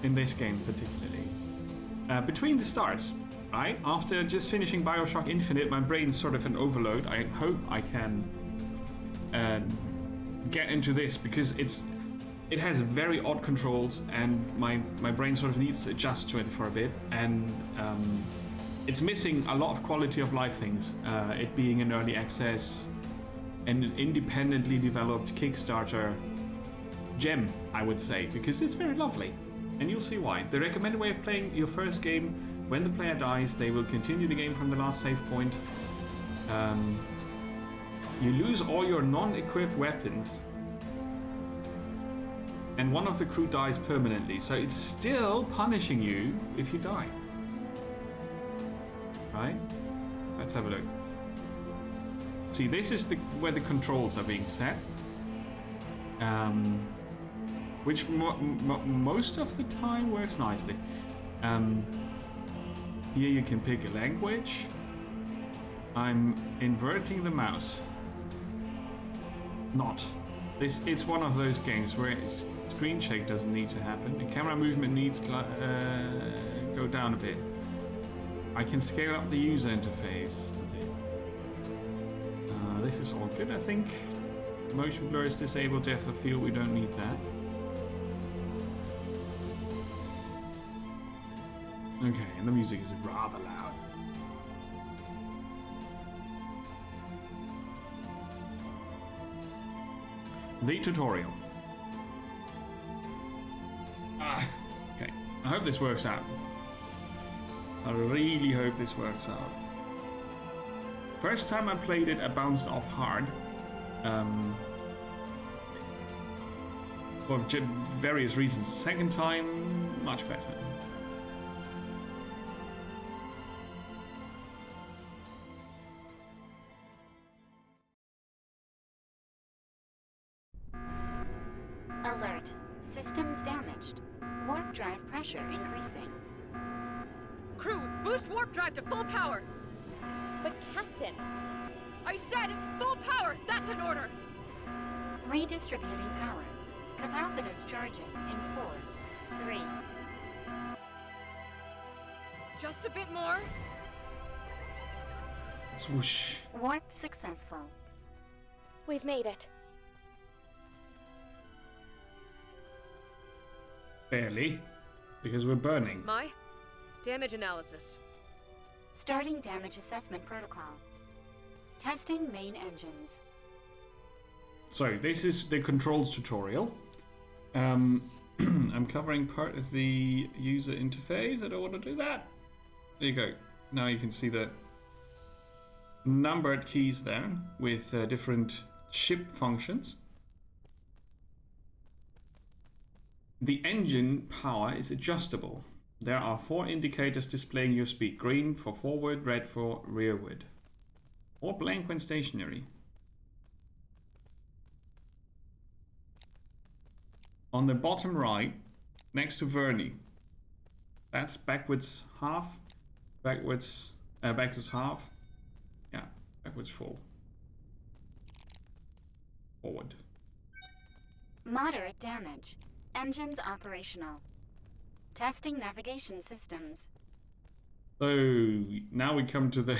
in this game particularly. Between the stars, right? After just finishing Bioshock Infinite, my brain's sort of an overload. I hope I can get into this because it has very odd controls, and my brain sort of needs to adjust to it for a bit, and it's missing a lot of quality of life things. It being an early access and an independently developed Kickstarter gem, I would say, because it's very lovely, and you'll see why. The recommended way of playing your first game: when the player dies, they will continue the game from the last save point. You lose all your non-equipped weapons, and one of the crew dies permanently, so it's still punishing you if you die. Right? Let's have a look. See, this is where the controls are being set, which most of the time works nicely. Here you can pick a language. I'm inverting the mouse. Not. This is one of those games where screen shake doesn't need to happen. The camera movement needs to go down a bit. I can scale up the user interface a bit. This is all good, I think. Motion blur is disabled, depth of field, we don't need that. Okay, and the music is rather loud. The tutorial. Okay, I hope this works out. I really hope this works out. First time I played it, I bounced off hard. For various reasons. Second time, much better. Alert. Systems damaged. Warp drive pressure increasing. Crew, boost warp drive to full power! But Captain... I said full power! That's an order! Redistributing power. Capacitors charging in 4, 3. Just a bit more. Swoosh. Warp successful. We've made it. Barely, because we're burning. My damage analysis. Starting damage assessment protocol. Testing main engines. So this is the controls tutorial. I'm covering part of the user interface. I don't want to do that. There you go. Now you can see the numbered keys there with different ship functions. The engine power is adjustable. There are 4 indicators displaying your speed. Green for forward, red for rearward. Or blank when stationary. On the bottom right, next to Verney. That's backwards half, backwards half. Yeah, backwards full. Forward. Moderate damage. Engines operational. Testing navigation systems. So now we come to the,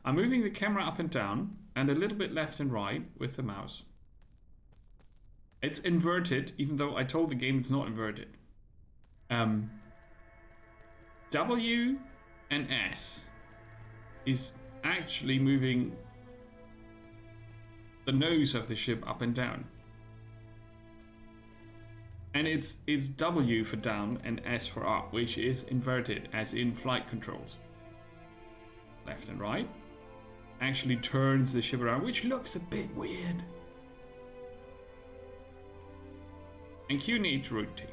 I'm moving the camera up and down and a little bit left and right with the mouse. It's inverted, even though I told the game it's not inverted. W and S is actually moving the nose of the ship up and down. And it's W for down and S for up, which is inverted, as in flight controls. Left and right. Actually turns the ship around, which looks a bit weird. And Q need to rotate.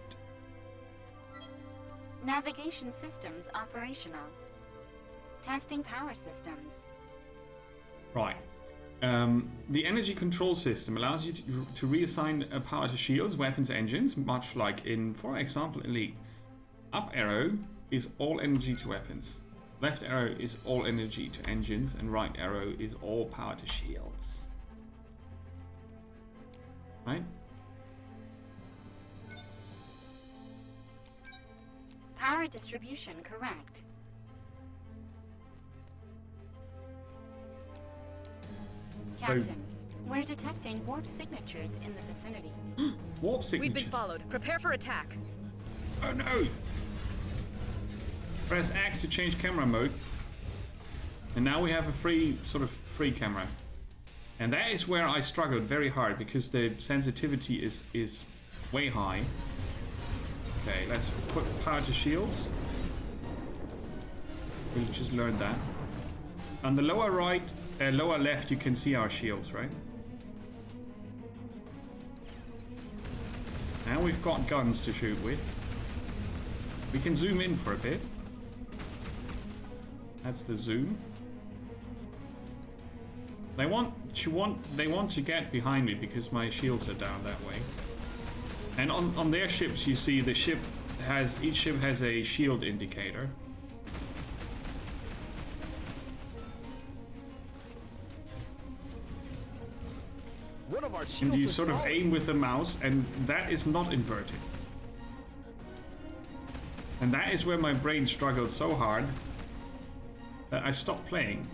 Navigation systems operational. Testing power systems. Right. The energy control system allows you to reassign power to shields, weapons, engines, much like in, for example, Elite. Up arrow is all energy to weapons. Left arrow is all energy to engines, and right arrow is all power to shields. Right? Power distribution correct. Captain, we're detecting warp signatures in the vicinity. Warp signatures. We've been followed. Prepare for attack. Oh no! Press X to change camera mode. And now we have a free camera. And that is where I struggled very hard because the sensitivity is way high. Okay, let's put power to shields. We just learned that. On the lower right, lower left, you can see our shields, right? Now we've got guns to shoot with. We can zoom in for a bit. That's the zoom. They want to get behind me because my shields are down that way. And on their ships, you see each ship has a shield indicator. One of our shields And you is sort of falling. aim with the mouse, and that is not inverted. And that is where my brain struggled so hard that I stopped playing.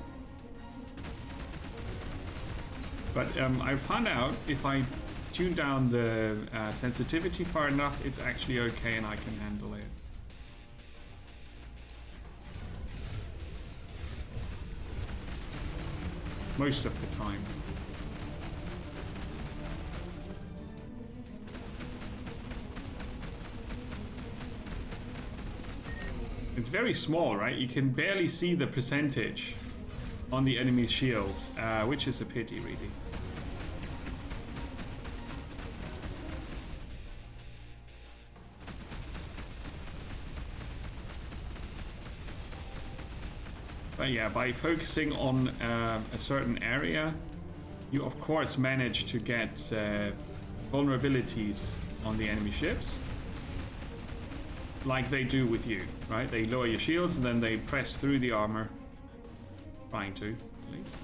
But I found out if I tune down the sensitivity far enough, it's actually okay and I can handle it. Most of the time. It's very small, right? You can barely see the percentage on the enemy shields, which is a pity, really. But yeah, by focusing on a certain area, you of course manage to get vulnerabilities on the enemy ships. Like they do with you, right? They lower your shields and then they press through the armor. Trying to, at least.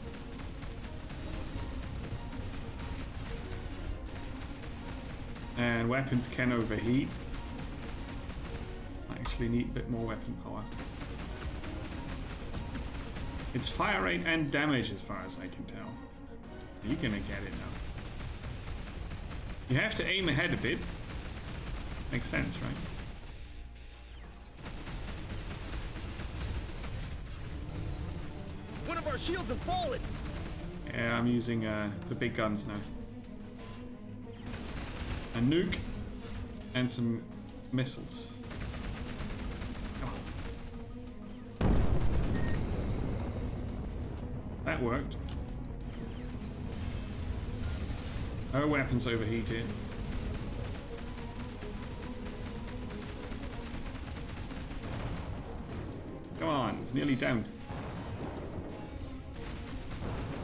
And weapons can overheat. I actually need a bit more weapon power. It's fire rate and damage as far as I can tell. You're gonna get it now. You have to aim ahead a bit. Makes sense, right? One of our shields has fallen. Yeah, I'm using the big guns now. A nuke and some missiles. Come on. That worked. Our weapons overheated. Come on, it's nearly down.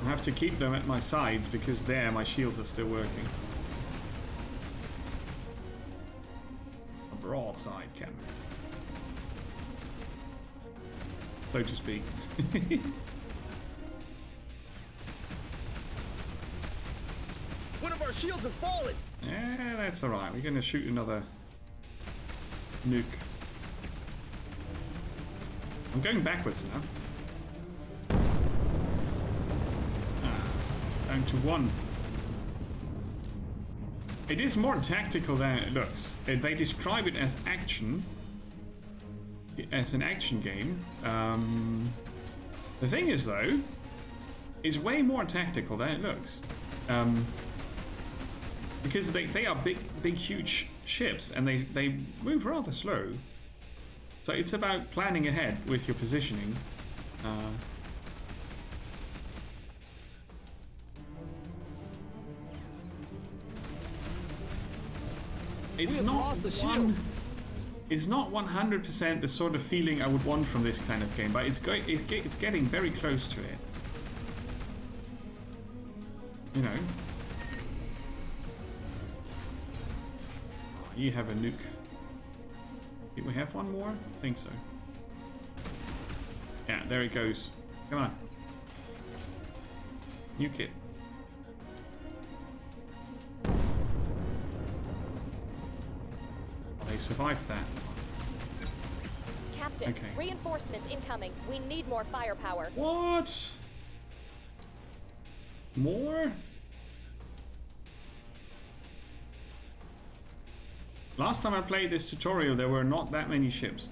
I have to keep them at my sides because there my shields are still working. A broadside cannon, so to speak. One of our shields has fallen. Yeah, that's alright. We're gonna shoot another nuke. I'm going backwards now. Down to one. It is more tactical than it looks. They describe it as action, as an action game. The thing is, though, it's way more tactical than it looks. Because they are big, huge ships, and they move rather slow. So it's about planning ahead with your positioning. It's have not lost the shield. It's not 100% the sort of feeling I would want from this kind of game, but it's getting very close to it. You know. Oh, you have a nuke. Did we have one more? I think so. Yeah, there it goes. Come on. Nuke it. They survived that. Captain, Okay. reinforcements incoming. We need more firepower. What? More? Last time I played this tutorial, there were not that many ships.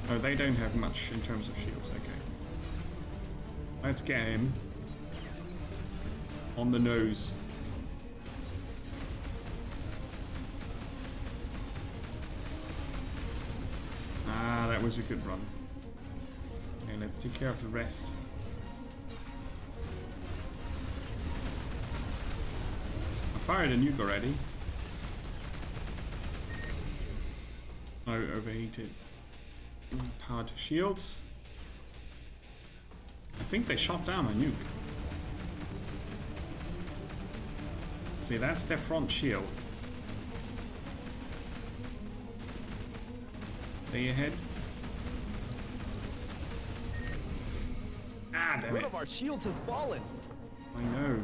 Oh, they don't have much in terms of shields. Okay. Let's get him on the nose. Ah, that was a good run. Okay, let's take care of the rest. I fired a nuke already. Oh, overheated. Power to shields. I think they shot down my nuke. See, that's their front shield. Stay ahead. Ah, damn One it. of our shields has fallen. I know.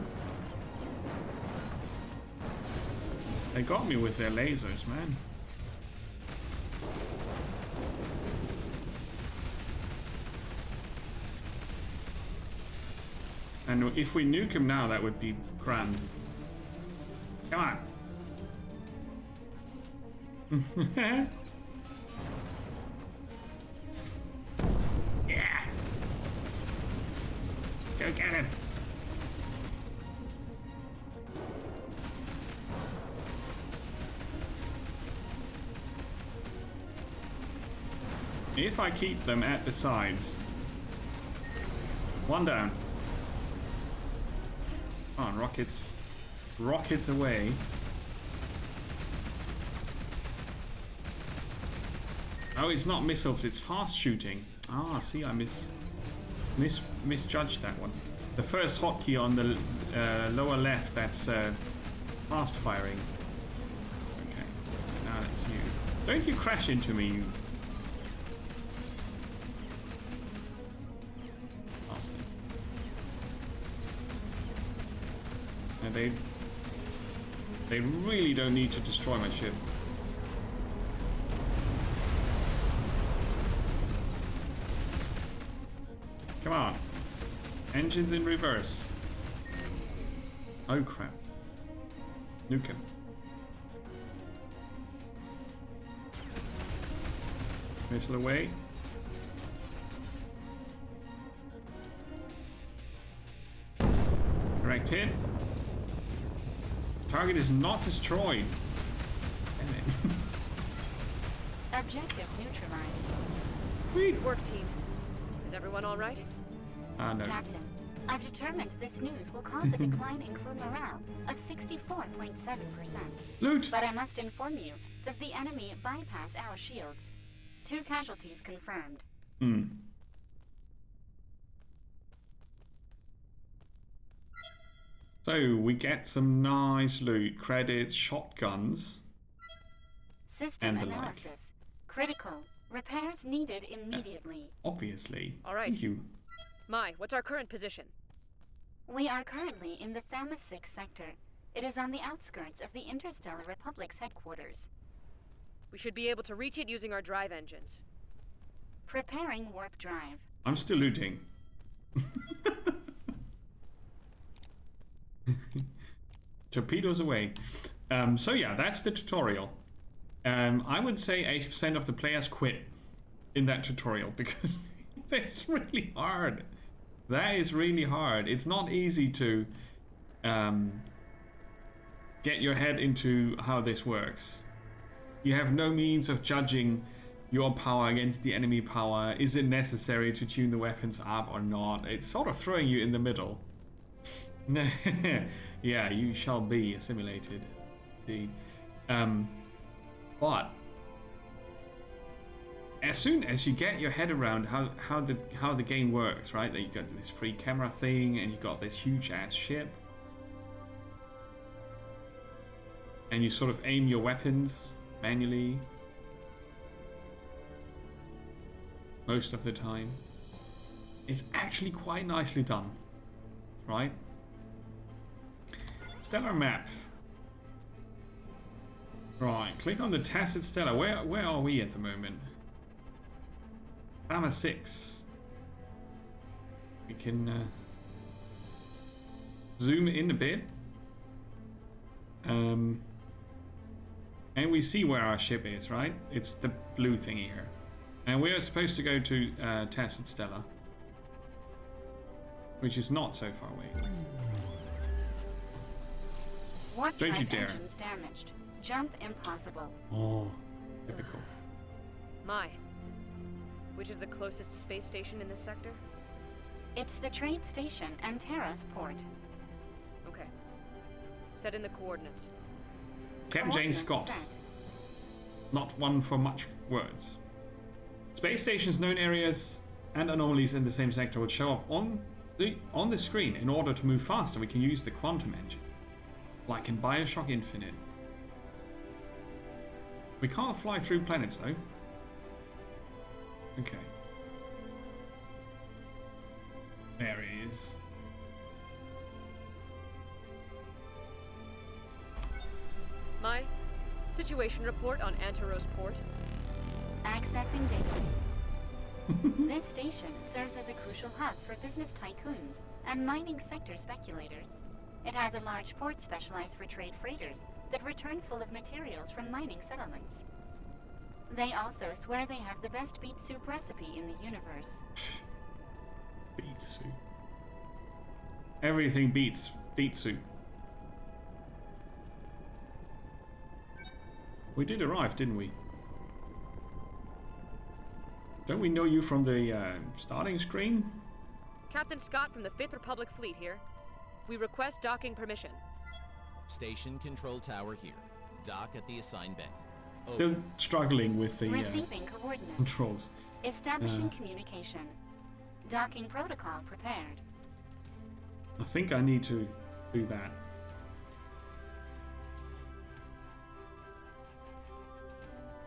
They got me with their lasers, man. And if we nuke him now, that would be grand. Come on. Yeah. Go get him. If I keep them at the sides. One down. Come on, rockets. Rockets away. Oh, it's not missiles, it's fast shooting. Ah, see, I misjudged that one. The first hotkey on the lower left, that's fast firing. Okay, so now that's you. Don't you crash into me, you bastard. And they really don't need to destroy my ship. Come on. Engines in reverse. Oh crap. Nuke him. Missile away. Correct hit. Target is not destroyed. Damn it. Objectives neutralized. Sweet. Good work, team. Is everyone all right? Ah, no. Captain, I've determined this news will cause a decline in crew morale of 64.7%. Loot. But I must inform you that the enemy bypassed our shields. 2 casualties confirmed. Hmm. So we get some nice loot, credits, shotguns. System And the like. analysis. Critical. Repairs needed immediately. Obviously. All right. Thank you. Mai, what's our current position? We are currently in the Thamus 6 sector. It is on the outskirts of the Interstellar Republic's headquarters. We should be able to reach it using our drive engines. Preparing warp drive. I'm still looting. Torpedoes away. So yeah, that's the tutorial. I would say 80% of the players quit in that tutorial because it's really hard. That is really hard. It's not easy to get your head into how this works. You have no means of judging your power against the enemy power. Is it necessary to tune the weapons up or not? It's sort of throwing you in the middle. Yeah, you shall be assimilated. Indeed. But as soon as you get your head around how the game works, right? That you got this free camera thing and you got this huge ass ship, and you sort of aim your weapons manually most of the time. It's actually quite nicely done, right? Stellar map. Right, click on the Tacit Stella. Where are we at the moment? Gamma 6. We can zoom in a bit. And we see where our ship is, right? It's the blue thingy here. And we are supposed to go to Tacit Stella, which is not so far away. Warp Don't you drive dare. engines damaged. Jump impossible. Oh, typical. My. Which is the closest space station in this sector? It's the trade station and Terra's port. Okay. Set in the coordinates. Captain Jane Coordinates Scott. set. Not one for much words. Space stations, known areas, and anomalies in the same sector would show up on the screen. In order to move faster, we can use the quantum engine, like in Bioshock Infinite. We can't fly through planets, though. Okay. There he is. My. Situation report on Anteros port. Accessing database. This station serves as a crucial hub for business tycoons and mining sector speculators. It has a large port specialized for trade freighters that return full of materials from mining settlements. They also swear they have the best beet soup recipe in the universe. Beet soup. Everything beats beet soup. We did arrive, didn't we? Don't we know you from the starting screen? Captain Scott from the 5th Republic Fleet here. We request docking permission. Station control tower here. Dock at the assigned bay. Over. Still struggling with the Receiving coordinates. controls. Establishing communication. Docking protocol prepared. I think I need to do that.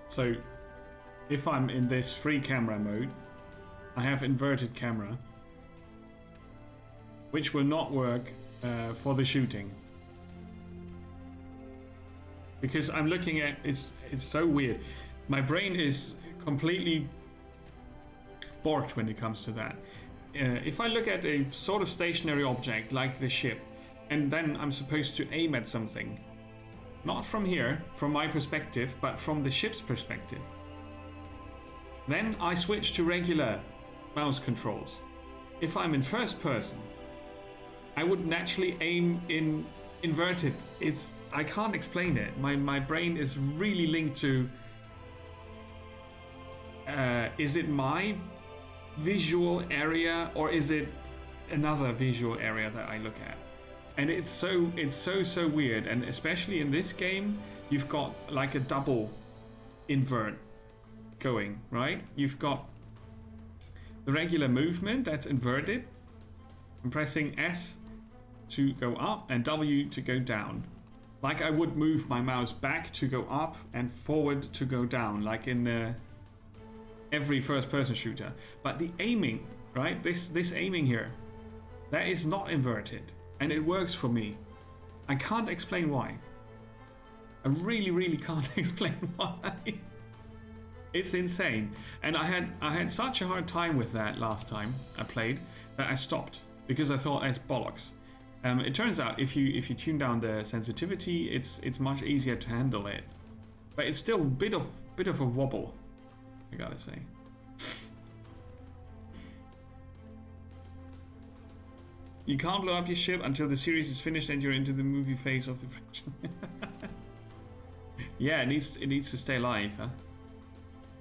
So, if I'm in this free camera mode, I have inverted camera, which will not work for the shooting. Because I'm looking at, it's so weird. My brain is completely borked when it comes to that. If I look at a sort of stationary object like the ship, and then I'm supposed to aim at something, not from here, from my perspective, but from the ship's perspective, then I switch to regular mouse controls. If I'm in first person, I would naturally aim in inverted. I can't explain it. My brain is really linked to is it my visual area or is it another visual area that I look at? And it's so weird. And especially in this game, you've got like a double invert going, right? You've got the regular movement that's inverted. I'm pressing S to go up and W to go down. Like I would move my mouse back to go up and forward to go down, like in every first-person shooter. But the aiming, right? This aiming here, that is not inverted, and it works for me. I can't explain why. I really can't explain why. It's insane, and I had such a hard time with that last time I played that I stopped because I thought that's bollocks. It turns out if you tune down the sensitivity, it's much easier to handle it, but it's still a bit of a wobble, I gotta say. You can't blow up your ship until the series is finished and you're into the movie phase of the fraction. Yeah, it needs to stay alive, huh?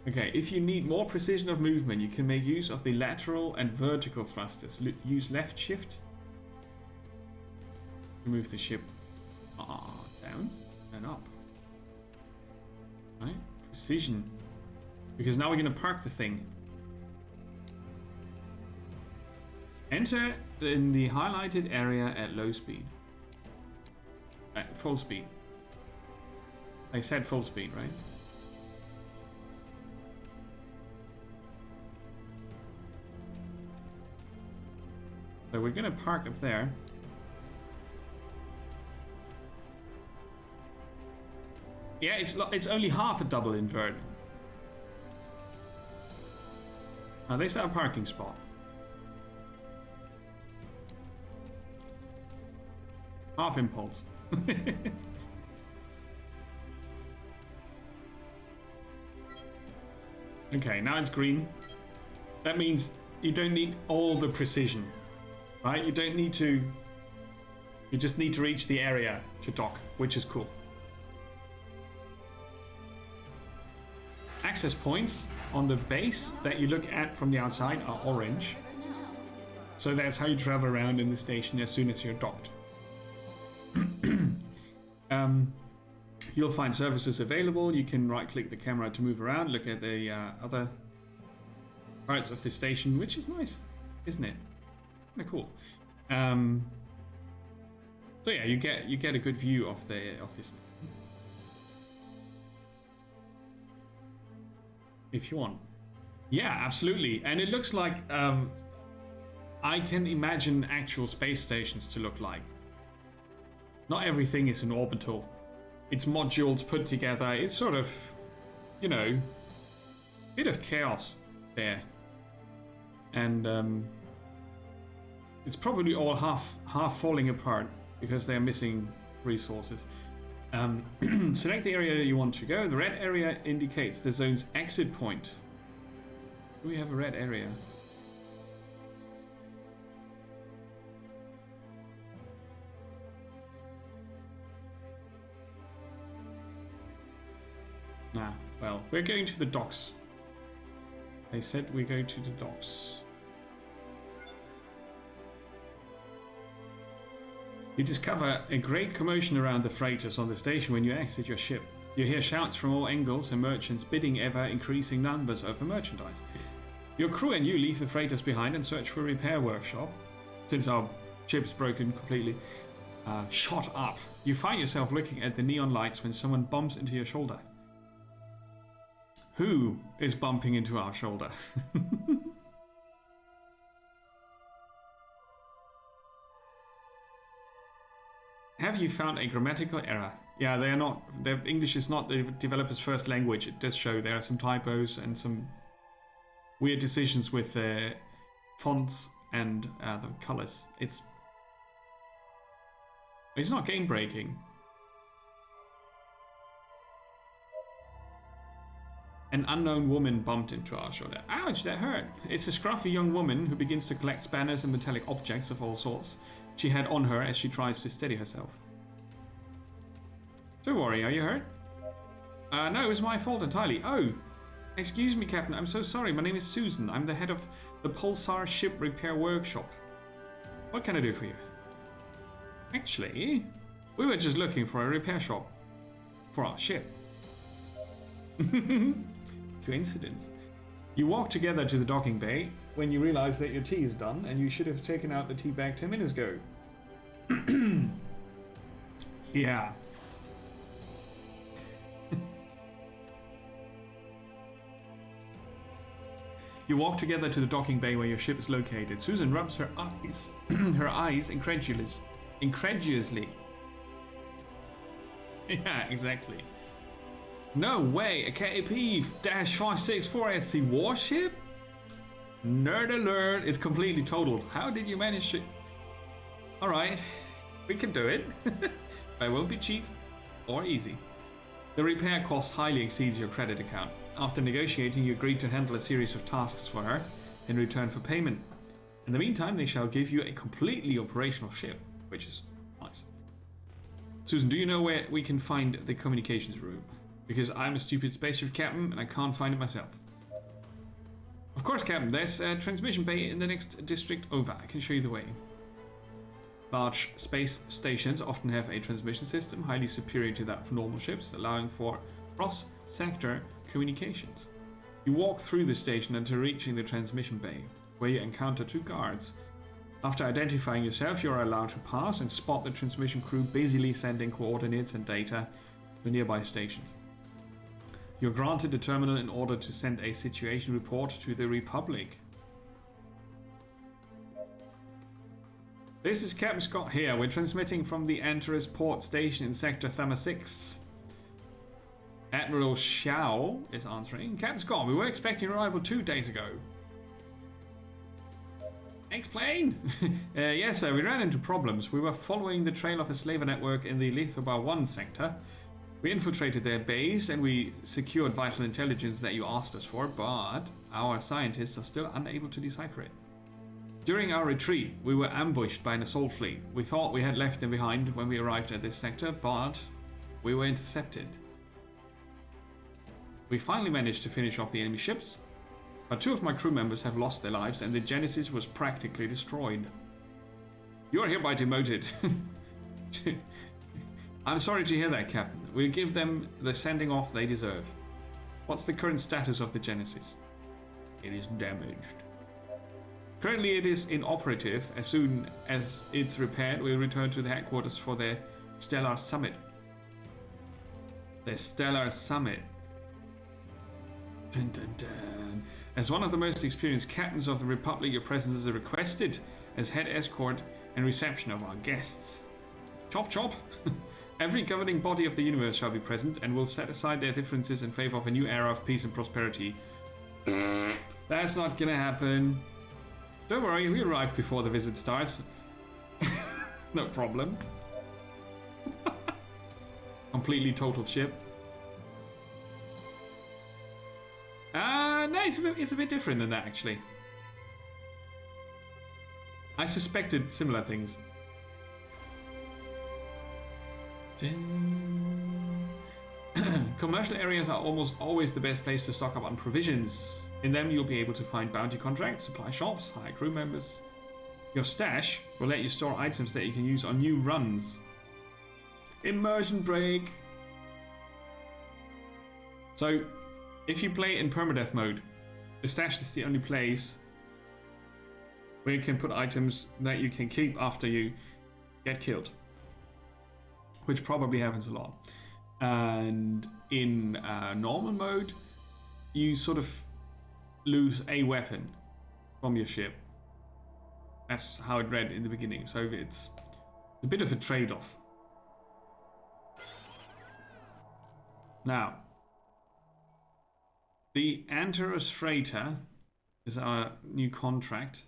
Okay, if you need more precision of movement, you can make use of the lateral and vertical thrusters. Use left shift to move the ship down and up. Right, precision. Because now we're going to park the thing. Enter in the highlighted area at low speed. At full speed. I said full speed, right? So we're going to park up there. Yeah, it's only half a double invert. Now there's our parking spot. Half impulse. Okay, now it's green. That means you don't need all the precision, right? You don't need to. You just need to reach the area to dock, which is cool. Access points on the base that you look at from the outside are orange. So that's how you travel around in the station as soon as you're docked. You'll find services available. You can right-click the camera to move around, look at the other parts of the station, which is nice, isn't it? Kind of cool. So yeah, you get a good view of this. If you want. Yeah, absolutely. And it looks like I can imagine actual space stations to look like. Not everything is an orbital. It's modules put together. It's sort of, you know, bit of chaos there. And it's probably all half falling apart because they're missing resources. Select the area you want to go. The red area indicates the zone's exit point. Do we have a red area? Nah, well, we're going to the docks. They said we go to the docks. You discover a great commotion around the freighters on the station when you exit your ship. You hear shouts from all angles and merchants bidding ever increasing numbers over merchandise. Your crew and you leave the freighters behind and search for a repair workshop. Since our ship's broken completely, shot up, you find yourself looking at the neon lights when someone bumps into your shoulder. Who is bumping into our shoulder? Have you found a grammatical error? Yeah, they are not. Their English is not the developer's first language. It does show there are some typos and some weird decisions with the fonts and the colors. It's not game breaking. An unknown woman bumped into our shoulder. Ouch, that hurt. It's a scruffy young woman who begins to collect spanners and metallic objects of all sorts she had on her as she tries to steady herself. Don't worry, are you hurt? No, it was my fault entirely. Oh, excuse me, Captain. I'm so sorry. My name is Susan. I'm the head of the Pulsar Ship Repair Workshop. What can I do for you? Actually, we were just looking for a repair shop for our ship. Coincidence. You walk together to the docking bay when you realize that your tea is done and you should have taken out the tea bag 10 minutes ago. Yeah. You walk together to the docking bay where your ship is located. Susan rubs her eyes, incredulously. Yeah, exactly. No way, a KP-564SC warship? Nerd alert, it's completely totaled. How did you manage to... Alright, we can do it. It won't be cheap or easy. The repair cost highly exceeds your credit account. After negotiating, you agreed to handle a series of tasks for her in return for payment. In the meantime, they shall give you a completely operational ship, which is nice. Susan, do you know where we can find the communications room? Because I'm a stupid spaceship captain and I can't find it myself. Of course, Captain, there's a transmission bay in the next district over. I can show you the way. Large space stations often have a transmission system highly superior to that of normal ships, allowing for cross-sector communications. You walk through the station until reaching the transmission bay, where you encounter two guards. After identifying yourself, you are allowed to pass and spot the transmission crew busily sending coordinates and data to nearby stations. You're granted a terminal in order to send a situation report to the Republic. This is Captain Scott here. We're transmitting from the Antares port station in Sector Thema 6. Admiral Xiao is answering. Captain Scott, we were expecting arrival 2 days ago. Explain! Yes, sir, we ran into problems. We were following the trail of a slaver network in the Lithobar 1 sector. We infiltrated their base and we secured vital intelligence that you asked us for, but our scientists are still unable to decipher it. During our retreat, we were ambushed by an assault fleet. We thought we had left them behind when we arrived at this sector, but we were intercepted. We finally managed to finish off the enemy ships, but 2 of my crew members have lost their lives and the Genesis was practically destroyed. You are hereby demoted. I'm sorry to hear that, Captain. We'll give them the sending off they deserve. What's the current status of the Genesis? It is damaged. Currently it is inoperative. As soon as it's repaired, we'll return to the headquarters for their Stellar Summit. The Stellar Summit. Dun, dun, dun. As one of the most experienced captains of the Republic, your presence is requested as head escort and reception of our guests. Chop chop! Every governing body of the universe shall be present and will set aside their differences in favor of a new era of peace and prosperity. That's not gonna happen. Don't worry, we arrived before the visit starts. No problem. Completely total ship. No, it's a bit different than that, actually. I suspected similar things. Commercial areas are almost always the best place to stock up on provisions. In them, you'll be able to find bounty contracts, supply shops, hire crew members. Your stash will let you store items that you can use on new runs. Immersion break. So, if you play in permadeath mode, the stash is the only place where you can put items that you can keep after you get killed, which probably happens a lot. And in normal mode, you sort of lose a weapon from your ship. That's how it read in the beginning, so it's a bit of a trade-off. Now, the Antares Freighter is our new contract.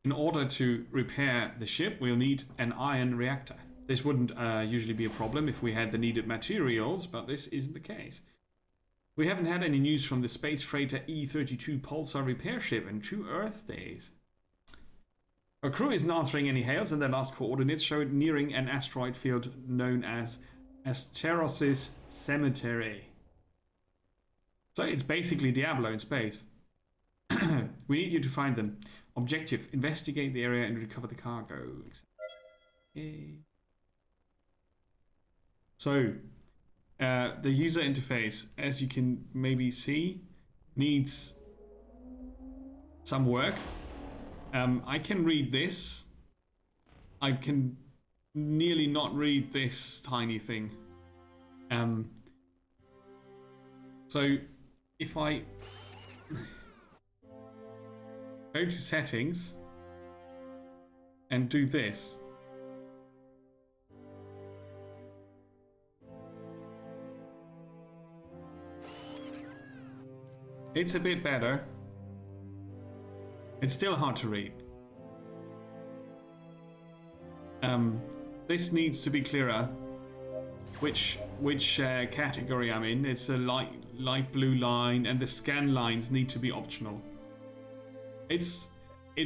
In order to repair the ship, we'll need an ion reactor. This wouldn't usually be a problem if we had the needed materials, but this isn't the case. We haven't had any news from the space freighter E-32 Pulsar repair ship in 2 Earth days. Our crew isn't answering any hails, and their last coordinates showed nearing an asteroid field known as Asterosis Cemetery. So it's basically Diablo in space. We need you to find them. Objective: investigate the area and recover the cargo. Yay. So, the user interface, as you can maybe see, needs some work. I can read this. I can nearly not read this tiny thing. So, if I go to settings and do this, it's a bit better. It's still hard to read. This needs to be clearer. Which category I'm in? It's a light blue line, and the scan lines need to be optional. It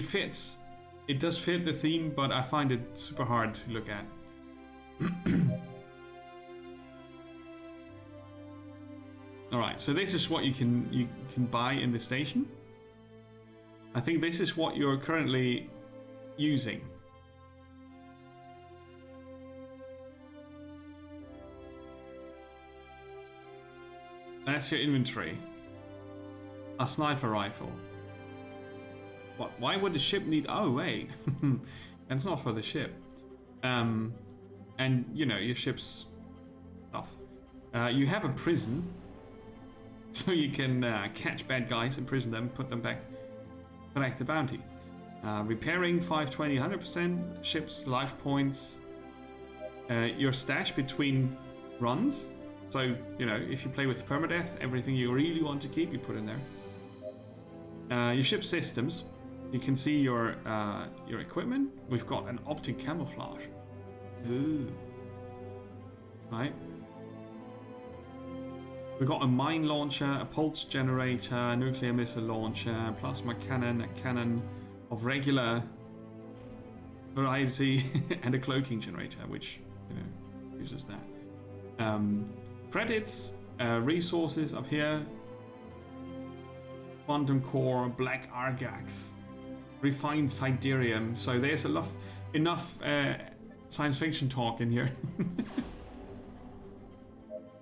fits. It does fit the theme, but I find it super hard to look at. All right, so this is what you can buy in the station. I think this is what you're currently using. That's your inventory. A sniper rifle. What? Why would the ship need? Oh wait, that's not for the ship. And you know your ship's stuff. You have a prison, so you can catch bad guys, imprison them, put them back, collect the bounty. Repairing 520, 100%. Ship's life points. Your stash between runs. So, you know, if you play with permadeath, everything you really want to keep, you put in there. Your ship systems. You can see your equipment. We've got an optic camouflage. Ooh. Right. We've got a mine launcher, a pulse generator, nuclear missile launcher, plasma cannon, a cannon of regular variety, and a cloaking generator, which, you know, uses that. Credits, resources up here. Quantum core, black argax, refined siderium. So there's enough science fiction talk in here.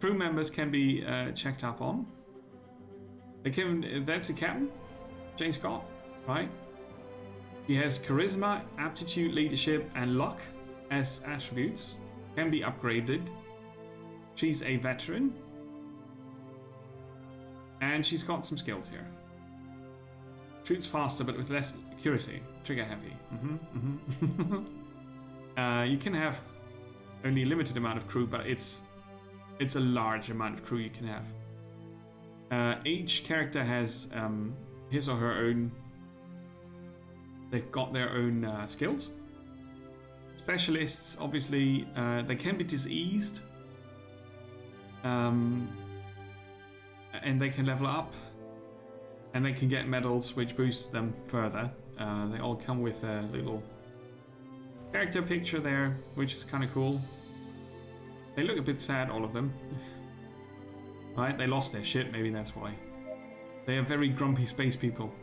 Crew members can be checked up on. That's the captain, Jane Scott, right? He has charisma, aptitude, leadership, and luck as attributes. Can be upgraded. She's a veteran. And she's got some skills here. Shoots faster, but with less accuracy. Trigger heavy. You can have only a limited amount of crew, but it's a large amount of crew you can have. Each character has his or her own. They've got their own skills. Specialists, obviously, they can be diseased, and they can level up, and they can get medals, which boosts them further. They all come with a little character picture there, which is kind of cool. They look a bit sad, all of them. Right, they lost their ship, maybe that's why. They are very grumpy space people.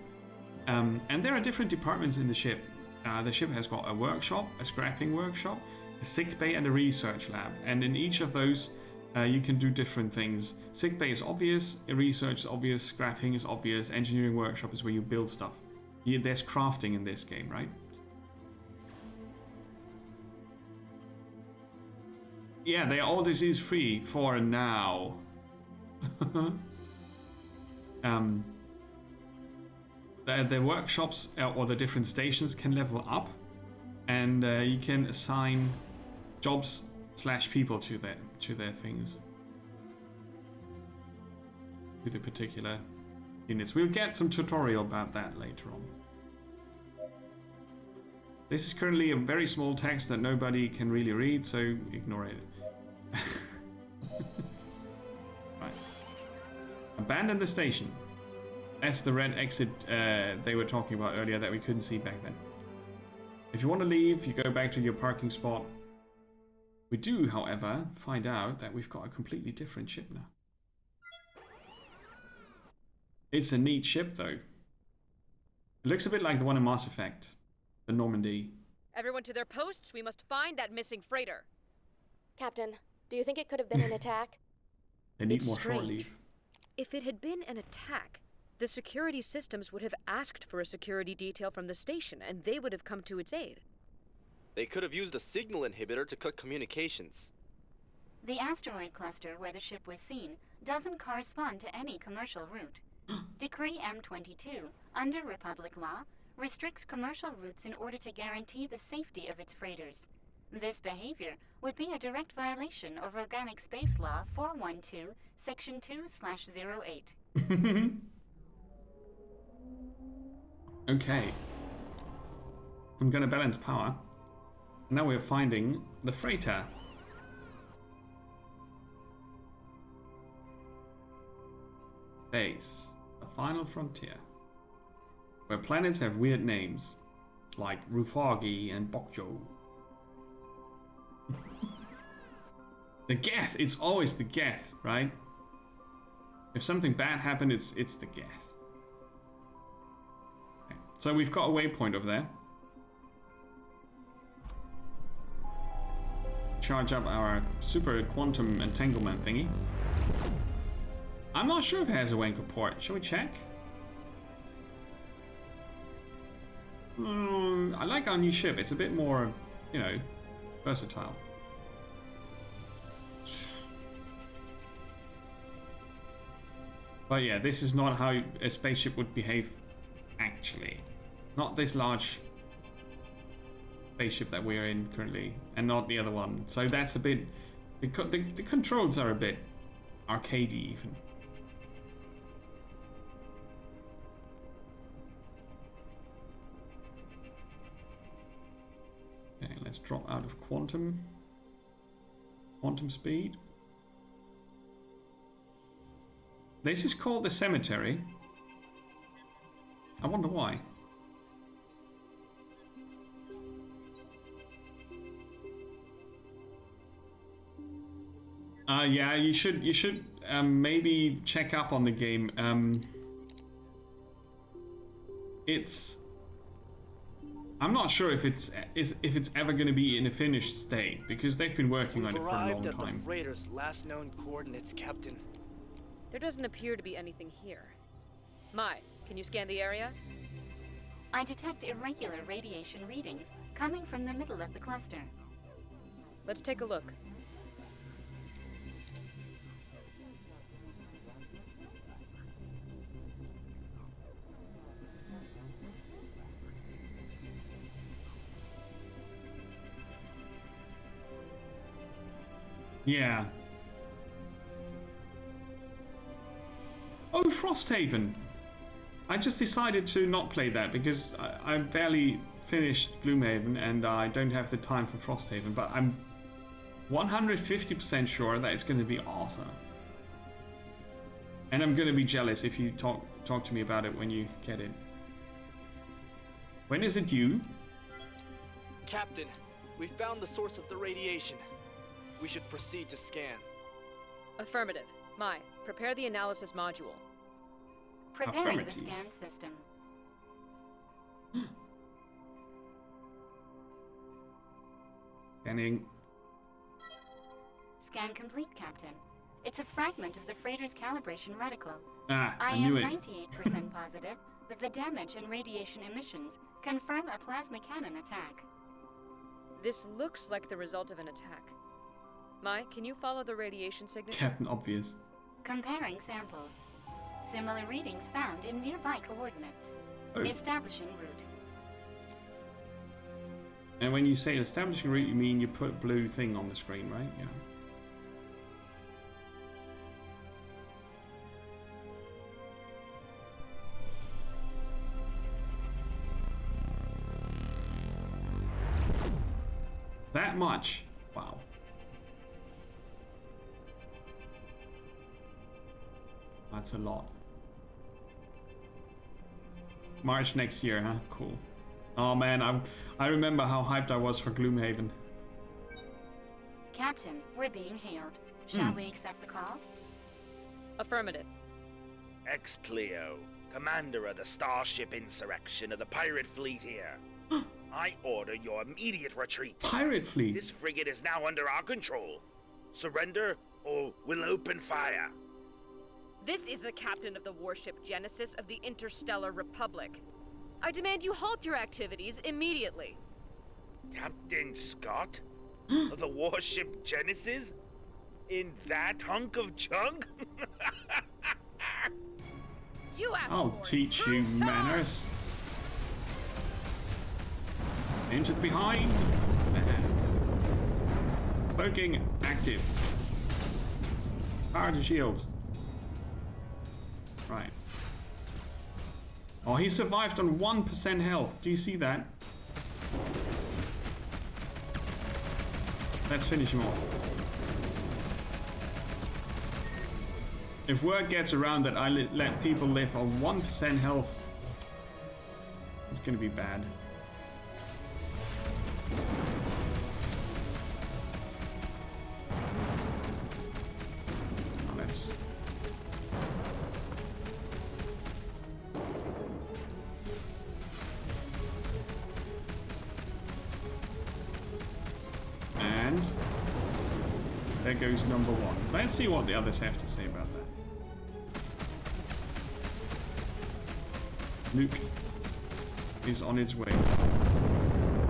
And there are different departments in the ship. The ship has got a workshop, a scrapping workshop, a sick bay, and a research lab. And in each of those, you can do different things. Sick bay is obvious, research is obvious, scrapping is obvious, engineering workshop is where you build stuff. There's crafting in this game, right? Yeah, they are all disease-free for now. The workshops or the different stations can level up, and you can assign jobs / people to their things, to the particular units. We'll get some tutorial about that later on. This is currently a very small text that nobody can really read, so ignore it. Right. Abandon the station. That's the red exit they were talking about earlier that we couldn't see back then. If you want to leave, you go back to your parking spot. We do, however, find out that we've got a completely different ship now. It's a neat ship, though. It looks a bit like the one in Mass Effect, the Normandy. Everyone to their posts. We must find that missing freighter. Captain, do you think it could have been an attack? They need It's more shore strange. leave. If it had been an attack, the security systems would have asked for a security detail from the station, and they would have come to its aid. They could have used a signal inhibitor to cut communications. The asteroid cluster where the ship was seen doesn't correspond to any commercial route. Decree M22, under Republic law, restricts commercial routes in order to guarantee the safety of its freighters. This behavior would be a direct violation of Organic Space Law 412, Section 2/08. Okay. I'm going to balance power. Now we're finding the freighter. Base. The final frontier. Where planets have weird names. Like Rufagi and Bokjo. The Geth! It's always the Geth, right? If something bad happened, it's the Geth. Okay. So we've got a waypoint over there. Charge up our super quantum entanglement thingy. I'm not sure if it has a Wanker port. Shall we check? I like our new ship. It's a bit more, you know, versatile. But yeah, this is not how a spaceship would behave actually. Not this large spaceship that we're in currently, and not the other one. So that's a bit... The controls are a bit arcadey even. Okay, let's drop out of quantum speed. This is called the cemetery. I wonder why. Yeah, you should maybe check up on the game. I'm not sure if it's ever going to be in a finished state, because they've been working on it for a long Arrived at time. the Raiders' last known coordinates, Captain. There doesn't appear to be anything here. Mai, can you scan the area? I detect irregular radiation readings coming from the middle of the cluster. Let's take a look. Yeah. Oh, Frosthaven. I just decided to not play that because I barely finished Gloomhaven and I don't have the time for Frosthaven, but I'm 150% sure that it's going to be awesome. And I'm going to be jealous if you talk to me about it when you get it. When is it due? Captain, we found the source of the radiation. We should proceed to scan. Affirmative. Mai, prepare the analysis module. Preparing the Affirmative. scan system. Scanning. Scan complete, Captain. It's a fragment of the freighter's calibration reticle. Ah, I I am knew it. 98% positive that the damage and radiation emissions confirm a plasma cannon attack. This looks like the result of an attack. Mai, can you follow the radiation signature? Captain Obvious. Comparing samples. Similar readings found in nearby coordinates. Oh. Establishing route. And when you say establishing route, you mean you put blue thing on the screen, right? Yeah. That much? Wow. That's a lot. March next year, huh? Cool. Oh man, I remember how hyped I was for Gloomhaven. Captain, we're being hailed. Shall we accept the call? Affirmative. Ex-Pleo, commander of the Starship Insurrection of the pirate fleet here. I order your immediate retreat. Pirate fleet. This frigate is now under our control. Surrender or we'll open fire. This is the captain of the warship Genesis of the Interstellar Republic. I demand you halt your activities immediately. Captain Scott? Of the warship Genesis? In that hunk of junk? You asked I'll for it. teach you Prove charge! manners. Into the behind. Cloaking active. Power to shields. Right. Oh, he survived on 1% health. Do you see that? Let's finish him off. If word gets around that I let people live on 1% health, it's gonna be bad. Now let's... And there goes number one. Let's see what the others have to say about that. Nuke is on its way.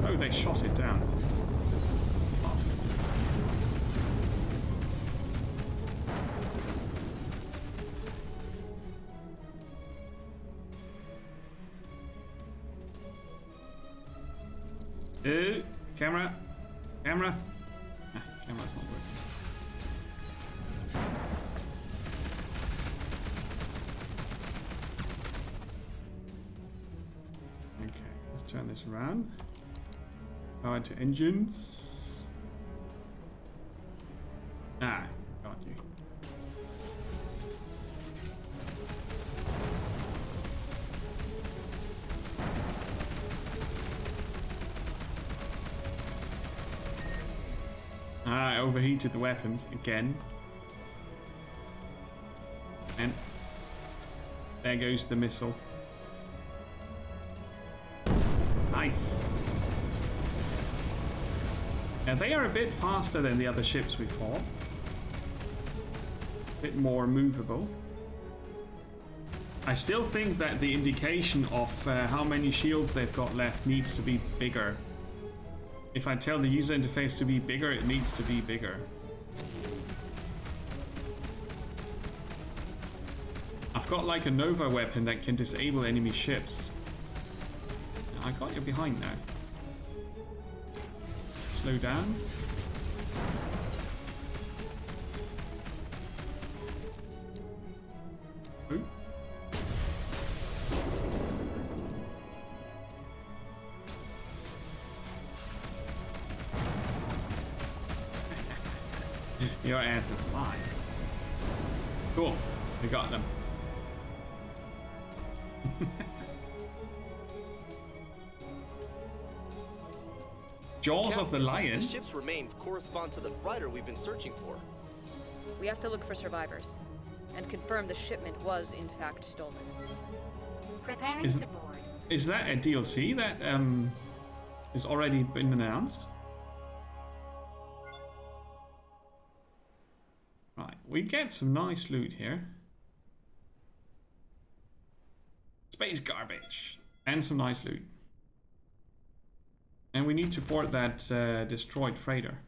Oh, they shot it down. Bastards. Camera. Camera. Ah, camera's not working. turn this around. Power to engines. Ah, got you. I overheated the weapons again. And there goes the missile. Nice. Now they are a bit faster than the other ships we fought. A bit more movable. I still think that the indication of how many shields they've got left needs to be bigger. If I tell the user interface to be bigger, it needs to be bigger. I've got like a Nova weapon that can disable enemy ships. I got you behind now. Slow down. Oh. Your ass is fine. Cool. We got them. Jaws of the Lion? The ship's remains correspond to the freighter we've been searching for. We have to look for survivors and confirm the shipment was in fact stolen. Preparing to board. Is that a DLC that has already been announced? Right, we get some nice loot here. Space garbage. And some nice loot. And we need to board that destroyed freighter.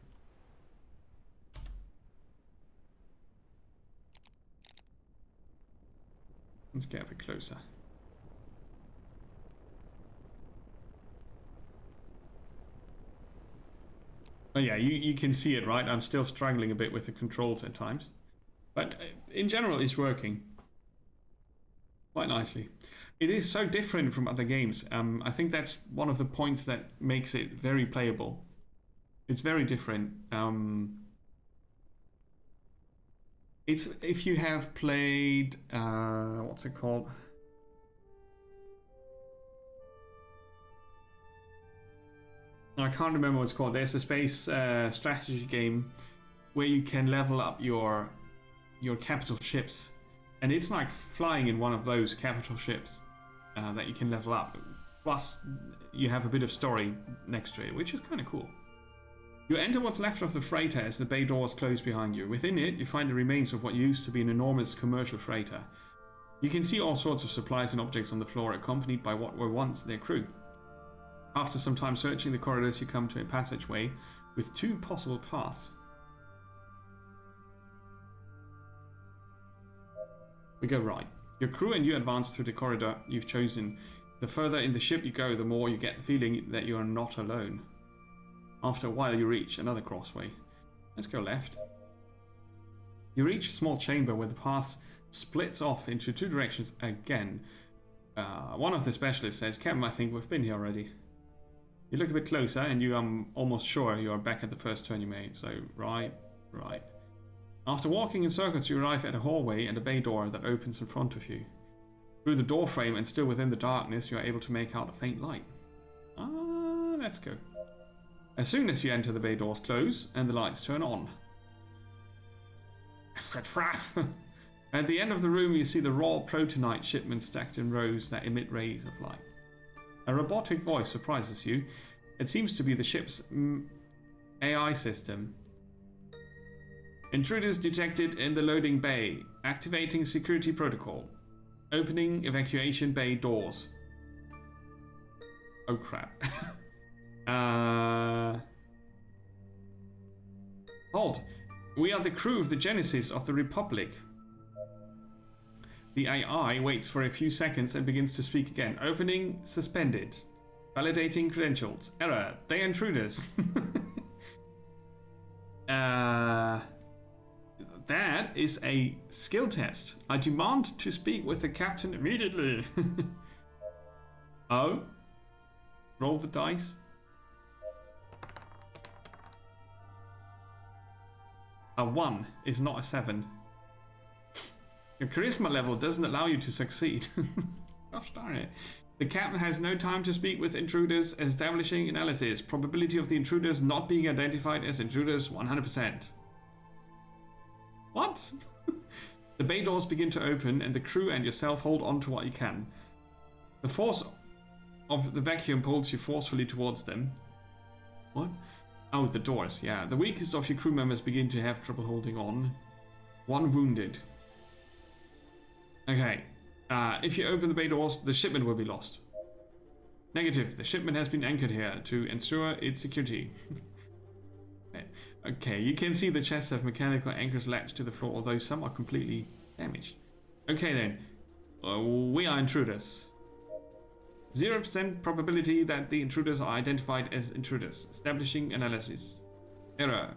Let's get a bit closer. Oh yeah, you can see it, right? I'm still struggling a bit with the controls at times. But in general, it's working quite nicely. It is so different from other games. I think that's one of the points that makes it very playable. It's very different. It's if you have played what's it called? I can't remember what it's called. There's a space strategy game where you can level up your capital ships, and it's like flying in one of those capital ships that you can level up. Plus, you have a bit of story next to it, which is kind of cool. You enter what's left of the freighter as the bay doors close behind you. Within it, you find the remains of what used to be an enormous commercial freighter. You can see all sorts of supplies and objects on the floor, accompanied by what were once their crew. After some time searching the corridors, you come to a passageway with two possible paths. We go right. Your crew and you advance through the corridor you've chosen. The further in the ship you go, the more you get the feeling that you are not alone. After a while, you reach another crossway. Let's go left. You reach a small chamber where the path splits off into two directions again. One of the specialists says, "Captain, I think we've been here already." You look a bit closer and you are almost sure you are back at the first turn you made. So right. After walking in circles, you arrive at a hallway and a bay door that opens in front of you. Through the door frame and still within the darkness, you are able to make out a faint light. Let's go. As soon as you enter, the bay doors close and the lights turn on. It's a trap! At the end of the room, you see the raw protonite shipments stacked in rows that emit rays of light. A robotic voice surprises you. It seems to be the ship's AI system. Intruders detected in the loading bay. Activating security protocol. Opening evacuation bay doors. Oh crap. Hold. We are the crew of the Genesis of the Republic. The AI waits for a few seconds and begins to speak again. Opening suspended. Validating credentials. Error. They intruders. That is a skill test. I demand to speak with the captain immediately. Oh? Roll the dice. A 1 is not a 7. Your charisma level doesn't allow you to succeed. Gosh darn it. The captain has no time to speak with intruders. Establishing analysis. Probability of the intruders not being identified as intruders 100%. What? The bay doors begin to open and the crew and yourself hold on to what you can. The force of the vacuum pulls you forcefully towards them. What? Oh, the doors, yeah. The weakest of your crew members begin to have trouble holding on. 1 wounded. Okay. If you open the bay doors, the shipment will be lost. Negative. The shipment has been anchored here to ensure its security. Okay, you can see the chests have mechanical anchors latched to the floor, although some are completely damaged. Okay then. We are intruders. 0% probability that the intruders are identified as intruders. Establishing analysis. Error.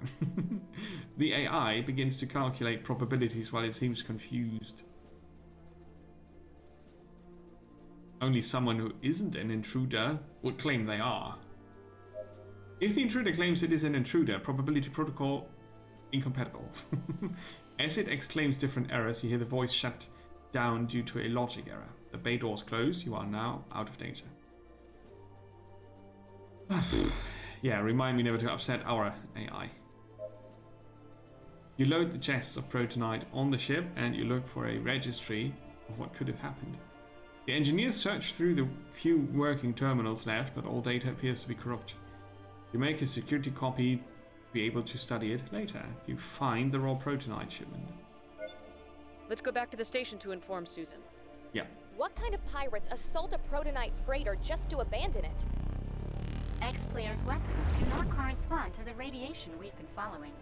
The AI begins to calculate probabilities while it seems confused. Only someone who isn't an intruder would claim they are. If the intruder claims it is an intruder, probability protocol incompatible. As it exclaims different errors, you hear the voice shut down due to a logic error. The bay doors close. You are now out of danger. Yeah, remind me never to upset our AI. You load the chests of protonite on the ship and you look for a registry of what could have happened. The engineers search through the few working terminals left, but all data appears to be corrupt. You make a security copy to be able to study it later. You find the raw protonite shipment. Let's go back to the station to inform Susan. Yeah. What kind of pirates assault a protonite freighter just to abandon it? X-Player's weapons do not correspond to the radiation we've been following.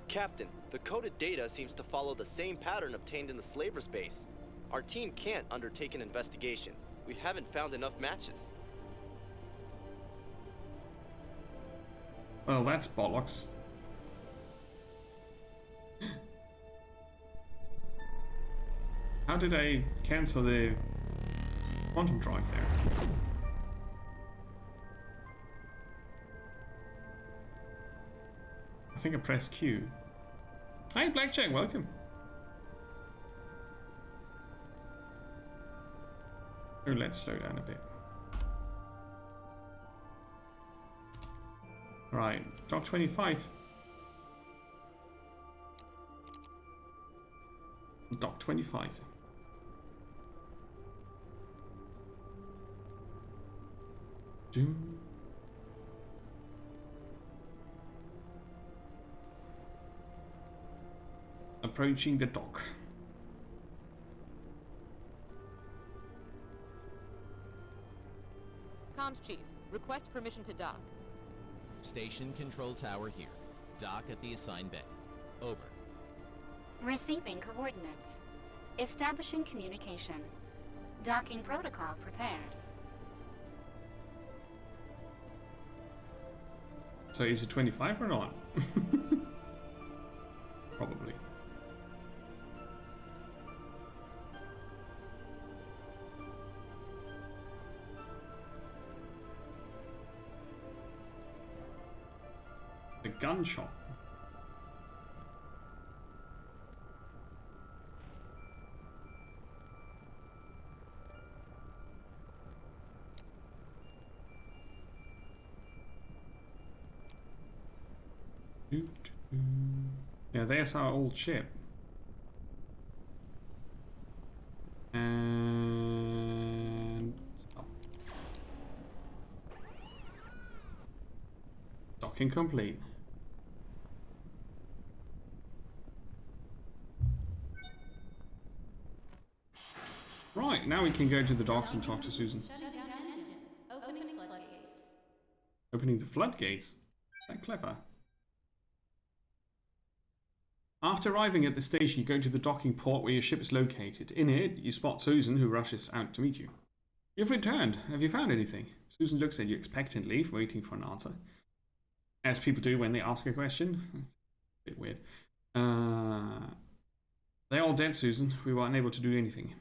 Captain, the coded data seems to follow the same pattern obtained in the slaver's base. Our team can't undertake an investigation. We haven't found enough matches. Well, that's bollocks. How did I cancel the quantum drive there? I think I pressed Q. Hi, Blackjack, welcome. Oh, let's slow down a bit. Right, Dock 25. Dock 25. Doom. Approaching the dock. Comms Chief, request permission to dock. Station control tower here. Dock at the assigned bay. Over. Receiving coordinates. Establishing communication. Docking protocol prepared. So is it 25 or not? Probably. The gun shop. Yeah, there's our old ship. And stop. Docking complete. Right, now we can go to the docks and talk to Susan. Opening the floodgates? Is that clever? After arriving at the station, you go to the docking port where your ship is located. In it, you spot Susan, who rushes out to meet you. You've returned. Have you found anything? Susan looks at you expectantly, waiting for an answer. As people do when they ask a question. A bit weird. They're all dead, Susan. We were unable to do anything.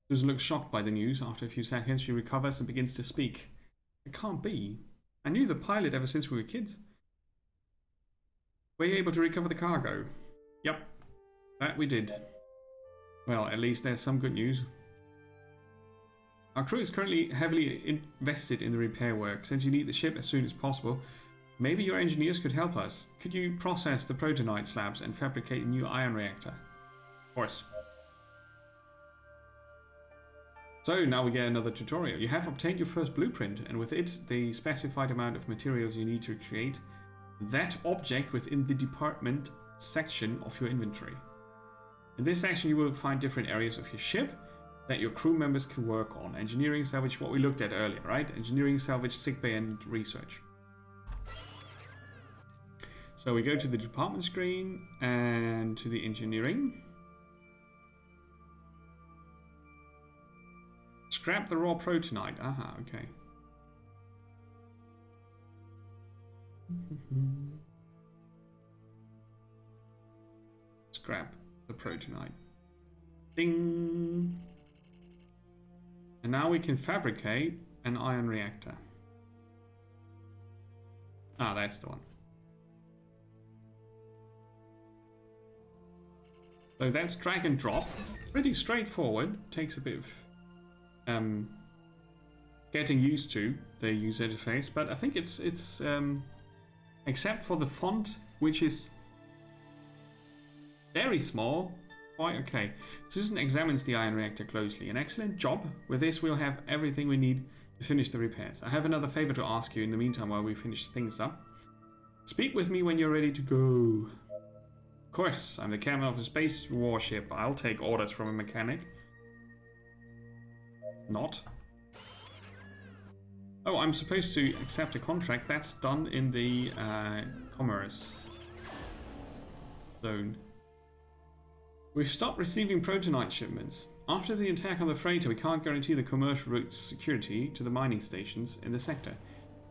Susan looks shocked by the news. After a few seconds, she recovers and begins to speak. It can't be. I knew the pilot ever since we were kids. Were you able to recover the cargo? Yep, that we did. Well, at least there's some good news. Our crew is currently heavily invested in the repair work. Since you need the ship as soon as possible, maybe your engineers could help us. Could you process the protonite slabs and fabricate a new ion reactor? Of course. So now we get another tutorial. You have obtained your first blueprint, and with it the specified amount of materials you need to create that object within the department section of your inventory. In this section you will find different areas of your ship that your crew members can work on. Engineering, salvage, what we looked at earlier, right? Engineering, salvage, sickbay, and research. So we go to the department screen and to the engineering. Scrap the raw protonite. Aha, okay. Scrap the protonite. Ding! And now we can fabricate an ion reactor. Ah, that's the one. So that's drag and drop. Pretty straightforward. Takes a bit of getting used to the user interface, but I think it's except for the font, which is very small, quite okay. Susan examines the ion reactor closely. An excellent job. With this we'll have everything we need to finish the repairs. I have another favor to ask you in the meantime while we finish things up. Speak with me when you're ready to go. Of course, I'm the captain of a space warship. I'll take orders from a mechanic. Not. Oh, I'm supposed to accept a contract. That's done in the commerce zone. We've stopped receiving protonite shipments. After the attack on the freighter, we can't guarantee the commercial route's security to the mining stations in the sector.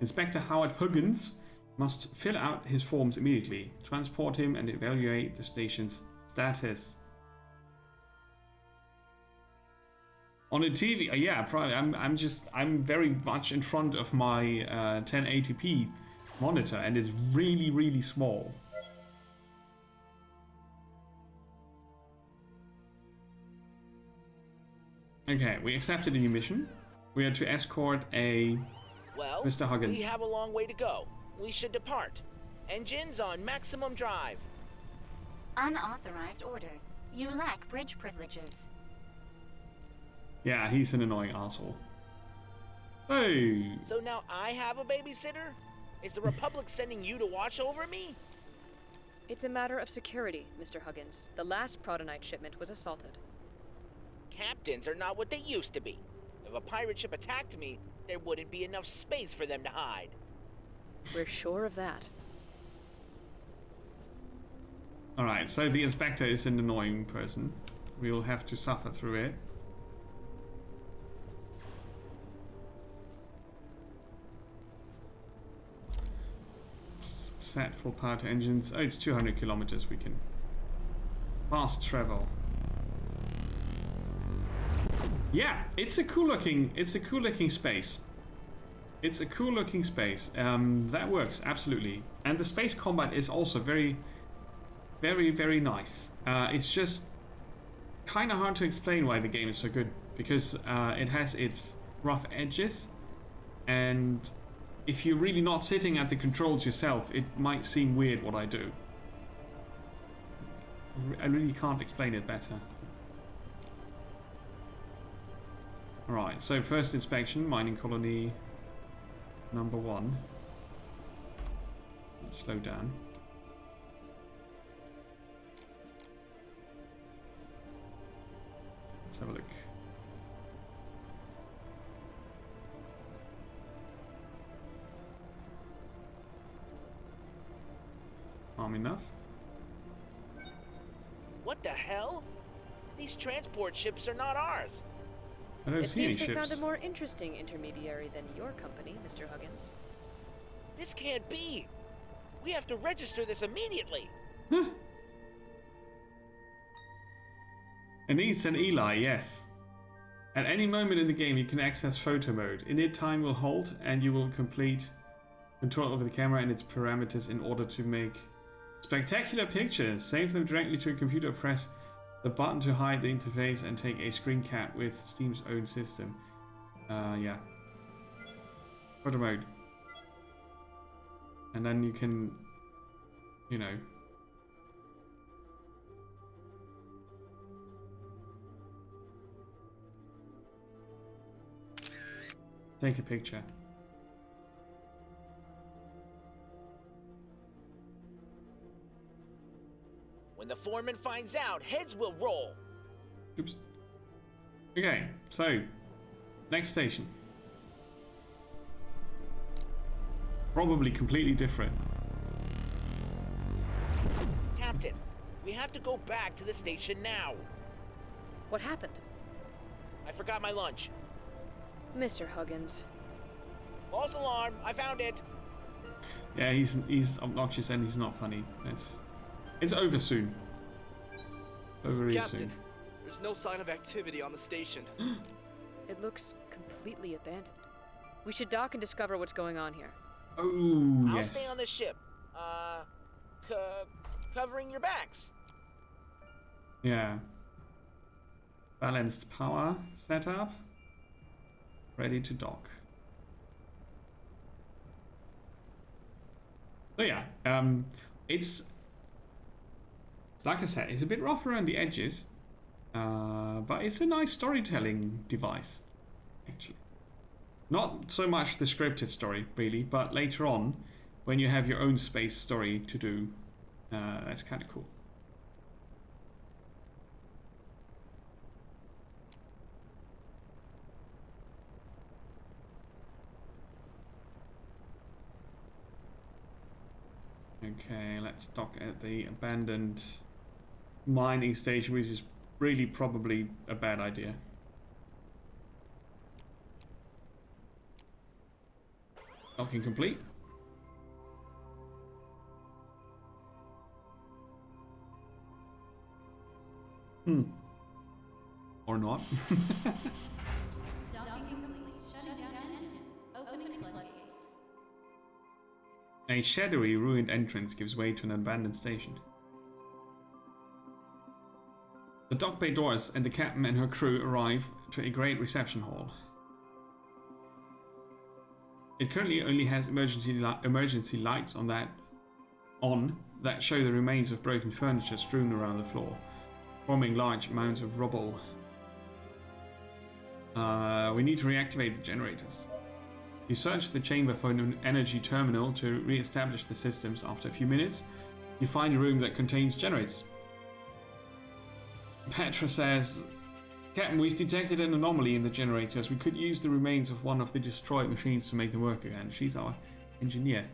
Inspector Howard Huggins must fill out his forms immediately, transport him, and evaluate the station's status. On a TV, yeah, probably. I'm very much in front of my 1080p monitor, and it's really, really small. Okay, we accepted a new mission. We are to escort a Mr. Huggins. We have a long way to go. We should depart. Engines on maximum drive. Unauthorized order. You lack bridge privileges. Yeah, he's an annoying asshole. Hey! So now I have a babysitter? Is the Republic sending you to watch over me? It's a matter of security, Mr. Huggins. The last protonite shipment was assaulted. Captains are not what they used to be. If a pirate ship attacked me, there wouldn't be enough space for them to hide. We're sure of that. Alright, so the inspector is an annoying person. We'll have to suffer through it. Set full power to engines. Oh, it's 200 kilometers. We can fast travel. Yeah, it's a cool looking space. It's a cool looking space. That works absolutely, and the space combat is also very, very, very nice. It's just kind of hard to explain why the game is so good, because it has its rough edges, and if you're really not sitting at the controls yourself, it might seem weird what I do. I really can't explain it better. Alright, so first inspection, mining colony number 1. Let's slow down. Let's have a look. Enough. What the hell? These transport ships are not ours. I don't It see any seems they ships. found a more interesting intermediary than your company, Mr. Huggins. This can't be. We have to register this immediately. Anise and Eli, yes. At any moment in the game, you can access photo mode. Init time will halt, and you will complete control over the camera and its parameters in order to make spectacular pictures. Save them directly to a computer. Press the button to hide the interface and take a screen cap with Steam's own system. Yeah. Photo mode. And then you can, you know, take a picture. When the foreman finds out, heads will roll. Oops. Okay, so next station. Probably completely different. Captain, we have to go back to the station now. What happened? I forgot my lunch. Mr. Huggins. False alarm, I found it. Yeah, he's obnoxious and he's not funny. It's over soon. Over really Captain, soon. there's no sign of activity on the station. It looks completely abandoned. We should dock and discover what's going on here. Oh, I'll yes. stay on the ship. Covering your backs. Yeah. Balanced power setup. Ready to dock. So yeah, it's like I said, it's a bit rough around the edges, but it's a nice storytelling device, actually. Not so much the scripted story, really, but later on, when you have your own space story to do, that's kind of cool. Okay, let's dock at the abandoned mining station, which is really probably a bad idea. Docking complete. Or not. A shadowy, ruined entrance gives way to an abandoned station. The dock bay doors and the captain and her crew arrive to a great reception hall. It currently only has emergency lights on that show the remains of broken furniture strewn around the floor, forming large mounds of rubble. We need to reactivate the generators. You search the chamber for an energy terminal to re-establish the systems. After a few minutes, you find a room that contains generators. Petra says, Captain, we've detected an anomaly in the generators. We could use the remains of one of the destroyed machines to make them work again. She's our engineer.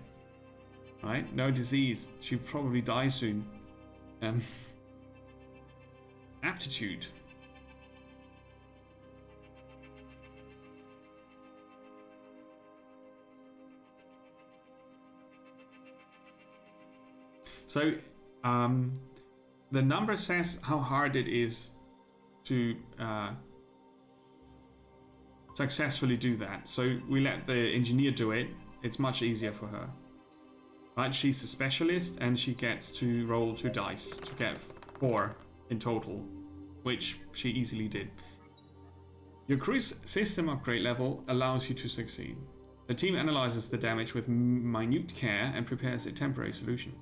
Right? No disease. She'll probably die soon. Aptitude. So, the number says how hard it is to successfully do that. So we let the engineer do it. It's much easier for her. Right? She's a specialist and she gets to roll 2 dice to get 4 in total, which she easily did. Your cruise system upgrade level allows you to succeed. The team analyzes the damage with minute care and prepares a temporary solution.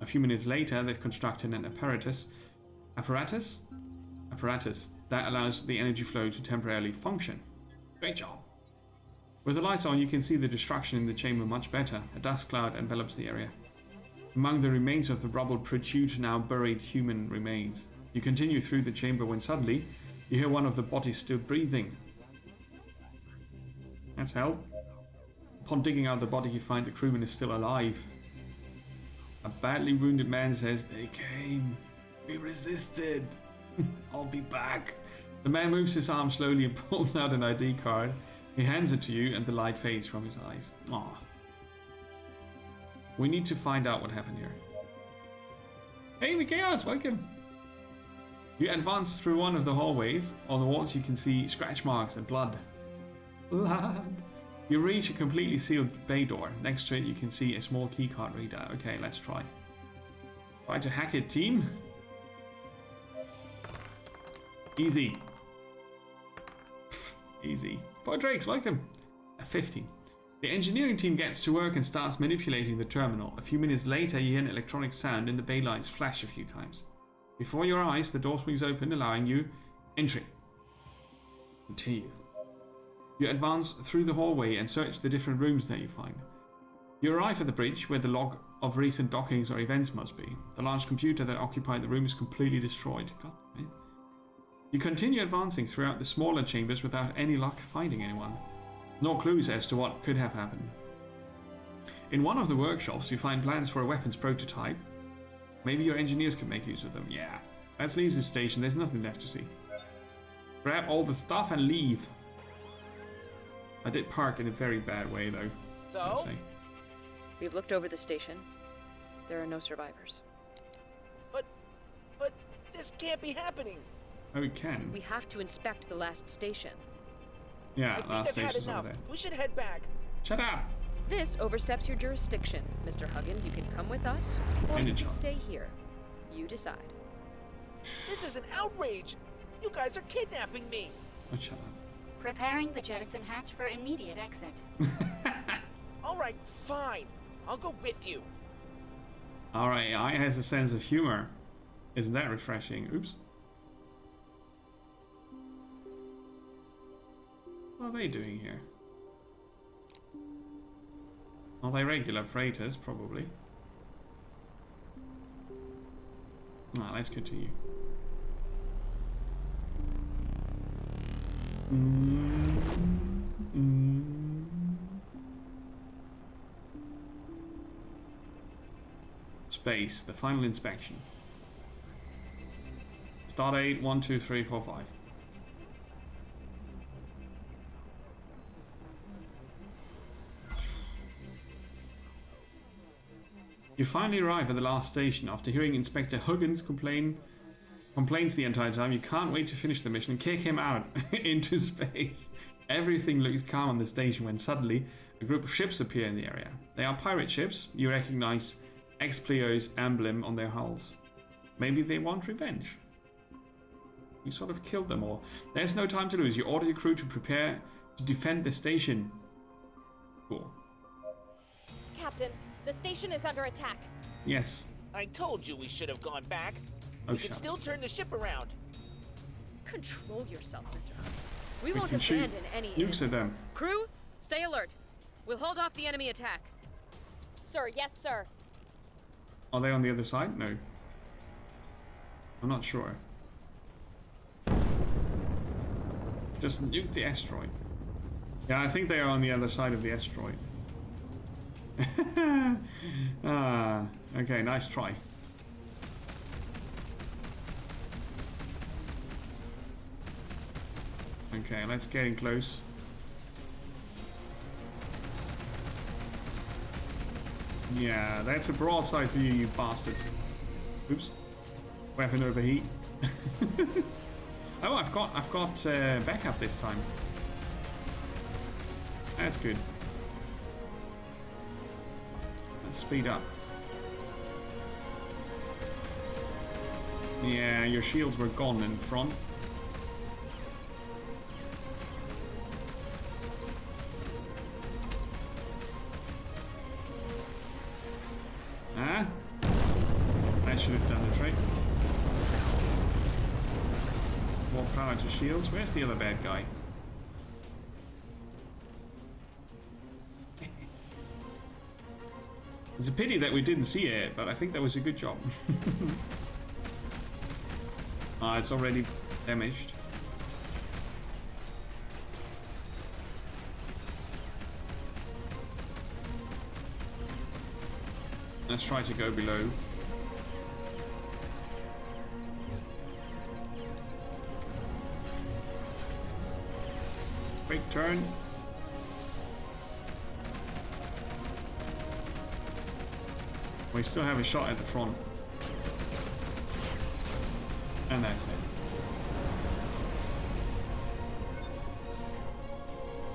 A few minutes later, they've constructed an apparatus that allows the energy flow to temporarily function. Great job. With the lights on, you can see the destruction in the chamber much better. A dust cloud envelops the area. Among the remains of the rubble protrude now buried human remains. You continue through the chamber when suddenly you hear one of the bodies still breathing. That's help. Upon digging out the body, you find the crewman is still alive. A badly wounded man says, "They came. We resisted. I'll be back." The man moves his arm slowly and pulls out an ID card. He hands it to you and the light fades from his eyes. Aw. We need to find out what happened here. Hey, Chaos, welcome. You advance through one of the hallways. On the walls you can see scratch marks and blood. Blood. You reach a completely sealed bay door. Next to it you can see a small keycard reader. Okay, let's try. Try to hack it, team. Easy. Pff, easy. Boy Drakes, welcome. A 50. The engineering team gets to work and starts manipulating the terminal. A few minutes later you hear an electronic sound and the bay lights flash a few times. Before your eyes, the door swings open, allowing you entry. Continue. You advance through the hallway and search the different rooms that you find. You arrive at the bridge, where the log of recent dockings or events must be. The large computer that occupied the room is completely destroyed. God damn it. You continue advancing throughout the smaller chambers without any luck finding anyone. No clues as to what could have happened. In one of the workshops, you find plans for a weapons prototype. Maybe your engineers could make use of them. Yeah. Let's leave this station. There's nothing left to see. Grab all the stuff and leave. I did park in a very bad way, though. So? We've looked over the station. There are no survivors. But this can't be happening. Oh, it can. We have to inspect the last station. Yeah, I think last I've had station's enough. over there. We should head back. Shut up! This oversteps your jurisdiction, Mr. Huggins. You can come with us, or Any you can chance. stay here. You decide. This is an outrage. You guys are kidnapping me. Oh, shut up. Preparing the jettison hatch for immediate exit. All right, fine. I'll go with you. Alright, AI has a sense of humor. Isn't that refreshing? Oops. What are they doing here? Are they regular freighters? Probably. Ah, let's continue. Space, the final inspection. Stardate 1, 2, 3, 4, 5. You finally arrive at the last station after hearing Inspector Huggins complains the entire time. You can't wait to finish the mission and kick him out into space. Everything looks calm on the station when suddenly a group of ships appear in the area. They are pirate ships. You recognize X-Pleo's emblem on their hulls. Maybe they want revenge. You sort of killed them all. There's no time to lose. You order your crew to prepare to defend the station. Cool. Captain, the station is under attack. Yes. I told you we should have gone back. Oh, We can shut still turn the ship around. Control yourself, Mr. Huggins. We We won't can shoot abandon any nukes at innocents. them. Crew, stay alert. We'll hold off the enemy attack. Sir, yes, sir. Are they on the other side? No. I'm not sure. Just nuke the asteroid. Yeah, I think they are on the other side of the asteroid. Ah, okay, nice try. Okay, let's get in close. Yeah, that's a broadside for you, you bastards. Oops. Weapon overheat. Oh, I've got backup this time. That's good. Let's speed up. Yeah, your shields were gone in front. Ah, that should have done the trick. More power to shields. Where's the other bad guy? It's a pity that we didn't see it, but I think that was a good job. Ah, it's already damaged. Let's try to go below. Quick turn. We still have a shot at the front. And that's it.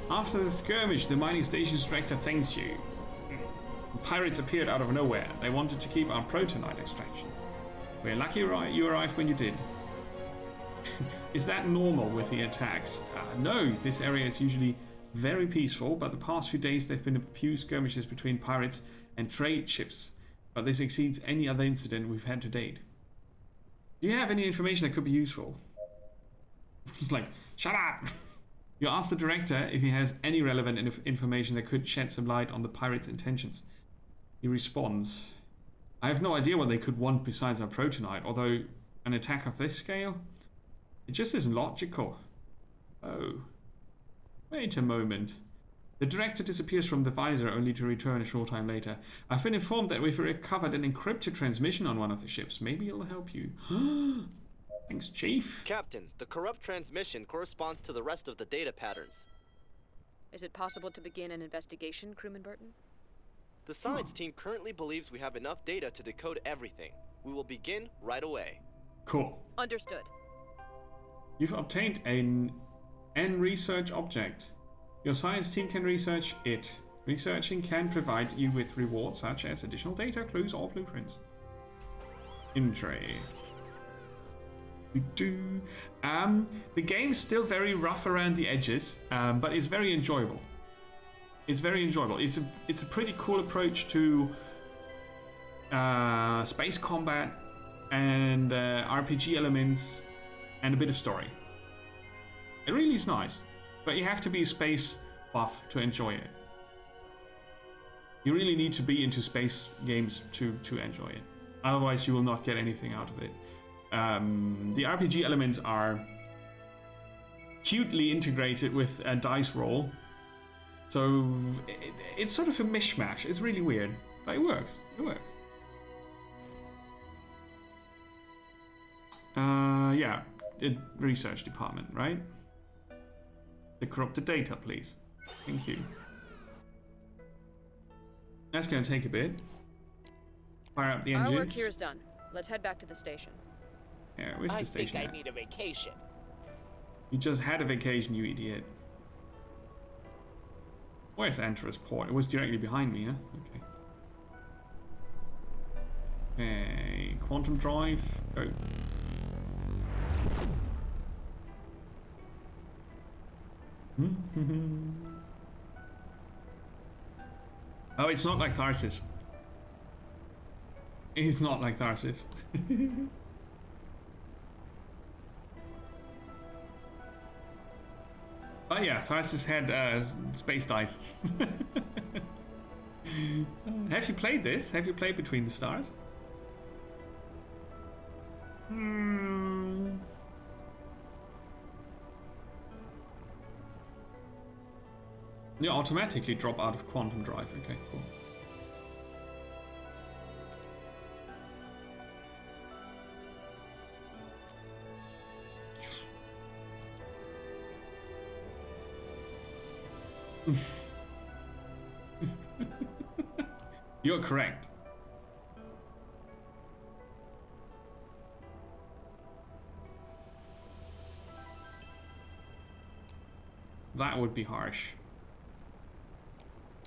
After the skirmish, the mining station's director thanks you. The pirates appeared out of nowhere. They wanted to keep our protonite extraction. We're lucky you arrived when you did. Is that normal with the attacks? No, this area is usually very peaceful, but the past few days there have been a few skirmishes between pirates and trade ships. But this exceeds any other incident we've had to date. Do you have any information that could be useful? He's like, shut up! You ask the director if he has any relevant information that could shed some light on the pirates' intentions. He responds, I have no idea what they could want besides our protonite, although an attack of this scale? It just isn't logical. Oh. Wait a moment. The director disappears from the visor only to return a short time later. I've been informed that we've recovered an encrypted transmission on one of the ships. Maybe it'll help you. Thanks, Chief. Captain, the corrupt transmission corresponds to the rest of the data patterns. Is it possible to begin an investigation, Crewman Burton? The science team currently believes we have enough data to decode everything. We will begin right away. Cool. Understood. You've obtained an research object. Your science team can research it. Researching can provide you with rewards such as additional data, clues, or blueprints. Entry. The game's still very rough around the edges, but it's very enjoyable. It's very enjoyable. It's a pretty cool approach to space combat and RPG elements and a bit of story. It really is nice, but you have to be a space buff to enjoy it. You really need to be into space games to enjoy it. Otherwise, you will not get anything out of it. The RPG elements are cutely integrated with a dice roll, so it's sort of a mishmash. It's really weird, but it works. It works. Yeah, research department, right? The corrupted data, please. Thank you. That's going to take a bit. Fire up the engines. Our work here is done. Let's head back to the station. Yeah, where's the station I think at? I need a vacation. You just had a vacation, you idiot. Where's Antares Port? It was directly behind me, huh? Okay. Okay, quantum drive, go. Oh, it's not like Tharsis. It's not like Tharsis. Oh yeah, Tharsis had space dice. Have you played this? Have you played Between the Stars? You automatically drop out of quantum drive. Okay, cool. You're correct. That would be harsh.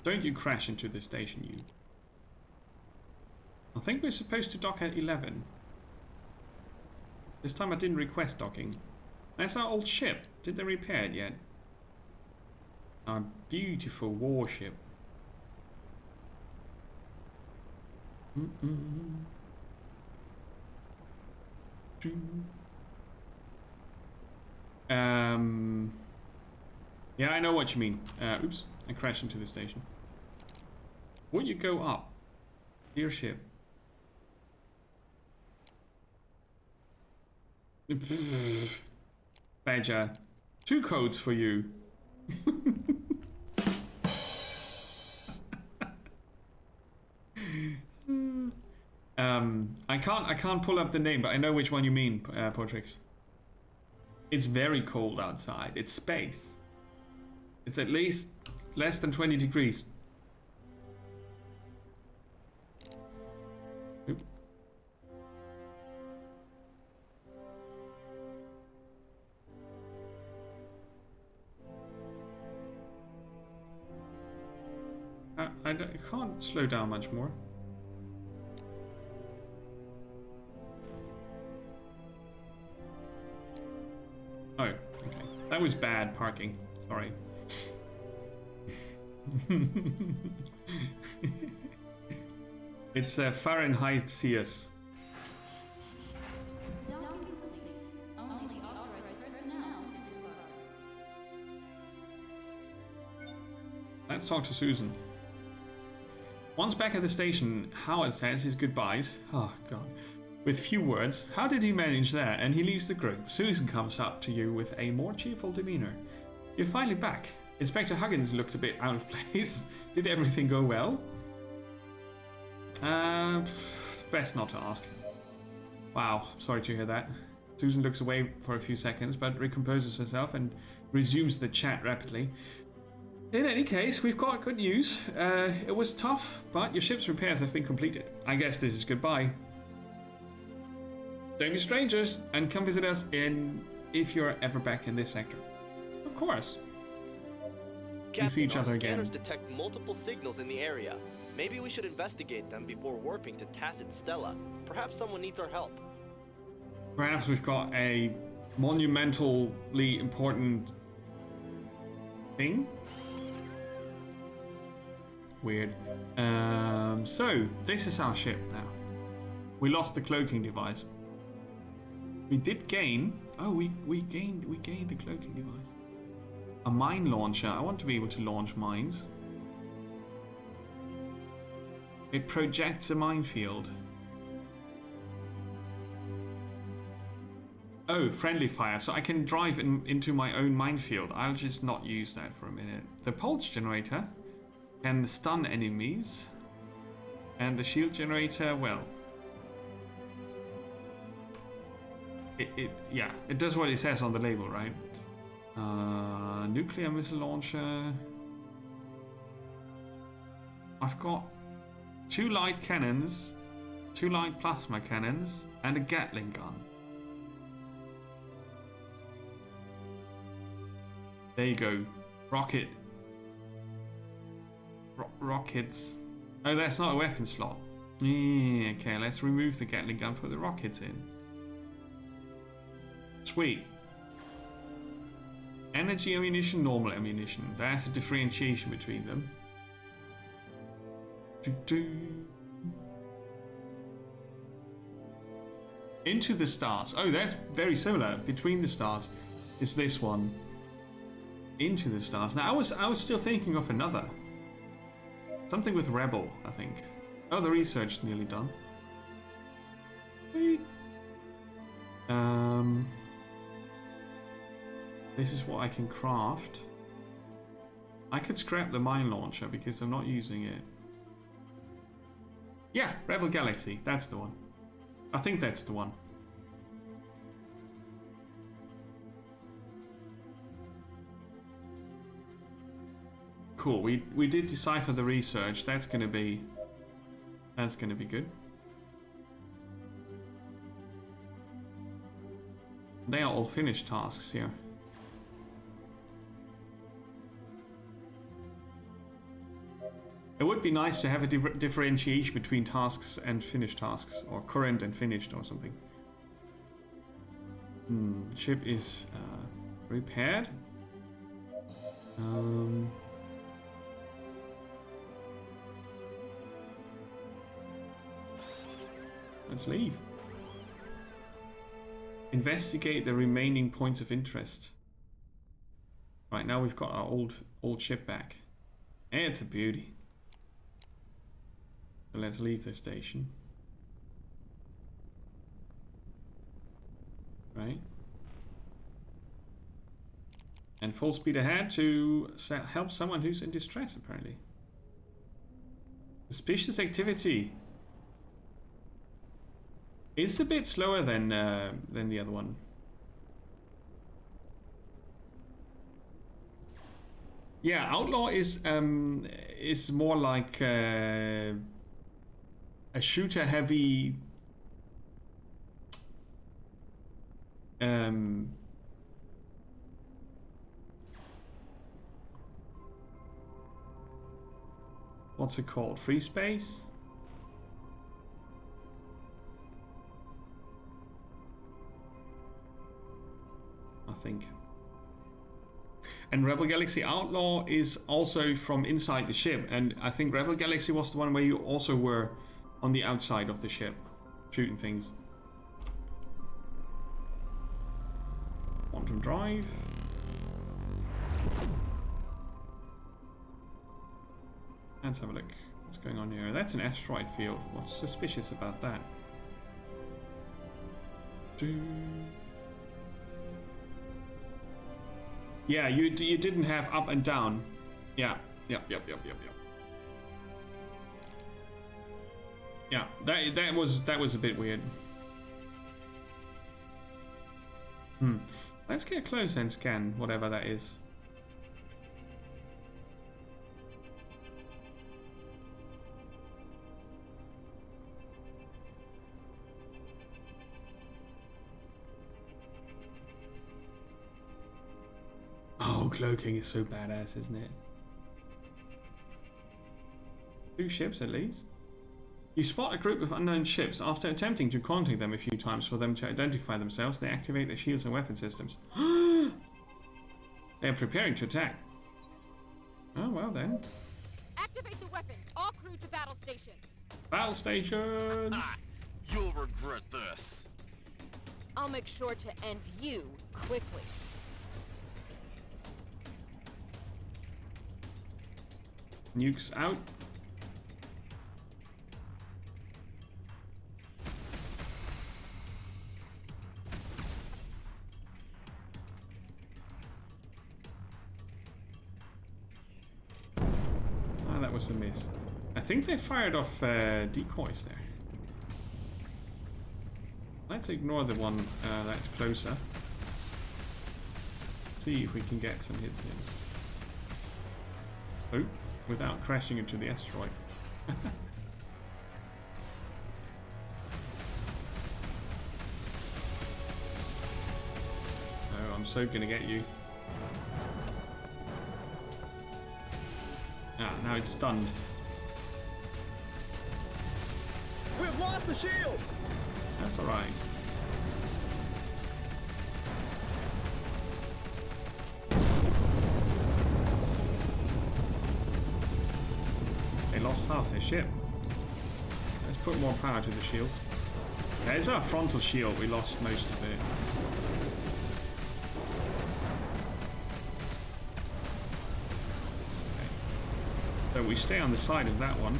Don't you crash into the station, you. I think we're supposed to dock at 11. This time I didn't request docking. That's our old ship. Did they repair it yet? Our beautiful warship. Yeah, I know what you mean. Oops, I crashed into the station. Will you go up? Dear ship. Badger. 2 codes for you. I can't pull up the name, but I know which one you mean, Portrix. It's very cold outside. It's space. It's at least less than 20 degrees. Oop. I can't slow down much more. Oh, okay. That was bad parking. Sorry. It's Fahrenheit CS. Let's talk to Susan. Once back at the station, Howard says his goodbyes. Oh, God. With few words, how did he manage that? And he leaves the group. Susan comes up to you with a more cheerful demeanor. You're finally back. Inspector Huggins looked a bit out of place. Did everything go well? Best not to ask. Wow, sorry to hear that. Susan looks away for a few seconds, but recomposes herself and resumes the chat rapidly. In any case, we've got good news. It was tough, but your ship's repairs have been completed. I guess this is goodbye. Don't be strangers, and come visit us if you're ever back in this sector. Of course. Captain, we see each other our again. Scanners detect multiple signals in the area. Maybe we should investigate them before warping to Tacit Stella. Perhaps someone needs our help. Perhaps we've got a monumentally important thing. Weird. So this is our ship now. We lost the cloaking device. We did gain. Oh, we gained the cloaking device. A mine launcher. I want to be able to launch mines. It projects a minefield. Oh, friendly fire. So I can drive into my own minefield. I'll just not use that for a minute. The pulse generator can stun enemies. And the shield generator, well. It does what it says on the label, right? Nuclear missile launcher. I've got 2 light cannons, 2 light plasma cannons, and a Gatling gun. There you go. Rockets. Oh, that's not a weapon slot. Yeah, okay, let's remove the Gatling gun, put the rockets in. Sweet. Energy ammunition, normal ammunition. There's a differentiation between them. Into the stars. Oh, that's very similar. Between the stars is this one. Into the stars. Now, I was still thinking of another. Something with Rebel, I think. Oh, the research is nearly done. Wait. This is what I can craft. I could scrap the mine launcher because I'm not using it. Yeah, Rebel Galaxy. That's the one. I think that's the one. Cool. We did decipher the research. That's gonna be good. They are all finished tasks here. It would be nice to have a differentiation between tasks and finished tasks, or current and finished, or something. Ship is repaired. Let's leave. Investigate the remaining points of interest. Right, now we've got our old ship back. It's a beauty. So let's leave the station. Right. And full speed ahead to help someone who's in distress, apparently. Suspicious activity. It's a bit slower than the other one. Yeah, Outlaw is more like a shooter heavy What's it called? Free space? I think. And Rebel Galaxy Outlaw is also from inside the ship, and I think Rebel Galaxy was the one where you also were on the outside of the ship shooting things. Quantum drive. Let's have a look. What's going on here? That's an asteroid field. What's suspicious about that? Yeah, you didn't have up and down. Yeah, yep. Yeah, that was a bit weird. Let's get close and scan whatever that is. Oh, cloaking is so badass, isn't it? 2 ships at least. You spot a group of unknown ships. After attempting to contact them a few times for them to identify themselves, they activate their shields and weapon systems. They are preparing to attack. Oh, well then. Activate the weapons. All crew to battle stations. Battle station! You'll regret this. I'll make sure to end you quickly. Nukes out. Ah, that was a miss. I think they fired off decoys there. Let's ignore the one that's closer. See if we can get some hits in. Oh, without crashing into the asteroid. Oh, I'm so gonna get you. Ah, now it's stunned. We've lost the shield! That's alright. They lost half their ship. Let's put more power to the shields. Yeah, it's our frontal shield. We lost most of it. Okay. So we stay on the side of that one.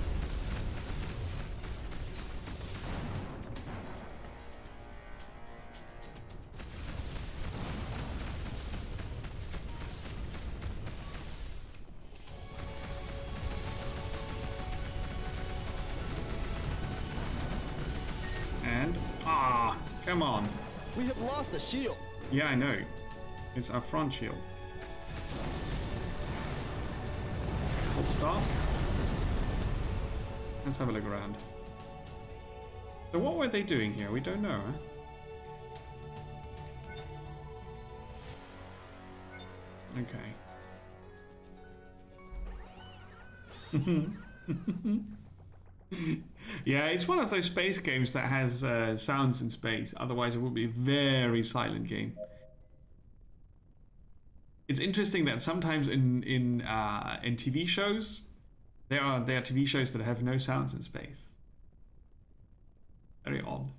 Come on. We have lost the shield. Yeah, I know. It's our front shield. Full stop. Let's have a look around. So what were they doing here? We don't know, huh? Okay. Yeah, it's one of those space games that has sounds in space. Otherwise, it would be a very silent game. It's interesting that sometimes in TV shows, there are TV shows that have no sounds in space. Very odd.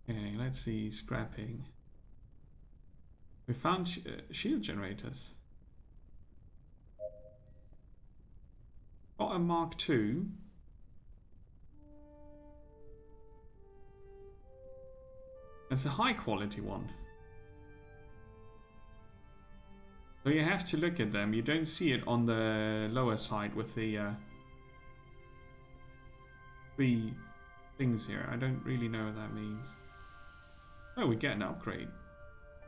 Okay, let's see. Scrapping. We found shield generators. Got a Mark II. It's a high quality one. So you have to look at them. You don't see it on the lower side with the 3 things here. I don't really know what that means. Oh, we get an upgrade.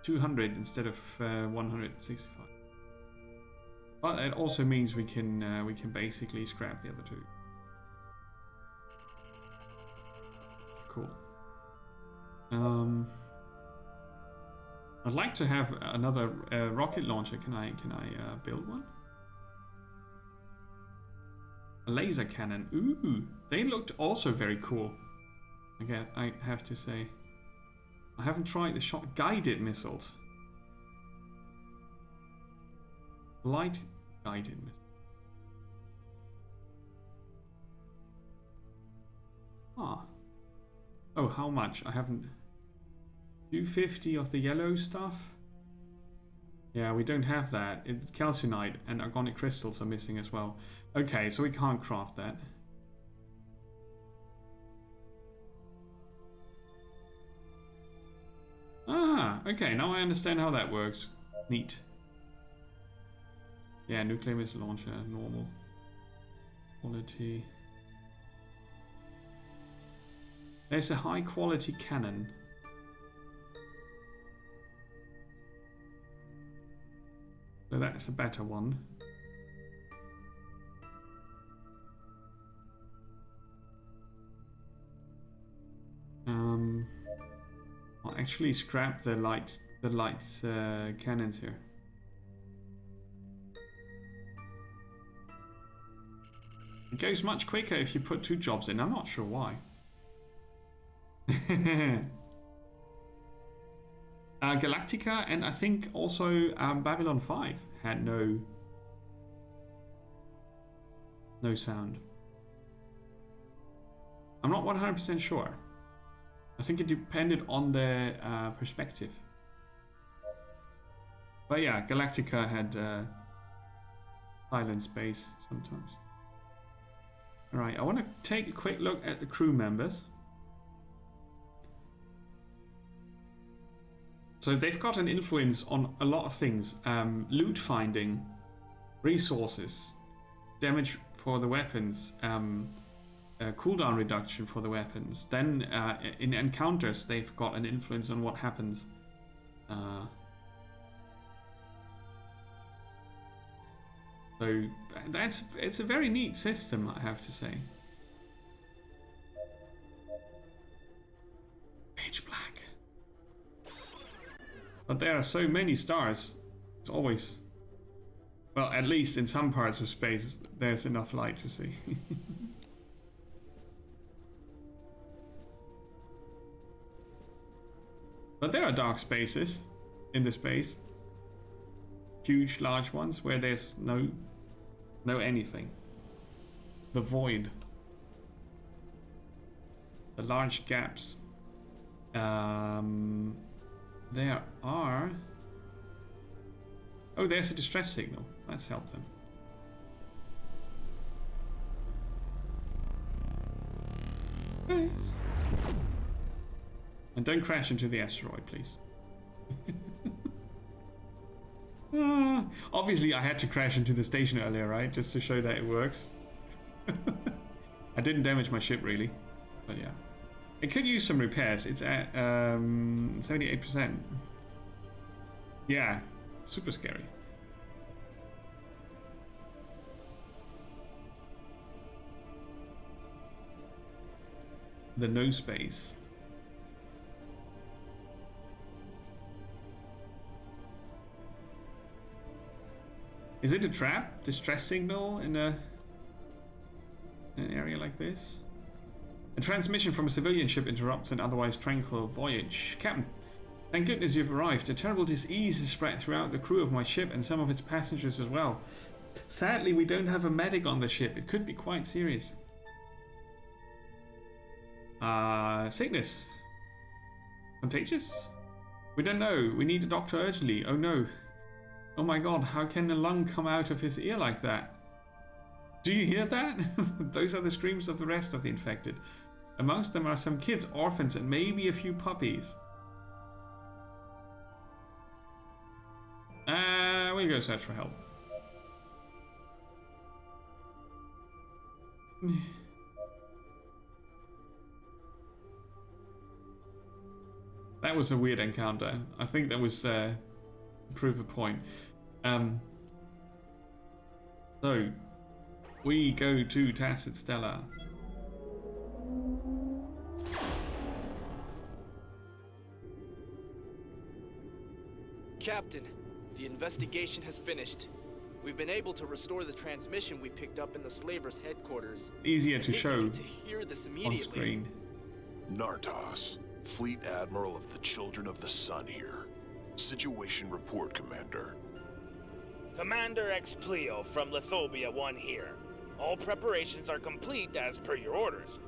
200 instead of 165. But it also means we can basically scrap the other 2. Cool. I'd like to have another rocket launcher. Can I build one? A laser cannon. Ooh, they looked also very cool. Okay, I have to say. I haven't tried the guided missiles. Light guided missiles. Ah. Oh, how much? I haven't... 250 of the yellow stuff? Yeah, we don't have that. It's calcinite and organic crystals are missing as well. Okay, so we can't craft that. Ah, okay, now I understand how that works. Neat. Yeah, nuclear missile launcher, normal. Quality. There's a high quality cannon. So that's a better one. I'll actually scrap the light cannons here. It goes much quicker if you put 2 jobs in. I'm not sure why. Galactica and I think also Babylon 5 had no sound. I'm not 100% sure. I think it depended on the perspective. But yeah, Galactica had silent space sometimes. Alright, I want to take a quick look at the crew members. So they've got an influence on a lot of things. Loot finding, resources, damage for the weapons, cooldown reduction for the weapons. Then in encounters they've got an influence on what happens. So it's a very neat system, I have to say. Pitch black. But there are so many stars. It's always... Well, at least in some parts of space, there's enough light to see. But there are dark spaces in the space. Huge, large ones where there's no anything. The void. The large gaps. There are... Oh, there's a distress signal. Let's help them. Nice. And don't crash into the asteroid, please. Obviously, I had to crash into the station earlier, right? Just to show that it works. I didn't damage my ship, really. But yeah. It could use some repairs. It's at 78%. Yeah, super scary. The no space. Is it a trap? Distress signal in an area like this? A transmission from a civilian ship interrupts an otherwise tranquil voyage. Captain, thank goodness you've arrived. A terrible disease is spread throughout the crew of my ship and some of its passengers as well. Sadly, we don't have a medic on the ship. It could be quite serious. Sickness. Contagious? We don't know. We need a doctor urgently. Oh no. Oh my god, how can a lung come out of his ear like that? Do you hear that? Those are the screams of the rest of the infected. Amongst them are some kids, orphans, and maybe a few puppies. We'll go search for help. That was a weird encounter. I think that was prove a point. So we go to Tacit Stella. Captain, the investigation has finished. We've been able to restore the transmission we picked up in the slavers' headquarters. Easier to I think show we need to hear this on immediately. screen. Nartos, Fleet Admiral of the Children of the Sun here. Situation report, Commander. Commander Explio from Lithobia 1 here. All preparations are complete as per your orders.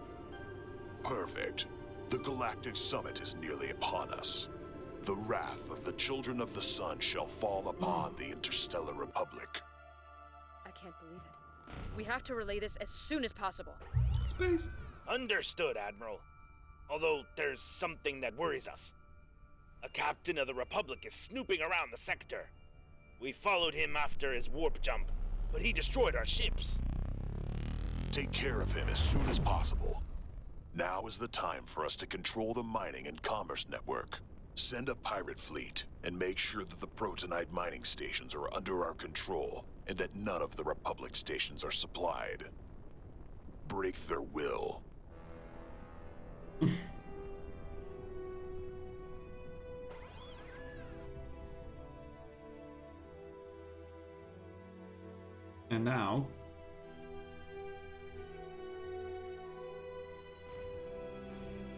Perfect. The Galactic Summit is nearly upon us. The wrath of the Children of the Sun shall fall upon the Interstellar Republic. I can't believe it. We have to relay this as soon as possible. Space. Understood, Admiral. Although there's something that worries us. A captain of the Republic is snooping around the sector. We followed him after his warp jump, but he destroyed our ships. Take care of him as soon as possible. Now is the time for us to control the mining and commerce network. Send a pirate fleet, and make sure that the Protonite mining stations are under our control, and that none of the Republic stations are supplied. Break their will. And now...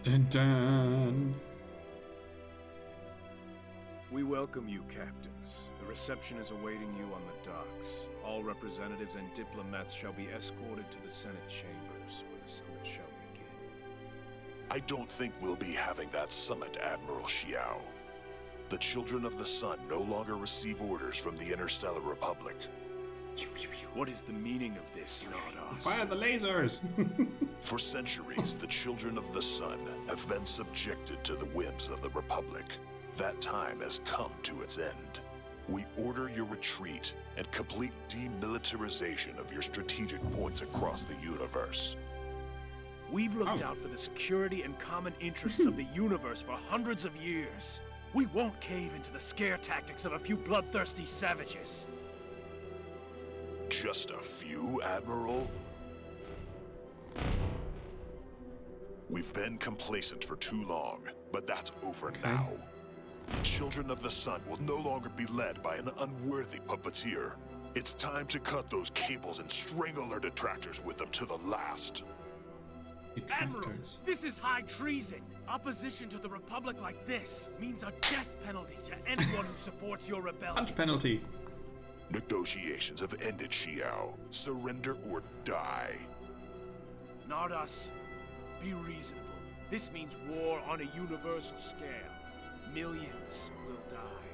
Dun dun! We welcome you, captains. The reception is awaiting you on the docks. All representatives and diplomats shall be escorted to the Senate chambers, where the summit shall begin. I don't think we'll be having that summit, Admiral Xiao. The Children of the Sun no longer receive orders from the Interstellar Republic. What is the meaning of this, Nardos? Fire the lasers! For centuries, the Children of the Sun have been subjected to the whims of the Republic. That time has come to its end. We order your retreat and complete demilitarization of your strategic points across the universe. We've looked out for the security and common interests of the universe for hundreds of years. We won't cave into the scare tactics of a few bloodthirsty savages. Just a few, Admiral? We've been complacent for too long, but that's over now. The Children of the Sun will no longer be led by an unworthy puppeteer. It's time to cut those cables and strangle our detractors with them to the last. Admiral, this is high treason. Opposition to the Republic like this means a death penalty to anyone who supports your rebellion. Punch penalty. Negotiations have ended, Xiao. Surrender or die. Nardos, be reasonable. This means war on a universal scale. Millions will die.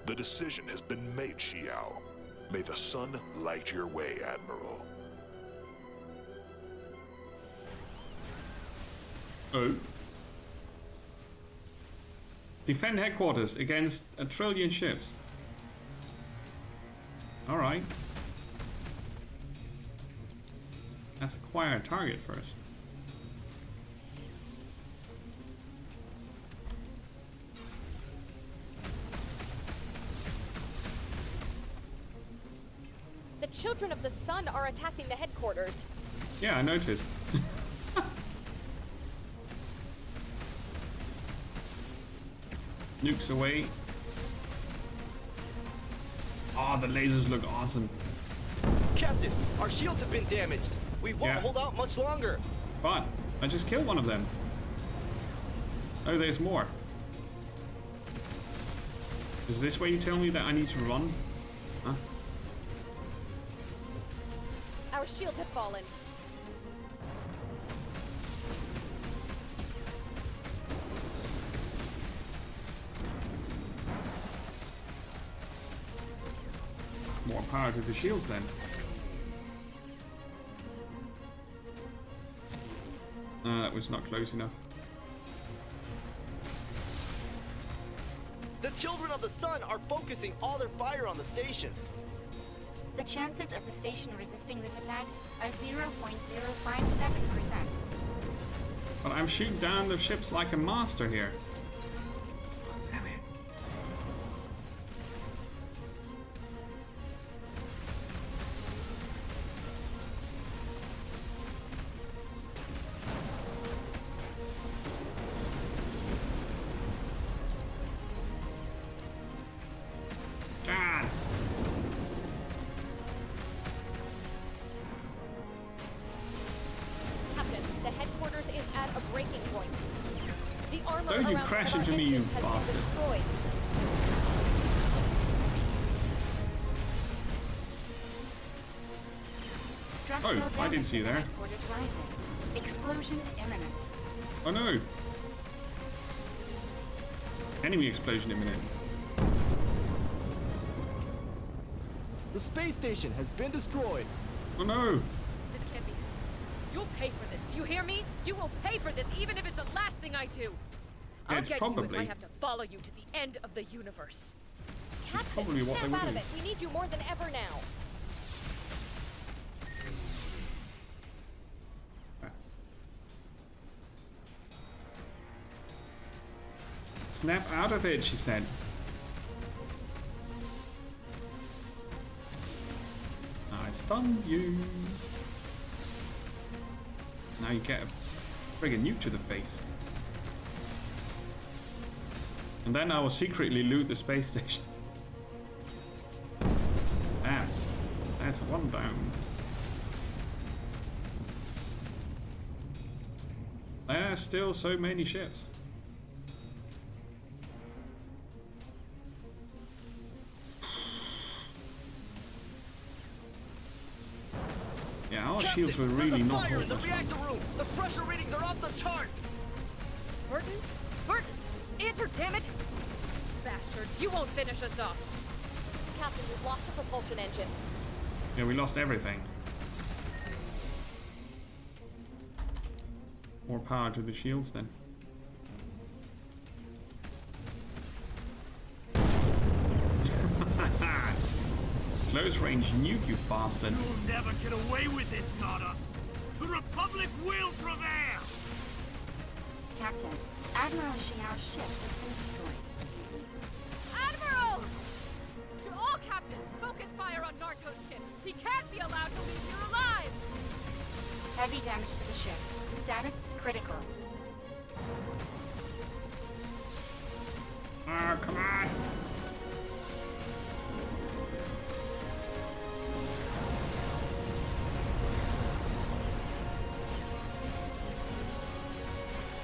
The decision has been made, Xiao. May the sun light your way, Admiral. Oh. Defend headquarters against 1 trillion ships. Alright. Let's acquire a target first. The Children of the Sun are attacking the headquarters. Yeah, I noticed. Nukes away. Oh, the lasers look awesome. Captain, our shields have been damaged. We won't hold out much longer. But I just killed one of them. Oh, there's more. Is this where you tell me that I need to run? Huh? Our shields have fallen. More power to the shields then. That was not close enough. The Children of the Sun are focusing all their fire on the station. The chances of the station resisting this attack are 0.057%. But I'm shooting down the ships like a master here. Damn it. Don't you around crash one of into our me, you engines has been bastard. destroyed. Oh, I didn't see you there. Headquarters rising. Explosion imminent. Oh no! Enemy explosion imminent. The space station has been destroyed. Oh no! This can't be. You'll pay for this. Do you hear me? You will pay for this, even if it's the last thing I do. I'll it's get you if probably- I have to follow you to the end of the universe. Which is probably what they Snap would out of do. it. We need you more than ever now. Snap out of it, she said. I stunned you. Now you get a friggin' nuke to the face. And then I will secretly loot the space station. Damn. That's one down. There's still so many ships. Yeah, our shields were really not fire in holding the us long. reactor room. The pressure readings are off the charts. Burton? Burton! Answer, damn it! Bastards, you won't finish us off. Captain, we've lost a propulsion engine. Yeah, we lost everything. More power to the shields then. Close range nuke, you bastard. You'll never get away with this, Nardos. The Republic will prevail! Captain, Admiral Xiao's ship has been destroyed. Admiral! To all captains, focus fire on Narto's ship. He can't be allowed to leave here alive! Heavy damage to the ship. Status critical. Oh, come on!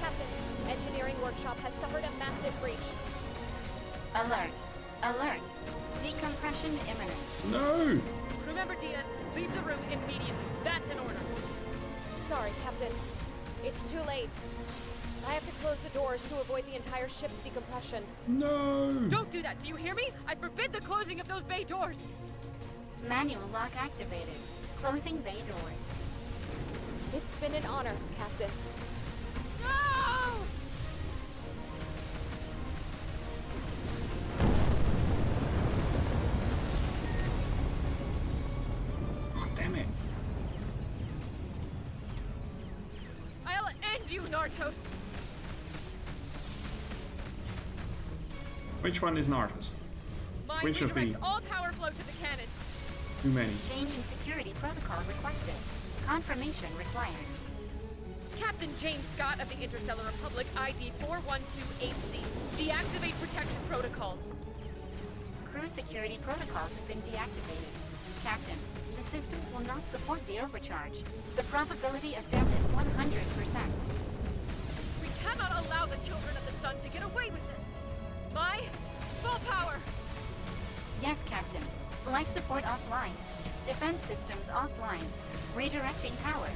Captain, engineering workshop has suffered a massive breach. Alert. Alert. Decompression imminent. No! Remember, Diaz, leave the room immediately. That's an order. Sorry, Captain. It's too late. I have to close the doors to avoid the entire ship's decompression. No! Don't do that, do you hear me? I forbid the closing of those bay doors. Manual lock activated. Closing bay doors. It's been an honor, Captain. No! Oh, damn it. I'll end you, Nartos. Which one is Nartos? Mine Which of redirects the- all power flow to the cannons. Too many. Change in security protocol requested. Confirmation required. Captain James Scott of the Interstellar Republic, ID 412HC. Deactivate protection protocols. Crew security protocols have been deactivated. Captain, the systems will not support the overcharge. The probability of death is 100%. We cannot allow the children of the sun to get away with this. My full power. Yes, Captain. Life support offline. Defense systems offline. Redirecting power.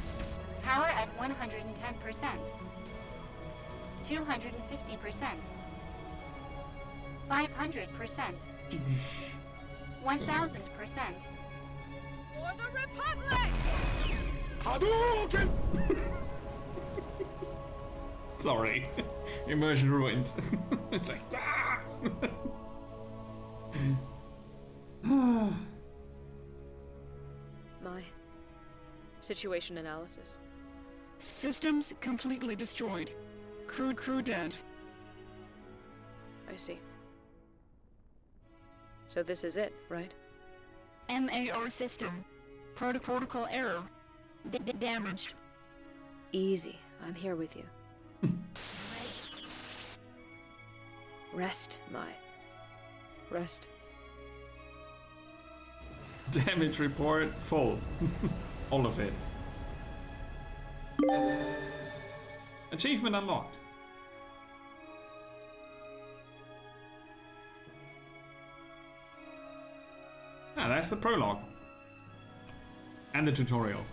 Power at 110%. 250%. 500%. 1000%. For the Republic! Hadouken! Sorry. Immersion ruined. It's like, ah! My situation analysis. Systems completely destroyed. Crew dead. I see. So this is it, right? MAR system. Protocol error. Damaged. Easy. I'm here with you. Rest, Mai. Rest. Damage report full. All of it. Achievement unlocked. that's the prologue. And the tutorial.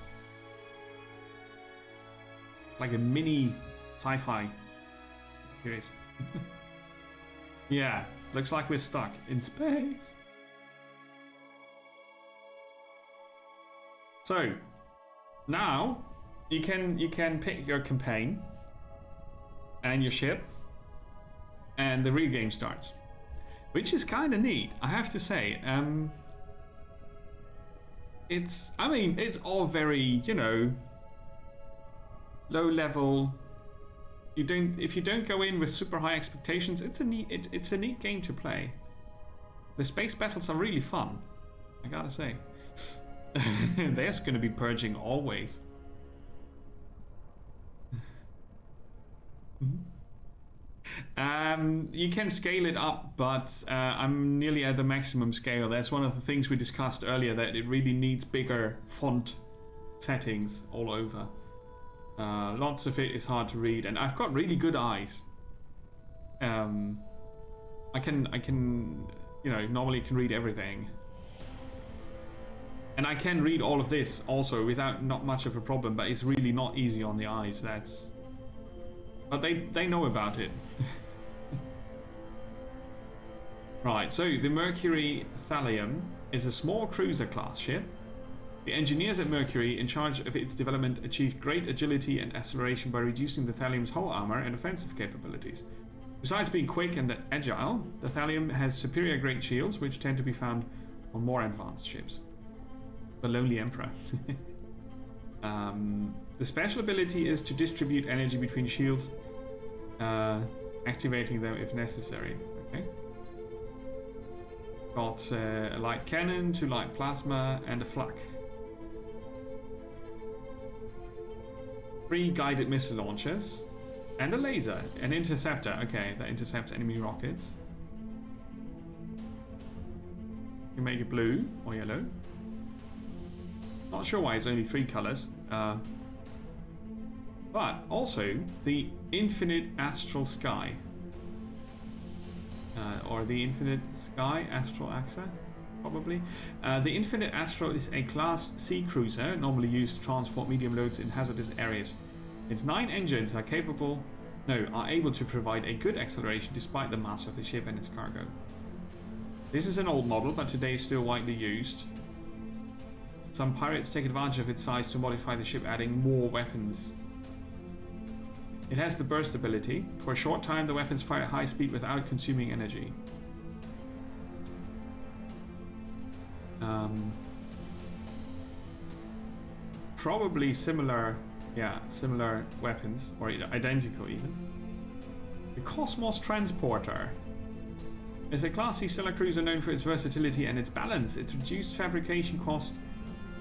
Like a mini sci-fi series. Yeah, looks like we're stuck in space. So, now you can pick your campaign and your ship, and the real game starts, which is kind of neat, I have to say. It's all very, you know, low level. If you don't go in with super high expectations, it's a neat game to play. The space battles are really fun, I gotta say. There's gonna be purging always. You can scale it up, but I'm nearly at the maximum scale. That's one of the things we discussed earlier, that it really needs bigger font settings all over. Lots of it is hard to read, and I've got really good eyes. I can, you know, normally can read everything. And I can read all of this also without not much of a problem, but it's really not easy on the eyes. But they know about it. Right, so the Mercury Thallium is a small cruiser class ship. The engineers at Mercury, in charge of its development, achieved great agility and acceleration by reducing the Thallium's hull armor and offensive capabilities. Besides being quick and agile, the Thallium has superior great shields, which tend to be found on more advanced ships. The Lonely Emperor. The special ability is to distribute energy between shields, activating them if necessary. Okay. Got a light cannon, 2 light plasma, and a flak. 3 guided missile launchers, and a laser, an interceptor. Okay, that intercepts enemy rockets. You make it blue or yellow. Not sure why it's only 3 colors. But also the Infinite Astral Sky. Or the Infinite Sky Astral Axa, probably. The Infinite Astral is a Class C cruiser, normally used to transport medium loads in hazardous areas. Its 9 engines are able to provide a good acceleration despite the mass of the ship and its cargo. This is an old model, but today is still widely used. Some pirates take advantage of its size to modify the ship, adding more weapons. It has the burst ability. For a short time, the weapons fire at high speed without consuming energy. Probably similar weapons, or identical even. The Cosmos Transporter is a Class C stellar cruiser known for its versatility and its balance. Its reduced fabrication cost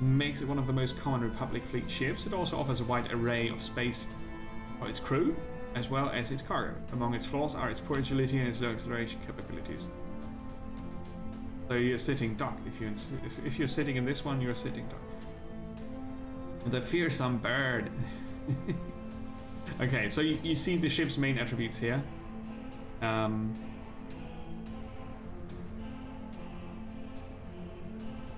makes it one of the most common Republic fleet ships. It also offers a wide array of space for its crew, as well as its cargo. Among its flaws are its poor agility and its low acceleration capabilities. So you're sitting duck. If you're sitting in this one, you're a sitting duck. The fearsome bird. Okay, so you see the ship's main attributes here.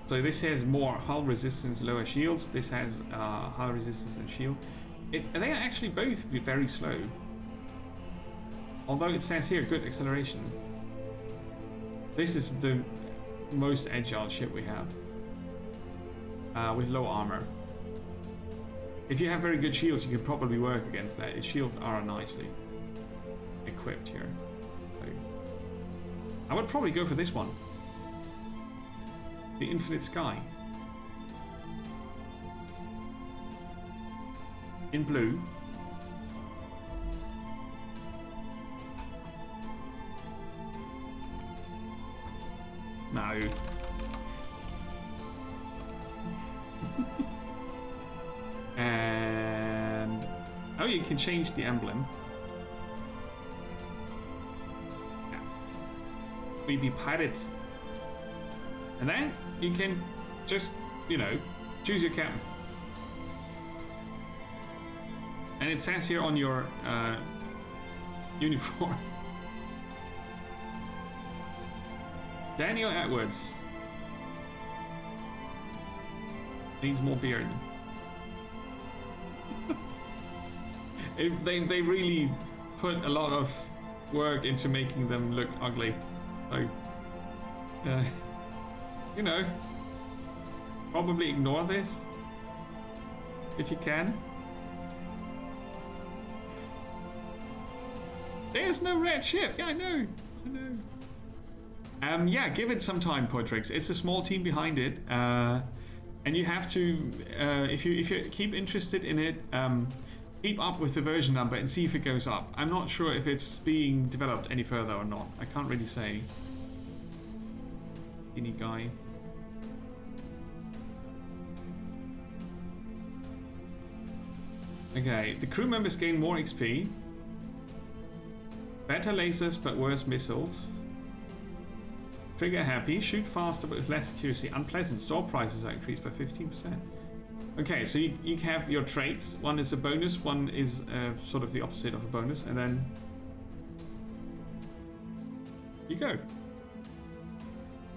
So this has more hull resistance, lower shields. This has hull resistance and shield. They are actually both very slow. Although it says here good acceleration. This is the most agile ship we have. With low armor. If you have very good shields, you can probably work against that. Its shields are nicely equipped here. So I would probably go for this one. The Infinite Sky. In blue. No. And oh, you can change the emblem. Yeah. We'd be pirates. And then you can just, you know, choose your captain. And it says here on your uniform. Daniel Edwards. Needs more beer in them. They really put a lot of work into making them look ugly. So, you know, probably ignore this if you can. There's no red ship. Yeah, I know. Yeah, give it some time, Poitrix. It's a small team behind it, and you have to, if you keep interested in it, keep up with the version number and see if it goes up. I'm not sure if it's being developed any further or not. I can't really say. Any guy. Okay, the crew members gain more XP. Better lasers but worse missiles. Trigger happy, shoot faster but with less accuracy. Unpleasant, store prices are increased by 15%. Okay, so you have your traits. One is a bonus, one is sort of the opposite of a bonus, and then you go.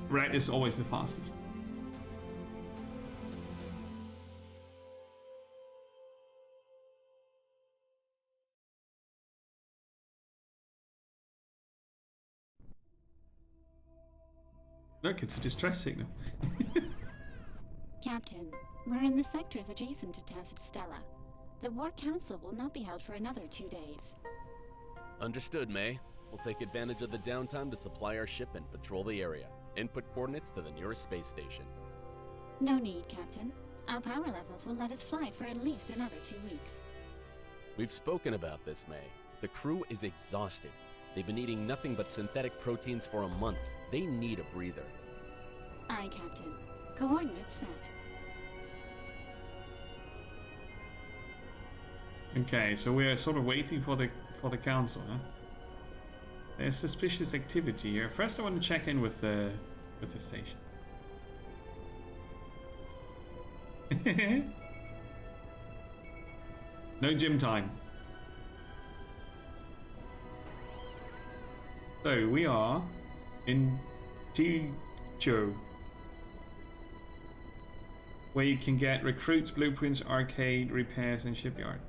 Red is always the fastest. Look, it's a distress signal. Captain, we're in the sectors adjacent to Tacet Stella. The War Council will not be held for another 2 days. Understood, May. We'll take advantage of the downtime to supply our ship and patrol the area. Input coordinates to the nearest space station. No need, Captain. Our power levels will let us fly for at least another 2 weeks. We've spoken about this, May. The crew is exhausted. They've been eating nothing but synthetic proteins for a month. They need a breather. Aye, Captain. Coordinates set. Okay, so we are sort of waiting for the council, huh? There's suspicious activity here. First, I want to check in with the station. No gym time. So we are in Tizhou, where you can get recruits, blueprints, arcade, repairs, and shipyard.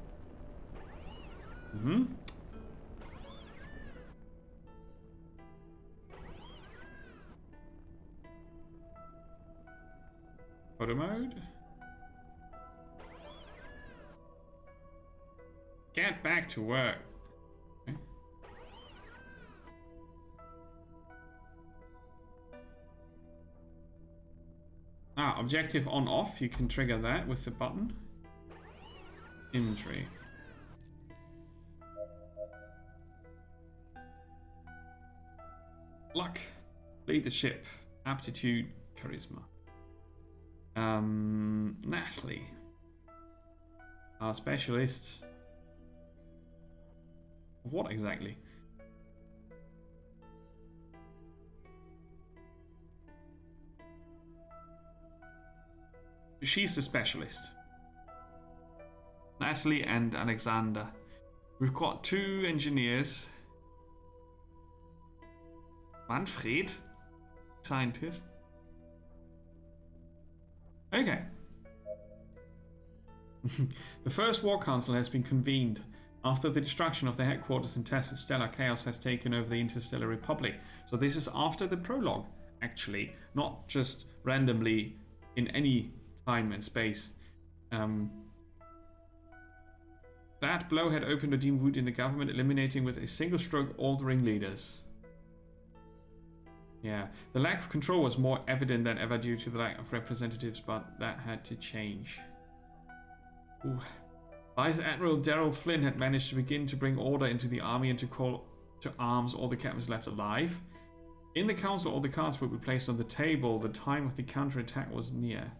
Photo mode. Get back to work. Okay. Objective on off. You can trigger that with the button. Inventory. Luck. Leadership. Aptitude. Charisma. Natalie. Our specialist. What exactly? She's the specialist. Natalie and Alexander. We've got 2 engineers. Manfred, scientist. Okay. The first War Council has been convened. After the destruction of the headquarters in Tacet Stella, chaos has taken over the Interstellar Republic. So this is after the prologue, actually, not just randomly in any time and space. That blow had opened a deep wound in the government, eliminating with a single stroke all the ringleaders. Yeah, the lack of control was more evident than ever due to the lack of representatives, but that had to change. Ooh. Vice Admiral Daryl Flynn had managed to begin to bring order into the army and to call to arms all the captains left alive. In the council, all the cards would be placed on the table. The time of the counterattack was near.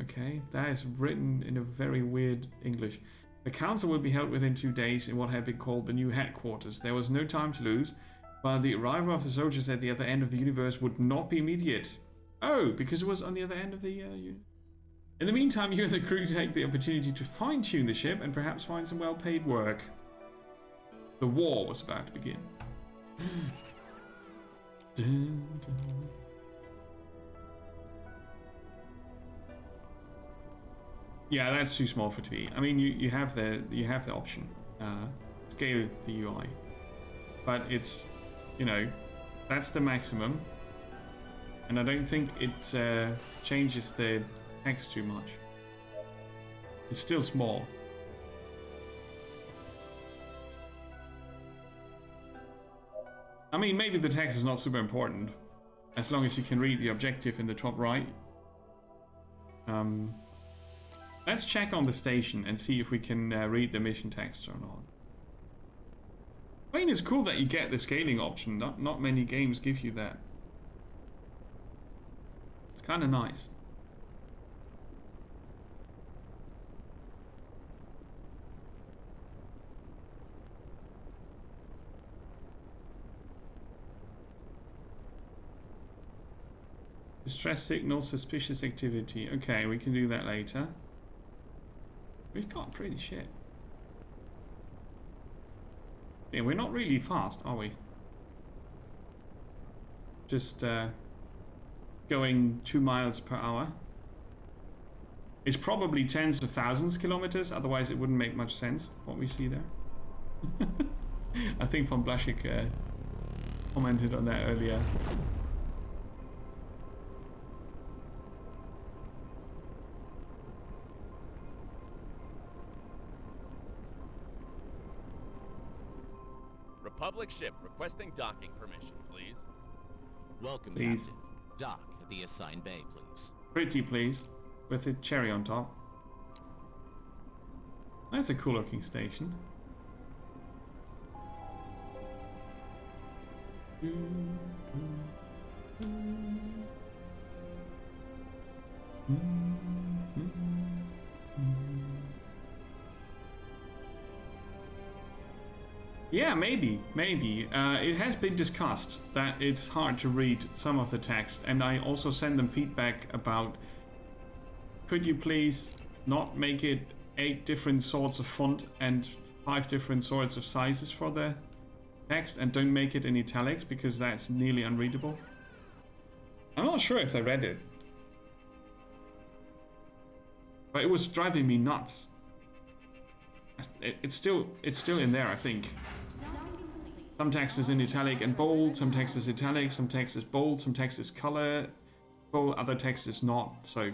Okay, that is written in a very weird English. The council will be held within 2 days in what had been called the new headquarters. There was no time to lose, but the arrival of the soldiers at the other end of the universe would not be immediate. Oh, because it was on the other end of the universe. In the meantime, you and the crew take the opportunity to fine-tune the ship and perhaps find some well-paid work. The war was about to begin. Dun, dun. Yeah, that's too small for TV. I mean, you have the option, scale the UI, but it's, you know, that's the maximum, and I don't think it changes the text too much. It's still small. I mean, maybe the text is not super important, as long as you can read the objective in the top right. Let's check on the station and see if we can read the mission text or not. I mean, it's cool that you get the scaling option. Not many games give you that. It's kind of nice. Distress signal, suspicious activity. Okay, we can do that later. We've got pretty shit. Yeah, we're not really fast, are we? Just going 2 miles per hour. It's probably tens of thousands of kilometers, otherwise it wouldn't make much sense what we see there. I think Von Blaschik commented on that earlier. Republic ship requesting docking permission, please. Welcome, Please. Captain. Dock at the assigned bay, please. Pretty please, with a cherry on top. That's a cool looking station. Yeah, maybe. It has been discussed that it's hard to read some of the text, and I also send them feedback about, could you please not make it 8 different sorts of font and 5 different sorts of sizes for the text, and don't make it in italics because that's nearly unreadable. I'm not sure if they read it, but it was driving me nuts. It's still in there, I think. Some text is in italic and bold, some text is italic, some text is bold, some text is color, bold, other text is not, so.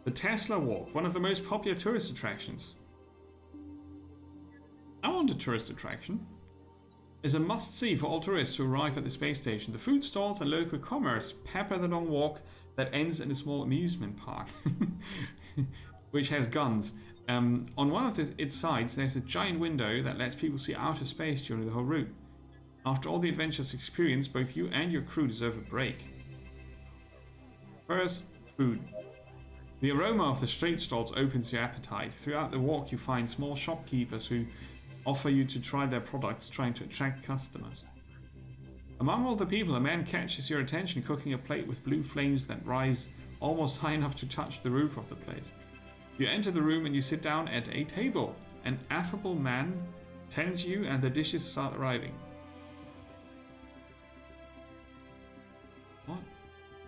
The Tesla Walk, one of the most popular tourist attractions. I want a tourist attraction. Is a must-see for all tourists who arrive at the space station. The food stalls and local commerce pepper the long walk that ends in a small amusement park, which has guns. On one of its sides, there's a giant window that lets people see outer space during the whole route. After all the adventures experienced, both you and your crew deserve a break. First, food. The aroma of the street stalls opens your appetite. Throughout the walk, you find small shopkeepers who offer you to try their products, trying to attract customers. Among all the people, a man catches your attention cooking a plate with blue flames that rise almost high enough to touch the roof of the place. You enter the room and you sit down at a table. An affable man tends you and the dishes start arriving. What?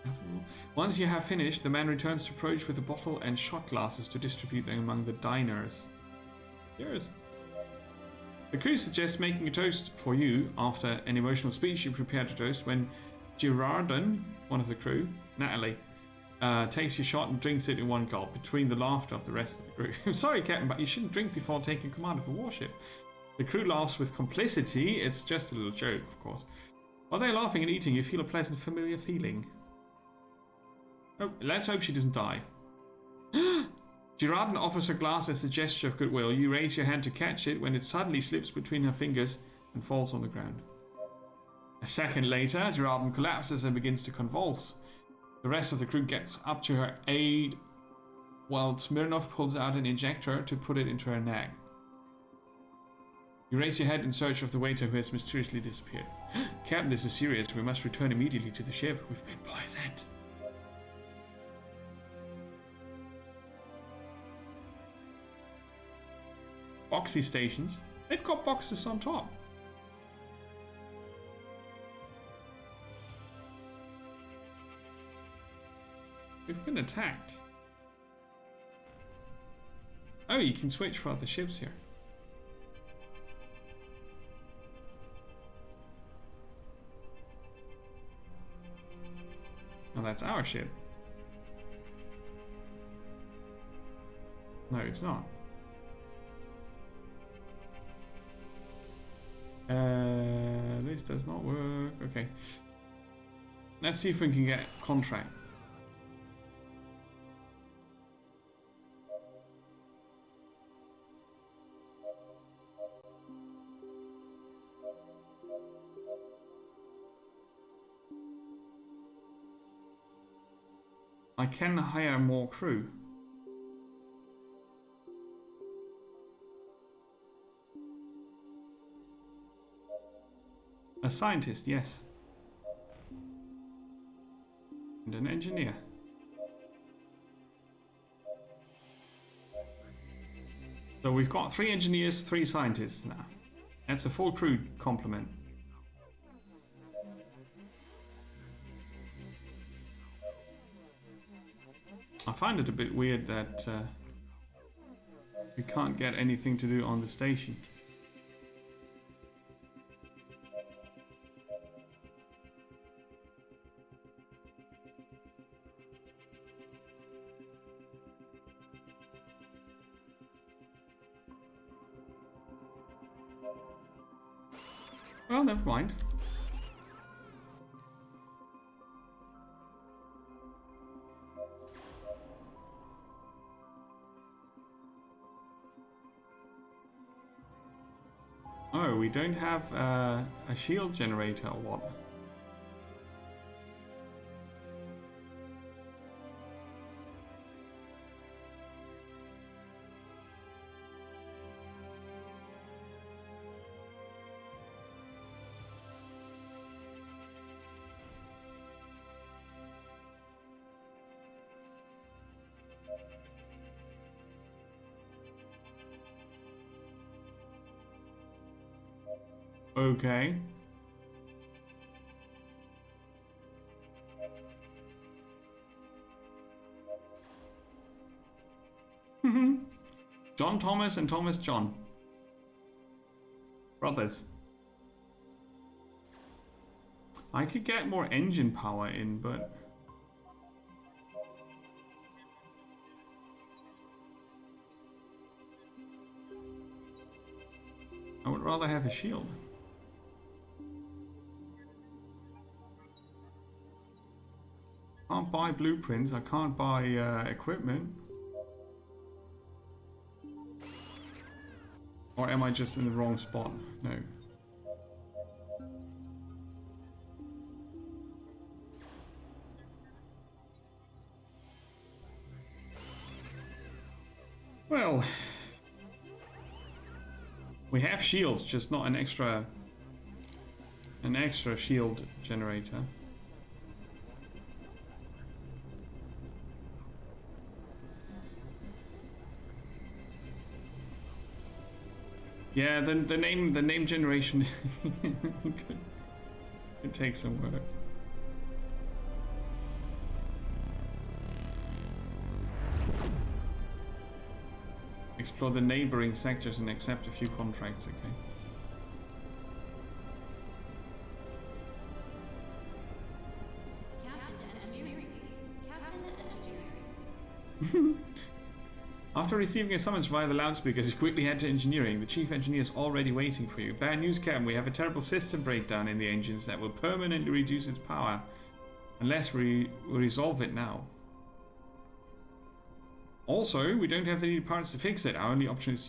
Affable? Once you have finished, the man returns to approach with a bottle and shot glasses to distribute them among the diners. Cheers. The crew suggests making a toast for you. After an emotional speech, you prepare to toast when Girardon, one of the crew, Natalie, takes your shot and drinks it in one gulp between the laughter of the rest of the crew. I'm sorry, Captain, but you shouldn't drink before taking command of a warship. The crew laughs with complicity. It's just a little joke, of course. While they're laughing and eating, you feel a pleasant, familiar feeling. Oh, let's hope she doesn't die. Girardon offers her glass as a gesture of goodwill. You raise your hand to catch it when it suddenly slips between her fingers and falls on the ground. A second later, Girardon collapses and begins to convulse. The rest of the crew gets up to her aid while Smirnov pulls out an injector to put it into her neck. You raise your head in search of the waiter who has mysteriously disappeared. Captain, this is serious. We must return immediately to the ship. We've been poisoned. Boxy stations. They've got boxes on top. We've been attacked. Oh, you can switch for other ships here. Oh, that's our ship. No, it's not. This does not work. Okay. Let's see if we can get contract. I can hire more crew. A scientist, yes. And an engineer. So we've got 3 engineers, 3 scientists now. That's a full crew complement. I find it a bit weird that we can't get anything to do on the station. Well, never mind. Oh, we don't have a shield generator or what? Okay. John Thomas and Thomas John. Brothers. I could get more engine power in, but... I would rather have a shield. Can't buy blueprints, I can't buy equipment. Or am I just in the wrong spot? No. Well, we have shields, just not an extra shield generator. Yeah, the name generation could take some work. Explore the neighboring sectors and accept a few contracts, okay. After receiving a summons via the loudspeakers, you quickly head to engineering. The chief engineer is already waiting for you. Bad news, Captain. We have a terrible system breakdown in the engines that will permanently reduce its power unless we resolve it now. Also, we don't have the needed parts to fix it. Our only option is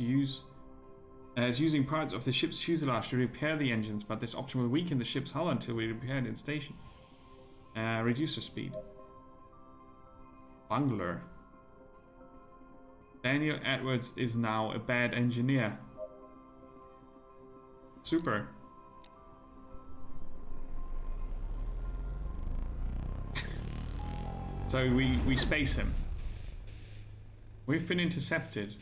using parts of the ship's fuselage to repair the engines, but this option will weaken the ship's hull until we repair it in station. Reducer speed. Bungler. Daniel Edwards is now a bad engineer. Super. So we space him. We've been intercepted.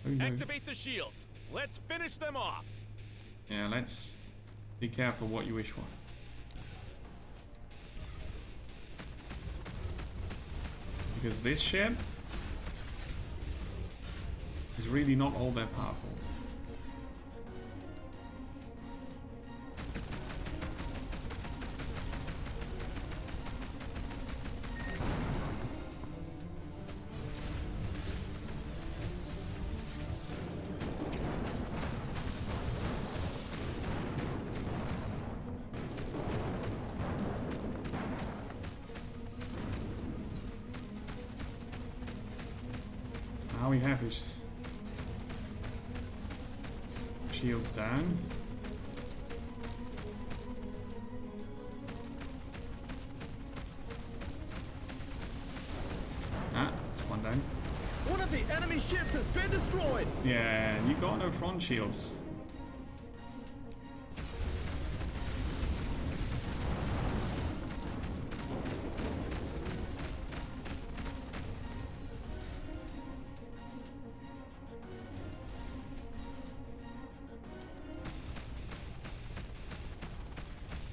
Oh, no. Activate the shields. Let's finish them off. Yeah, let's be careful what you wish for. Because this ship is really not all that powerful. All we have is shields down. Ah, there's one down. One of the enemy ships has been destroyed! Yeah, you got no front shields.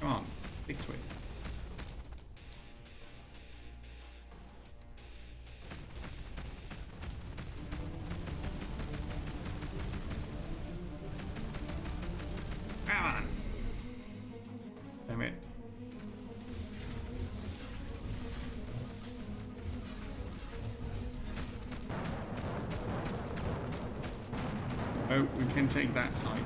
Come on, big twig. Come on. Damn it. Oh, we can take that side.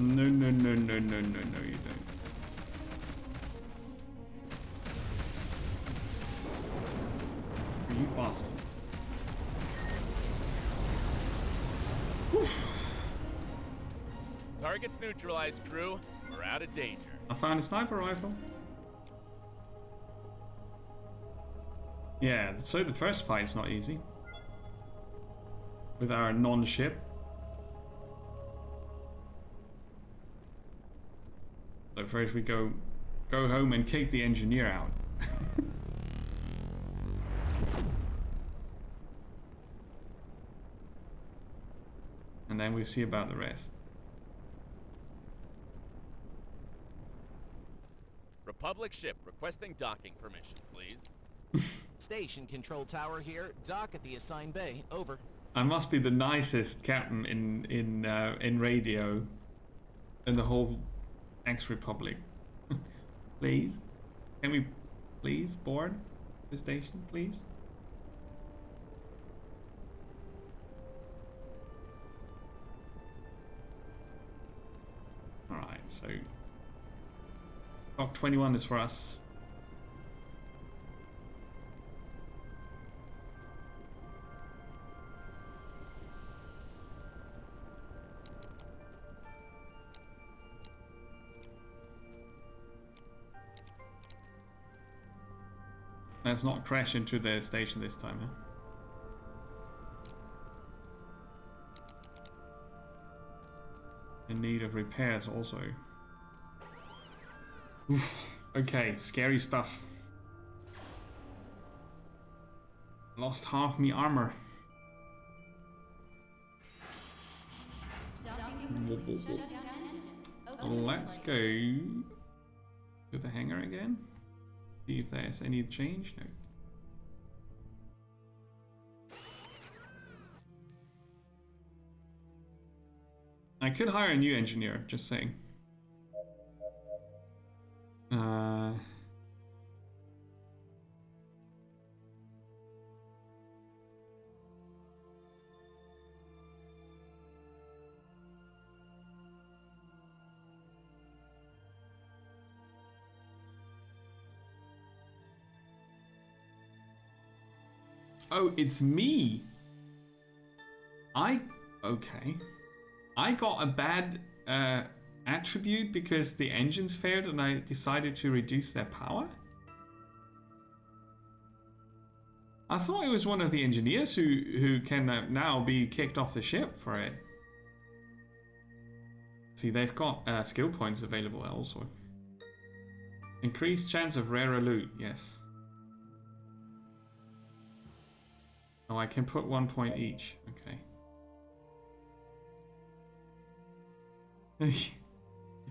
No, no, no, no, no, no, no, you don't. You bastard. Oof. Targets neutralized, crew. We're out of danger. I found a sniper rifle. Yeah, so the first fight's not easy. With our non-ship. So first we go home and kick the engineer out. And then we see about the rest. Republic ship requesting docking permission, please. Station control tower here. Dock at the assigned bay. Over. I must be the nicest captain in radio in the whole ex-Republic. Please, can we please board the station, please? All right, so Dock 21 is for us. Let's not crash into the station this time, huh? In need of repairs also. Oof. Okay, scary stuff. Lost half me armor. Let's go to the hangar again. See if there's any change. No. I could hire a new engineer, just saying. Oh, it's me. Okay. I got a bad attribute because the engines failed and I decided to reduce their power? I thought it was one of the engineers who can now be kicked off the ship for it. See, they've got skill points available also. Increased chance of rarer loot, yes. Oh, I can put 1 point each. Okay.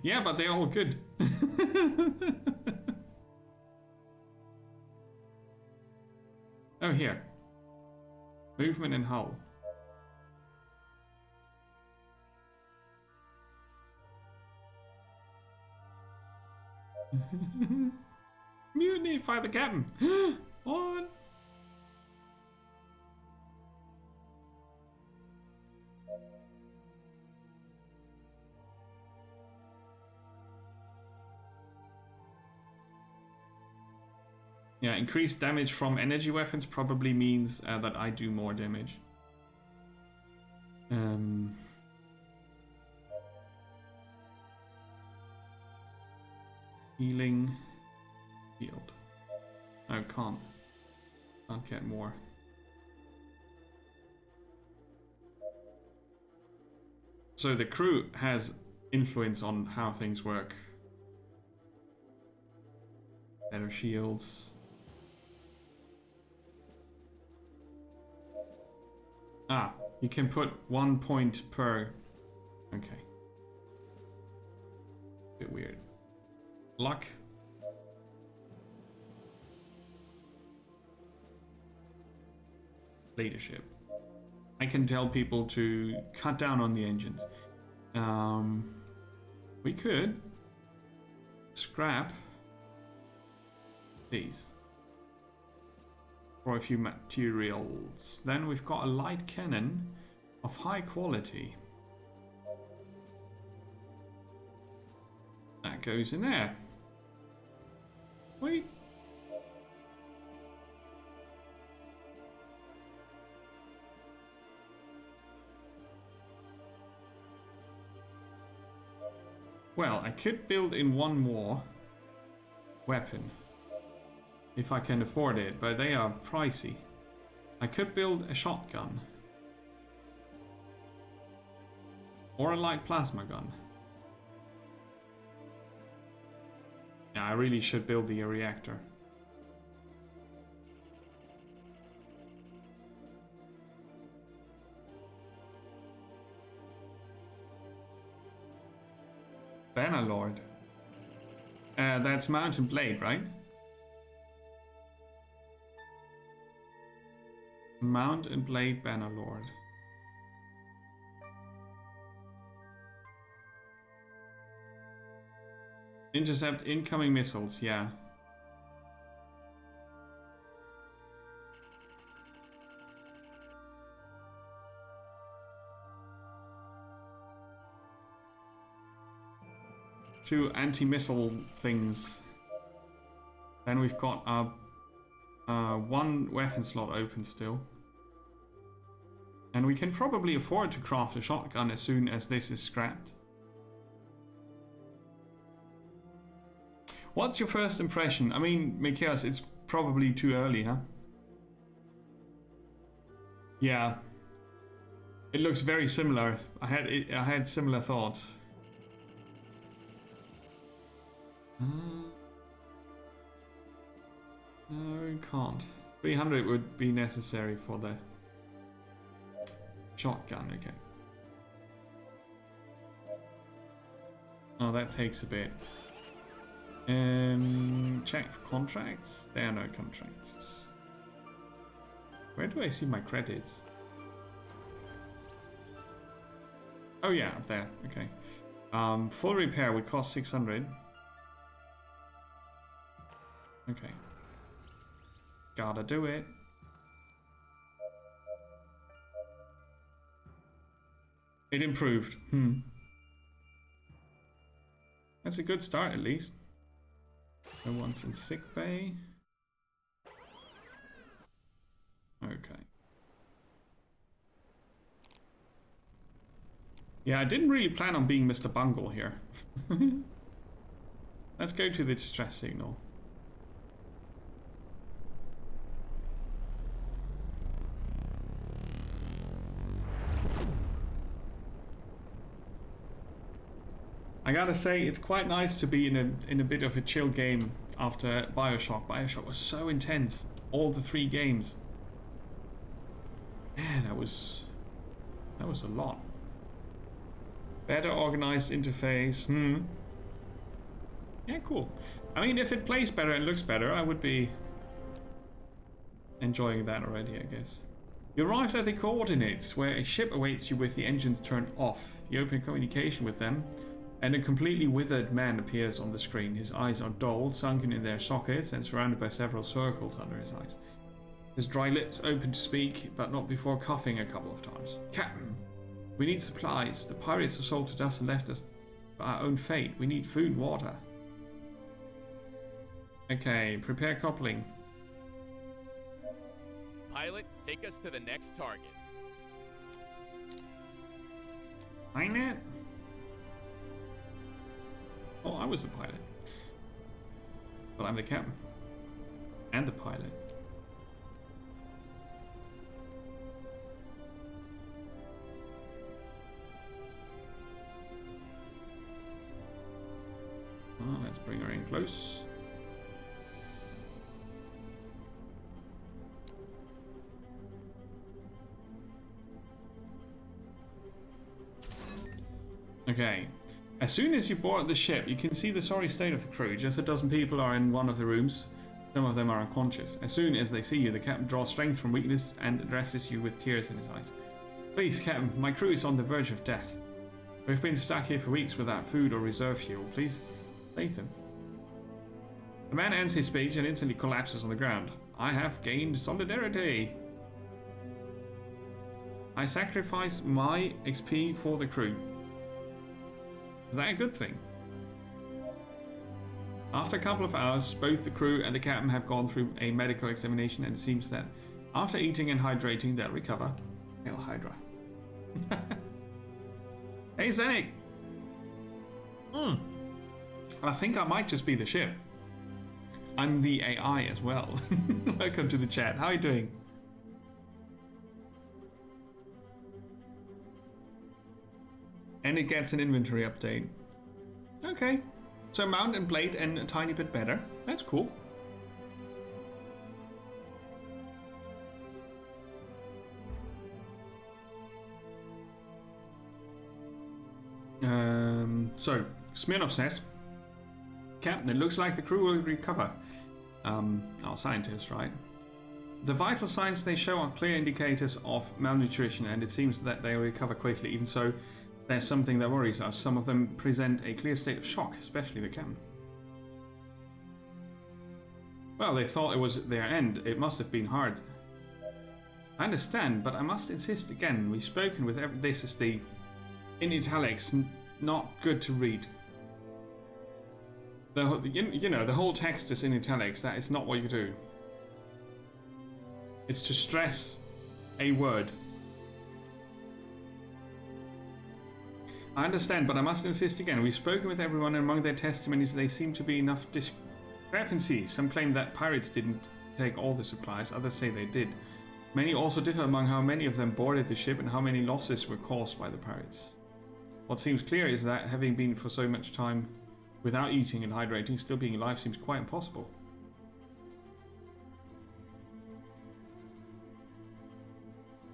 Yeah, but they're all good. Oh, here. Movement and hull. Mutiny, fire the captain. On. Yeah, increased damage from energy weapons probably means that I do more damage. Healing. Healed. No, can't. Can't get more. So the crew has influence on how things work. Better shields. Ah, you can put 1 point per... Okay. Bit weird. Luck. Leadership. I can tell people to cut down on the engines. We could scrap these for a few materials. Then we've got a light cannon of high quality. That goes in there. Wait. Well, I could build in one more weapon if I can afford it, but they are pricey. I could build a shotgun or a light plasma gun. Yeah, I really should build the reactor. Bannerlord. That's Mountain Blade, right? Mountain Blade Bannerlord. Intercept incoming missiles, yeah. Two anti-missile things. Then we've got one weapon slot open still. And we can probably afford to craft a shotgun as soon as this is scrapped. What's your first impression? I mean, Mikias, it's probably too early, huh? Yeah. It looks very similar. I had similar thoughts. No, we can't. 300 would be necessary for the shotgun, okay. Oh, that takes a bit. Check for contracts. There are no contracts. Where do I see my credits? Oh yeah, up there. Okay. Full repair would cost 600. Okay. Gotta do it. It improved. That's a good start, at least. No one's in sick bay. Okay. Yeah, I didn't really plan on being Mr. Bungle here. Let's go to the distress signal. I gotta say, it's quite nice to be in a bit of a chill game after Bioshock. Bioshock was so intense, all the 3 games. Man, that was a lot. Better organized interface. Yeah, cool. I mean, if it plays better and looks better, I would be enjoying that already, I guess. You arrived at the coordinates, where a ship awaits you with the engines turned off. You open communication with them, and a completely withered man appears on the screen. His eyes are dull, sunken in their sockets, and surrounded by several circles under his eyes. His dry lips open to speak, but not before coughing a couple of times. Captain, we need supplies. The pirates assaulted us and left us to our own fate. We need food and water. Okay, prepare coupling. Pilot, take us to the next target. Pilot? Oh, I was the pilot. But I'm the captain. And the pilot. Oh, let's bring her in close. Okay. As soon as you board the ship, you can see the sorry state of the crew. Just a dozen people are in one of the rooms. Some of them are unconscious. As soon as they see you, the captain draws strength from weakness and addresses you with tears in his eyes. Please, Captain, my crew is on the verge of death. We've been stuck here for weeks without food or reserve fuel. Please, save them. The man ends his speech and instantly collapses on the ground. I have gained solidarity. I sacrifice my XP for the crew. Is that a good thing? After a couple of hours, both the crew and the captain have gone through a medical examination, and it seems that after eating and hydrating, they'll recover. Hail Hydra. Hey, Zenik! I think I might just be the ship. I'm the AI as well. Welcome to the chat. How are you doing? And it gets an inventory update. Okay. So mount and blade and a tiny bit better. That's cool. So Smirnov says, Captain, it looks like the crew will recover. Our scientists, right? The vital signs they show are clear indicators of malnutrition, and it seems that they will recover quickly. Even so, there's something that worries us. Some of them present a clear state of shock, especially the captain. Well, they thought it was their end. It must have been hard. I understand, but I must insist again. We've spoken with this is the in italics, not good to read. You know, the whole text is in italics. That is not what you do. It's to stress a word. I understand, but I must insist again. We've spoken with everyone, and among their testimonies, there seem to be enough discrepancies. Some claim that pirates didn't take all the supplies, others say they did. Many also differ among how many of them boarded the ship and how many losses were caused by the pirates. What seems clear is that having been for so much time without eating and hydrating, still being alive seems quite impossible.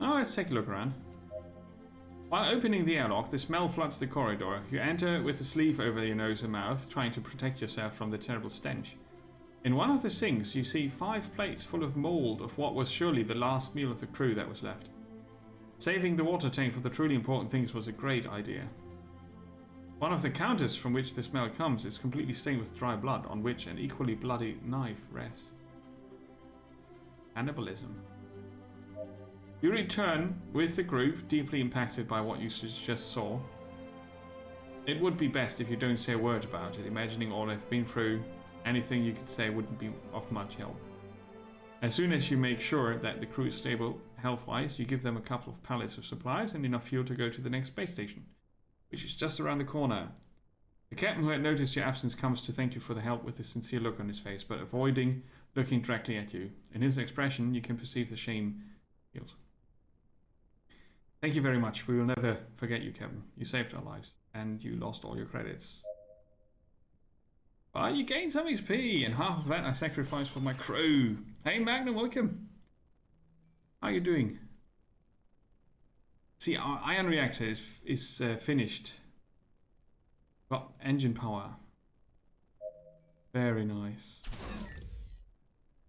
Oh, let's take a look around. While opening the airlock, the smell floods the corridor. You enter with a sleeve over your nose and mouth, trying to protect yourself from the terrible stench. In one of the sinks, you see 5 plates full of mold of what was surely the last meal of the crew that was left. Saving the water tank for the truly important things was a great idea. One of the counters from which the smell comes is completely stained with dry blood, on which an equally bloody knife rests. Cannibalism. You return with the group, deeply impacted by what you just saw. It would be best if you don't say a word about it, imagining all they've been through. Anything you could say wouldn't be of much help. As soon as you make sure that the crew is stable health-wise, you give them a couple of pallets of supplies and enough fuel to go to the next space station, which is just around the corner. The captain who had noticed your absence comes to thank you for the help with a sincere look on his face, but avoiding looking directly at you. In his expression, you can perceive the shame he feels. Thank you very much. We will never forget you, Captain. You saved our lives, and you lost all your credits. But you gained some XP, and half of that I sacrificed for my crew. Hey, Magnum, welcome. How are you doing? See, our ion reactor is finished. Got engine power. Very nice.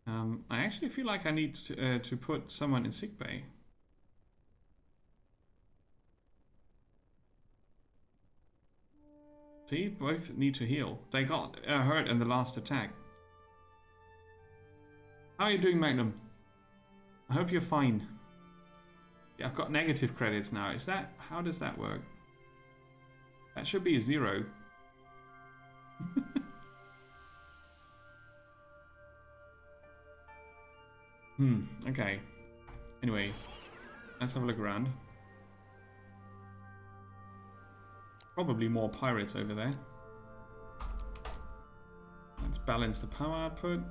I actually feel like I need to put someone in sickbay. See, both need to heal. They got hurt in the last attack. How are you doing, Magnum? I hope you're fine. Yeah, I've got negative credits now. Is that... how does that work? That should be a 0. Okay. Anyway, let's have a look around. Probably more pirates over there. Let's balance the power output.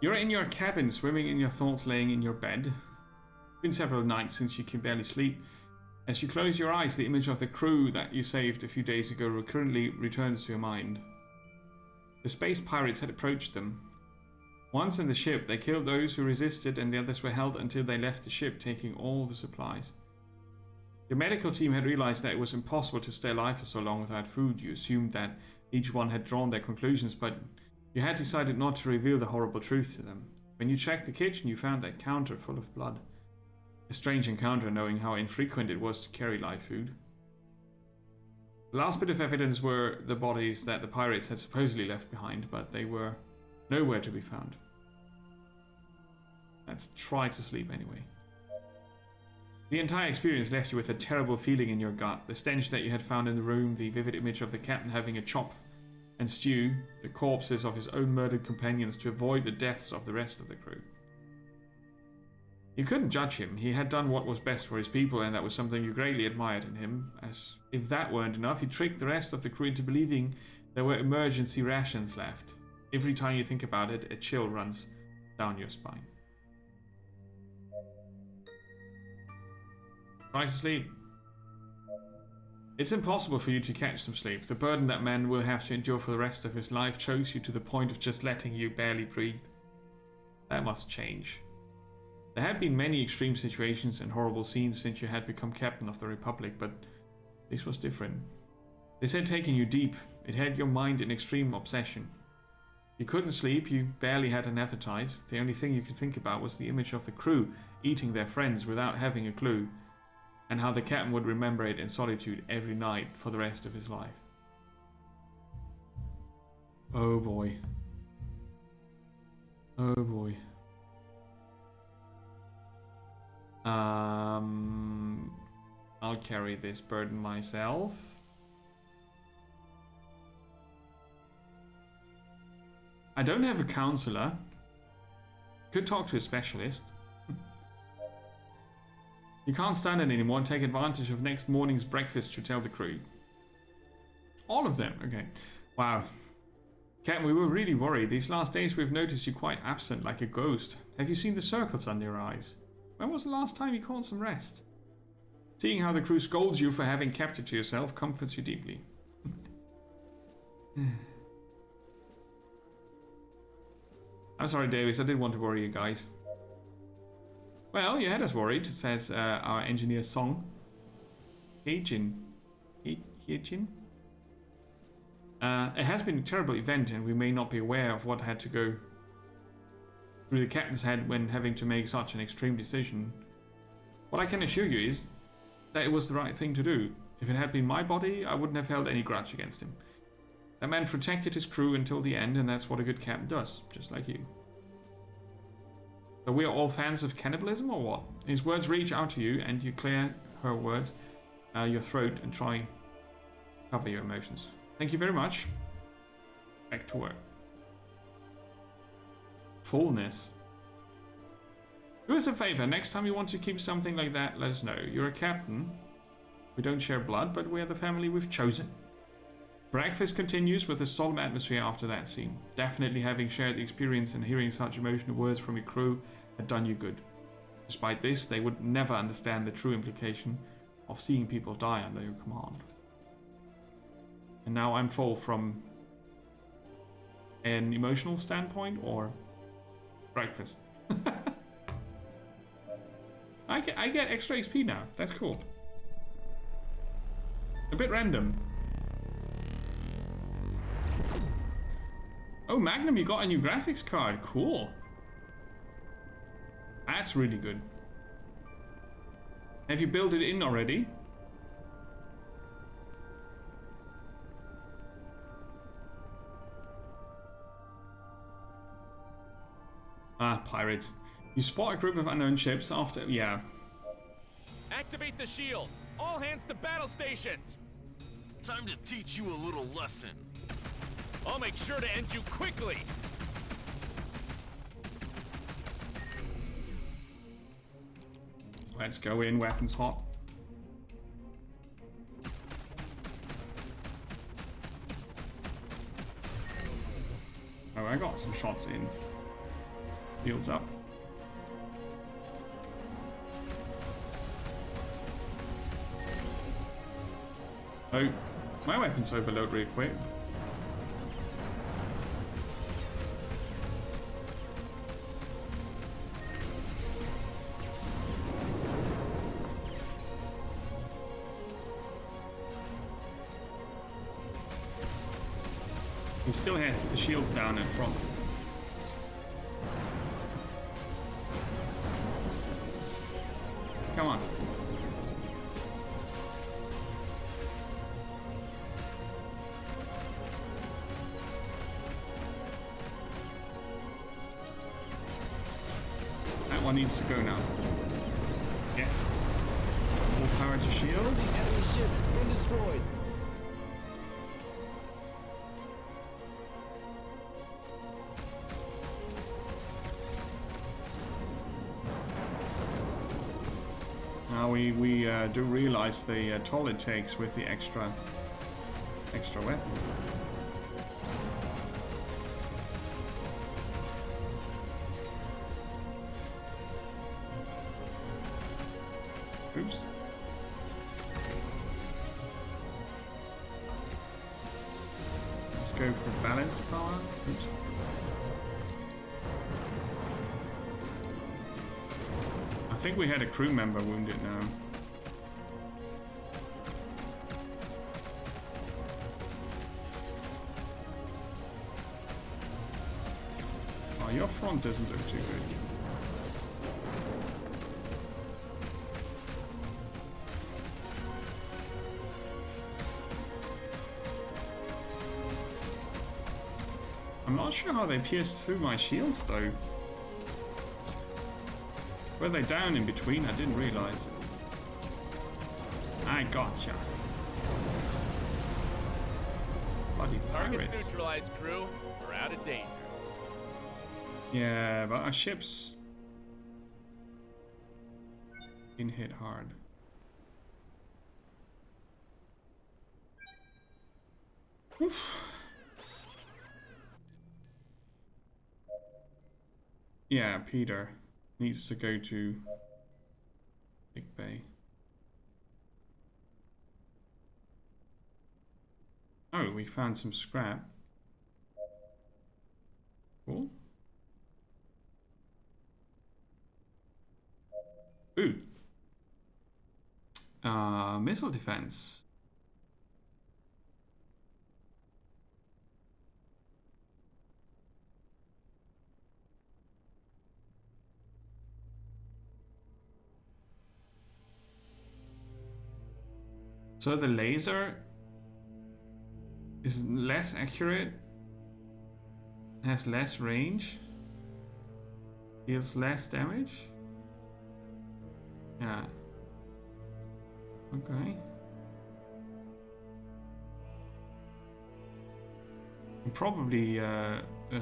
You're in your cabin, swimming in your thoughts, laying in your bed. It's been several nights since you can barely sleep. As you close your eyes, the image of the crew that you saved a few days ago recurrently returns to your mind. The space pirates had approached them. Once in the ship, they killed those who resisted and the others were held until they left the ship, taking all the supplies. Your medical team had realized that it was impossible to stay alive for so long without food. You assumed that each one had drawn their conclusions, but you had decided not to reveal the horrible truth to them. When you checked the kitchen, you found that counter full of blood. A strange encounter, knowing how infrequent it was to carry live food. The last bit of evidence were the bodies that the pirates had supposedly left behind, but they were nowhere to be found. Let's try to sleep anyway. The entire experience left you with a terrible feeling in your gut. The stench that you had found in the room, the vivid image of the captain having a chop and stew, the corpses of his own murdered companions to avoid the deaths of the rest of the crew. You couldn't judge him. He had done what was best for his people, and that was something you greatly admired in him. As if that weren't enough, he tricked the rest of the crew into believing there were emergency rations left. Every time you think about it, a chill runs down your spine. Try to sleep. It's impossible for you to catch some sleep. The burden that man will have to endure for the rest of his life chokes you to the point of just letting you barely breathe. That must change. There had been many extreme situations and horrible scenes since you had become captain of the Republic, but this was different. This had taken you deep. It had your mind in extreme obsession. You couldn't sleep, you barely had an appetite. The only thing you could think about was the image of the crew eating their friends without having a clue, and how the captain would remember it in solitude every night for the rest of his life. Oh boy. Oh boy. I'll carry this burden myself. I don't have a counselor. Could talk to a specialist. You can't stand it anymore and take advantage of next morning's breakfast to tell the crew. All of them? Okay. Wow. Captain, we were really worried. These last days we've noticed you quite absent, like a ghost. Have you seen the circles under your eyes? When was the last time you caught some rest? Seeing how the crew scolds you for having kept it to yourself comforts you deeply. I'm sorry, Davis. I didn't want to worry you guys. Well, you had us worried, says our engineer Song. Heijin. Heijin? It has been a terrible event, and we may not be aware of what had to go through the captain's head when having to make such an extreme decision. What I can assure you is that it was the right thing to do. If it had been my body, I wouldn't have held any grudge against him. That man protected his crew until the end, and that's what a good captain does, just like you. So we are all fans of cannibalism, or what? His words reach out to you, and you clear her words, your throat, and try cover your emotions. Thank you very much. Back to work. Fullness. Do us a favor. Next time you want to keep something like that, let us know. You're a captain. We don't share blood, but we're the family we've chosen. Breakfast continues with a solemn atmosphere after that scene. Definitely having shared the experience and hearing such emotional words from your crew had done you good. Despite this, they would never understand the true implication of seeing people die under your command. And now I'm full from an emotional standpoint or breakfast. I get extra XP now. That's cool. A bit random. Oh, Magnum, you got a new graphics card. Cool. That's really good. Have you built it in already? Ah, pirates. You spot a group of unknown ships after... Yeah. Activate the shields! All hands to battle stations! Time to teach you a little lesson. I'll make sure to end you quickly! Let's go in, weapons hot. Oh, I got some shots in. Shields up. Oh, my weapons overload really quick. He still has the shields down in front. Come on. That one needs to go now. Yes. More power to shields. Enemy ship has been destroyed. Now we do realize the toll it takes with the extra weapon. Oops. Let's go for balance power. Oops. I think we had a crew member wounded now. Oh, your front doesn't look too good. I'm not sure how they pierced through my shields though. Were they down in between? I didn't realize. I gotcha. Bloody Target's pirates. neutralized, crew. We're out of danger. Yeah, but our ships been hit hard. Oof. Yeah, Peter needs to go to Big Bay. Oh, we found some scrap. Cool. Ooh. Missile defense. So the laser is less accurate, has less range, deals less damage. Yeah. Okay. I'll probably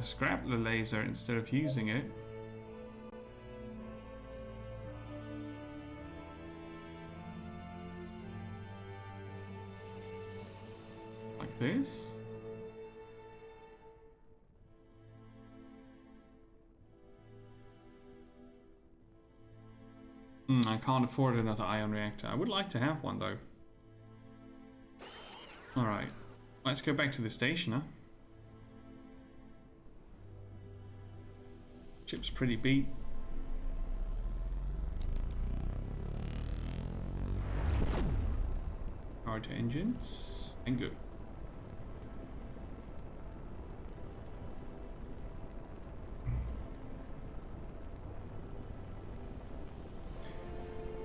scrap the laser instead of using it. Like this. I can't afford another ion reactor. I would like to have one though. Alright, let's go back to the station, huh? Ship's pretty beat. Power to engines, and good.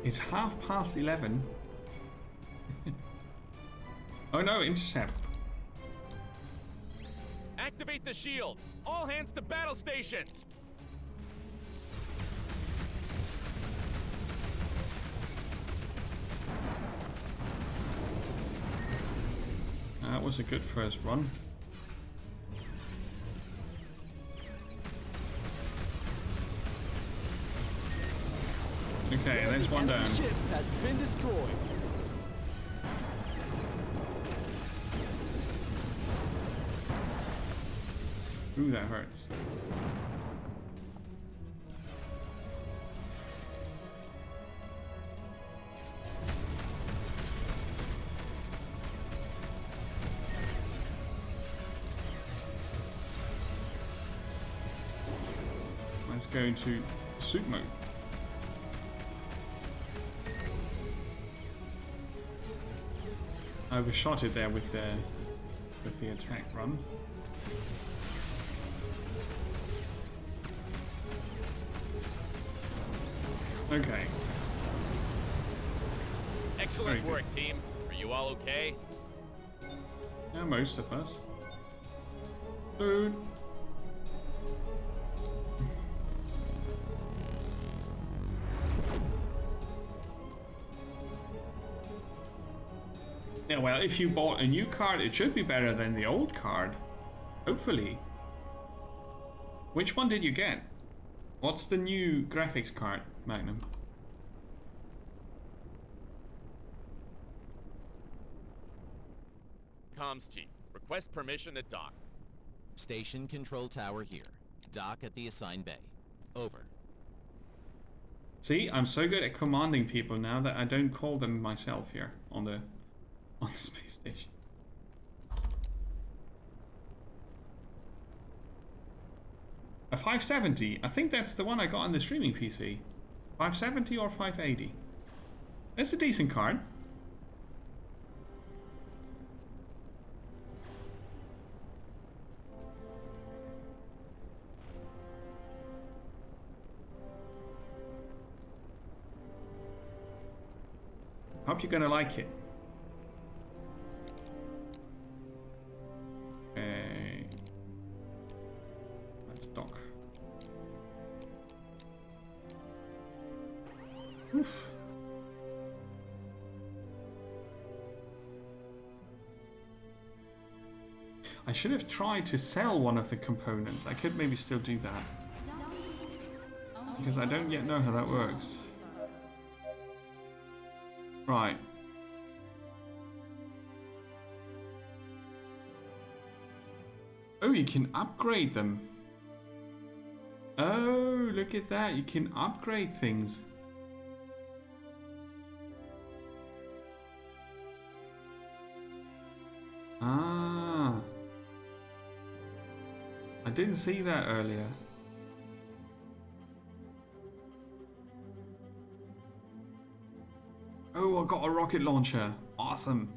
It's 11:30. Oh no, intercept. Activate the shields! All hands to battle stations! That was a good first run. Okay, there's one down. Ships has been destroyed. Ooh, that hurts. Let's go into suit mode. I overshot it there with the attack run. Okay. Excellent work, team. Are you all okay? Yeah, most of us. Dude. Yeah, well, if you bought a new card, it should be better than the old card. Hopefully. Which one did you get? What's the new graphics card, Magnum? Comms chief, request permission to dock. Station control tower here. Dock at the assigned bay. Over. See, I'm so good at commanding people now that I don't call them myself here on the space station. A 570. I think that's the one I got on the streaming PC. 570 or 580. That's a decent card. Hope you're gonna like it. Okay. Let's dock. Oof. I should have tried to sell one of the components. I could maybe still do that. Because I don't yet know how that works. Right. Oh, you can upgrade them. Oh, look at that. You can upgrade things. Ah. I didn't see that earlier. Oh, I got a rocket launcher. Awesome.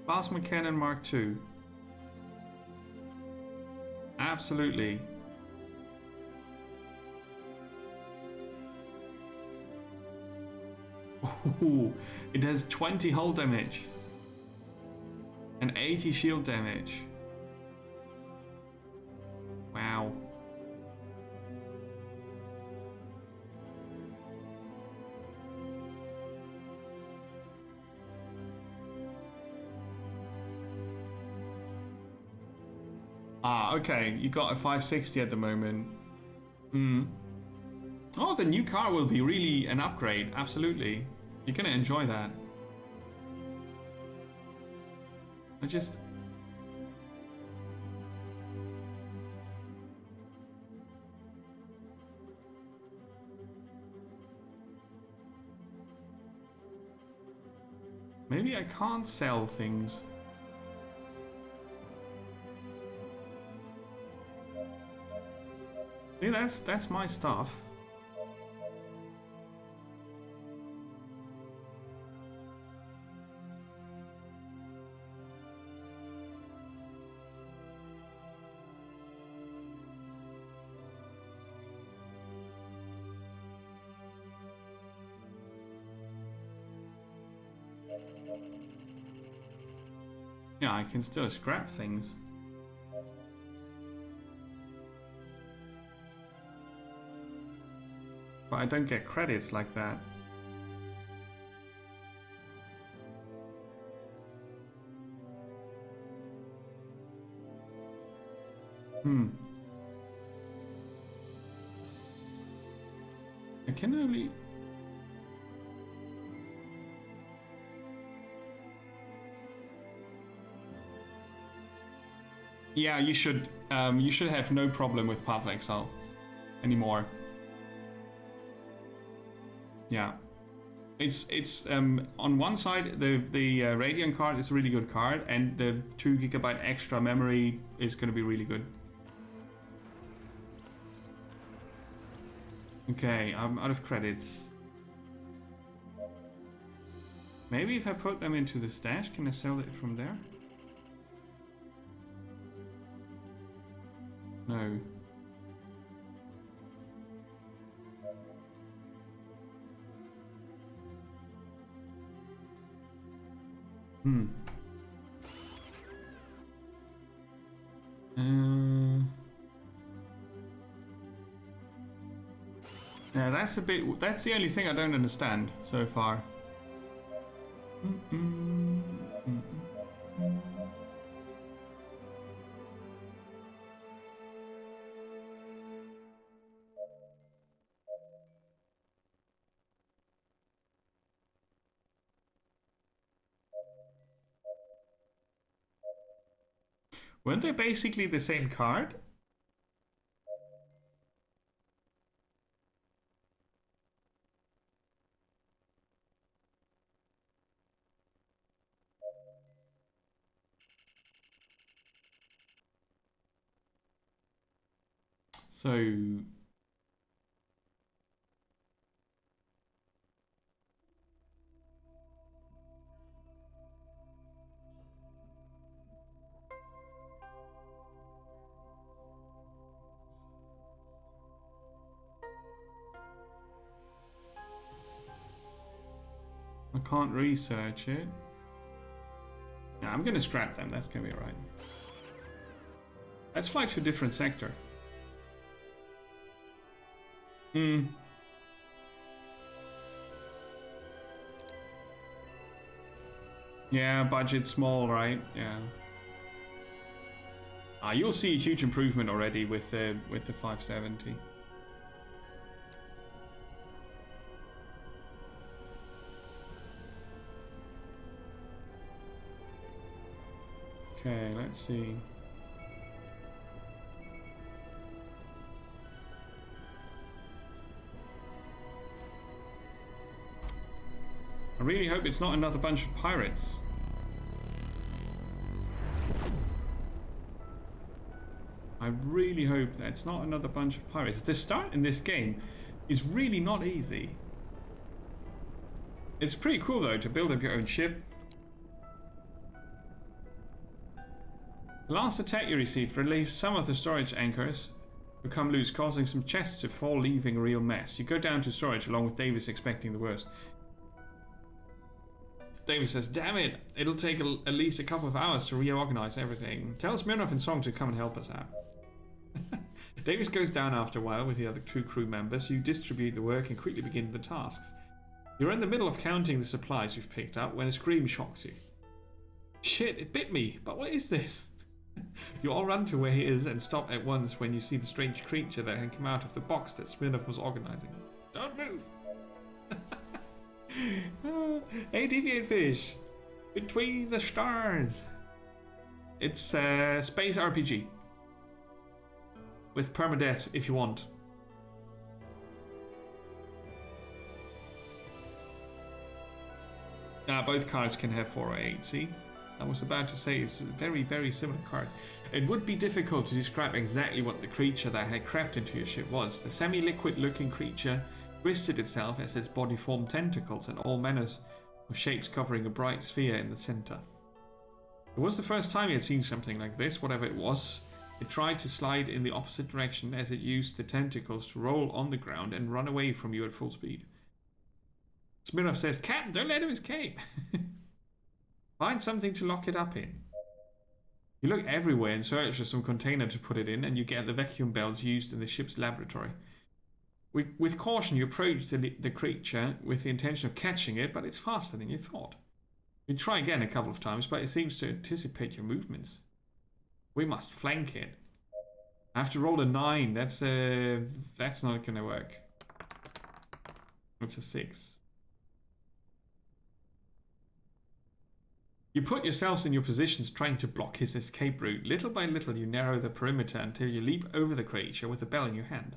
Plasma Cannon Mark II. Absolutely. Ooh, it has 20 hull damage. And 80 shield damage. Wow. Ah, okay. You got a 560 at the moment. Hmm. Oh, the new car will be really an upgrade. Absolutely. You're gonna enjoy that. I just... Maybe I can't sell things. See, that's my stuff. Yeah, I can still scrap things. But I don't get credits like that. I can only... Yeah, you should have no problem with Path of Exile anymore. Yeah. It's on one side the Radeon card is a really good card, and the 2 GB extra memory is going to be really good. Okay, I'm out of credits. Maybe if I put them into the stash, can I sell it from there? No. Yeah, that's the only thing I don't understand so far. Weren't they basically the same card? So... I can't research it. Yeah, I'm gonna scrap them, that's gonna be alright. Let's fly to a different sector. Yeah, budget small, right? Yeah. You'll see a huge improvement already with the 570. Okay, let's see. I really hope it's not another bunch of pirates. I really hope that's not another bunch of pirates. The start in this game is really not easy. It's pretty cool though to build up your own ship. The last attack you received released some of the storage anchors to come loose, causing some chests to fall, leaving a real mess. You go down to storage along with Davis, expecting the worst. Davis says, damn it, it'll take at least a couple of hours to reorganize everything. Tell Smirnov and Song to come and help us out. Davis goes down after a while with the other 2 crew members. You distribute the work and quickly begin the tasks. You're in the middle of counting the supplies you've picked up when a scream shocks you. Shit, it bit me, but what is this? You all run to where he is and stop at once when you see the strange creature that had come out of the box that Smirnov was organizing. Don't move! Hey, Deviate Fish! Between the Stars! It's space RPG. With permadeath if you want. Both cards can have 4 or 8, see? I was about to say it's a very, very similar card. It would be difficult to describe exactly what the creature that had crept into your ship was. The semi-liquid looking creature twisted itself as its body formed tentacles and all manners of shapes covering a bright sphere in the center. It was the first time he had seen something like this, whatever it was. It tried to slide in the opposite direction as it used the tentacles to roll on the ground and run away from you at full speed. Smirnov says, Captain, don't let him escape! Find something to lock it up in. You look everywhere in search for some container to put it in, and you get the vacuum belts used in the ship's laboratory. With caution, you approach the creature with the intention of catching it, but it's faster than you thought. You try again a couple of times, but it seems to anticipate your movements. We must flank it. I have to roll a 9. That's not gonna work. It's a 6. You put yourselves in your positions trying to block his escape route. Little by little you narrow the perimeter until you leap over the creature with the bell in your hand.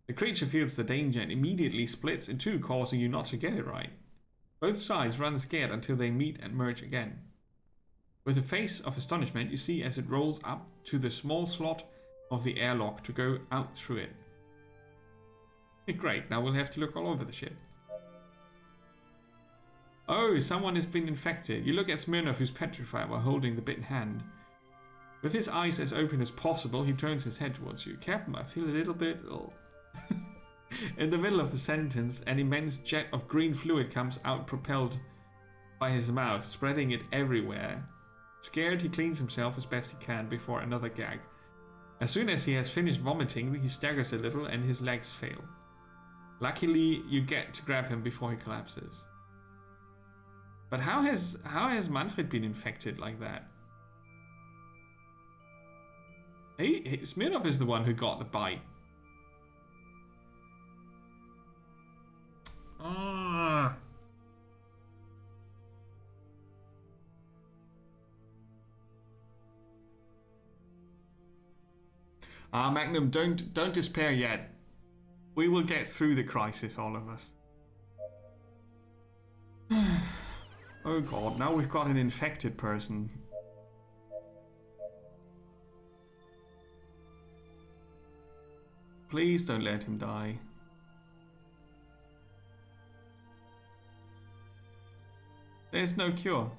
The creature feels the danger and immediately splits in two, causing you not to get it right. Both sides run scared until they meet and merge again. With a face of astonishment, you see as it rolls up to the small slot of the airlock to go out through it. Great, now we'll have to look all over the ship. Oh, someone has been infected. You look at Smirnov, who's petrified while holding the bit in hand. With his eyes as open as possible, he turns his head towards you. Captain, I feel a little bit... Oh. In the middle of the sentence, an immense jet of green fluid comes out propelled by his mouth, spreading it everywhere. Scared, he cleans himself as best he can before another gag. As soon as he has finished vomiting, he staggers a little and his legs fail. Luckily, you get to grab him before he collapses. But how has Manfred been infected like that? Smirnov is the one who got the bite. Ah. Magnum, don't despair yet. We will get through the crisis, all of us. Oh god, now we've got an infected person. Please don't let him die. There's no cure.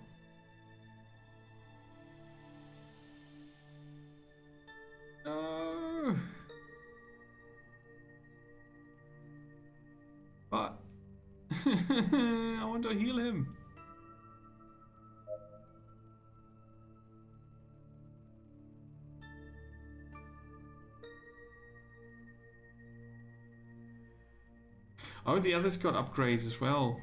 No. But I want to heal him. Oh, the others got upgrades as well.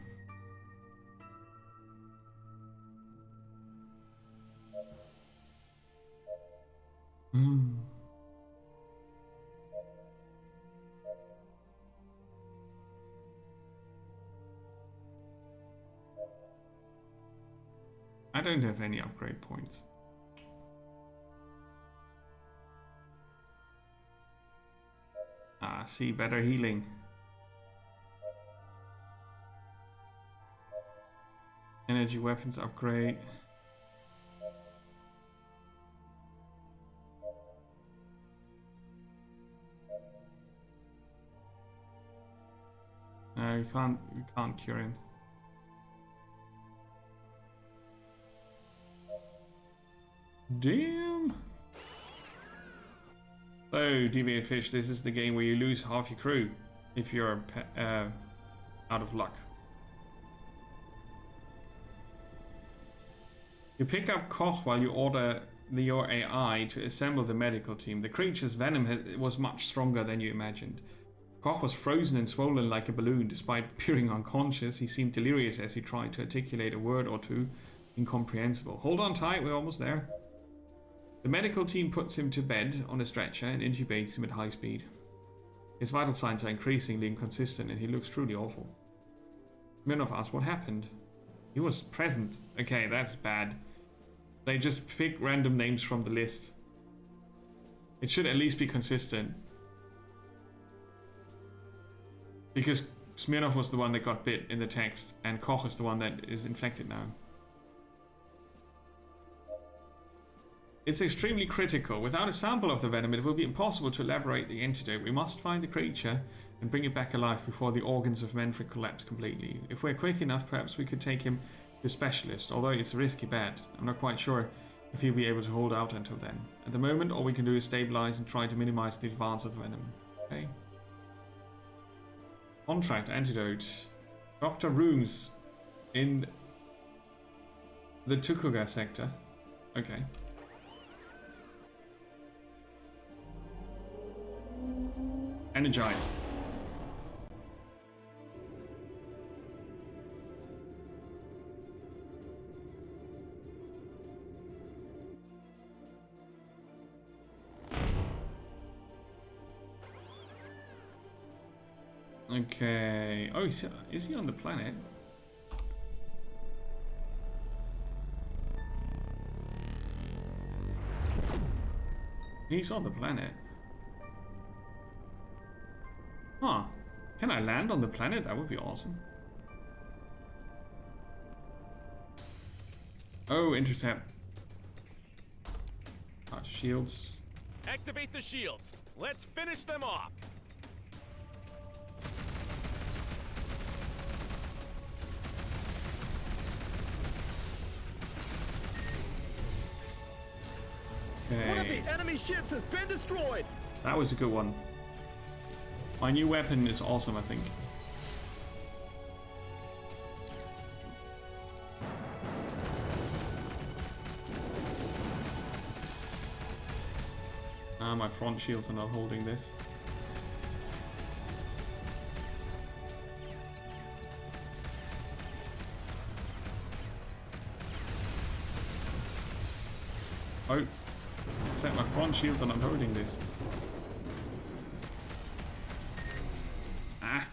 I don't have any upgrade points. Ah, see, better healing. Energy weapons upgrade. No, you can't cure him. Damn. So, deviant fish, this is the game where you lose half your crew if you're out of luck. You pick up Koch while you order your AI to assemble the medical team. The creature's venom was much stronger than you imagined. Koch was frozen and swollen like a balloon. Despite appearing unconscious, he seemed delirious as he tried to articulate a word or two incomprehensible. Hold on tight, we're almost there. The medical team puts him to bed on a stretcher and intubates him at high speed. His vital signs are increasingly inconsistent and he looks truly awful. Smirnov asks what happened. He was present. Okay, that's bad. They just pick random names from the list. It should at least be consistent. Because Smirnov was the one that got bit in the text, and Koch is the one that is infected now. It's extremely critical. Without a sample of the venom, it will be impossible to elaborate the antidote. We must find the creature and bring it back alive before the organs of Manfred collapse completely. If we're quick enough, perhaps we could take him to a specialist, although it's a risky bet. I'm not quite sure if he'll be able to hold out until then. At the moment, all we can do is stabilize and try to minimize the advance of the venom. Okay. Contract antidote. Dr. Rooms in The Tukuga sector. Okay. Energize. Okay. Oh, is he on the planet? He's on the planet. Huh. Can I land on the planet? That would be awesome. Oh, intercept. Shields. Activate the shields. Let's finish them off. Okay. One of the enemy ships has been destroyed. That was a good one. My new weapon is awesome, I think. My front shields are not holding this. Oh, except my front shields are not holding this. Ah.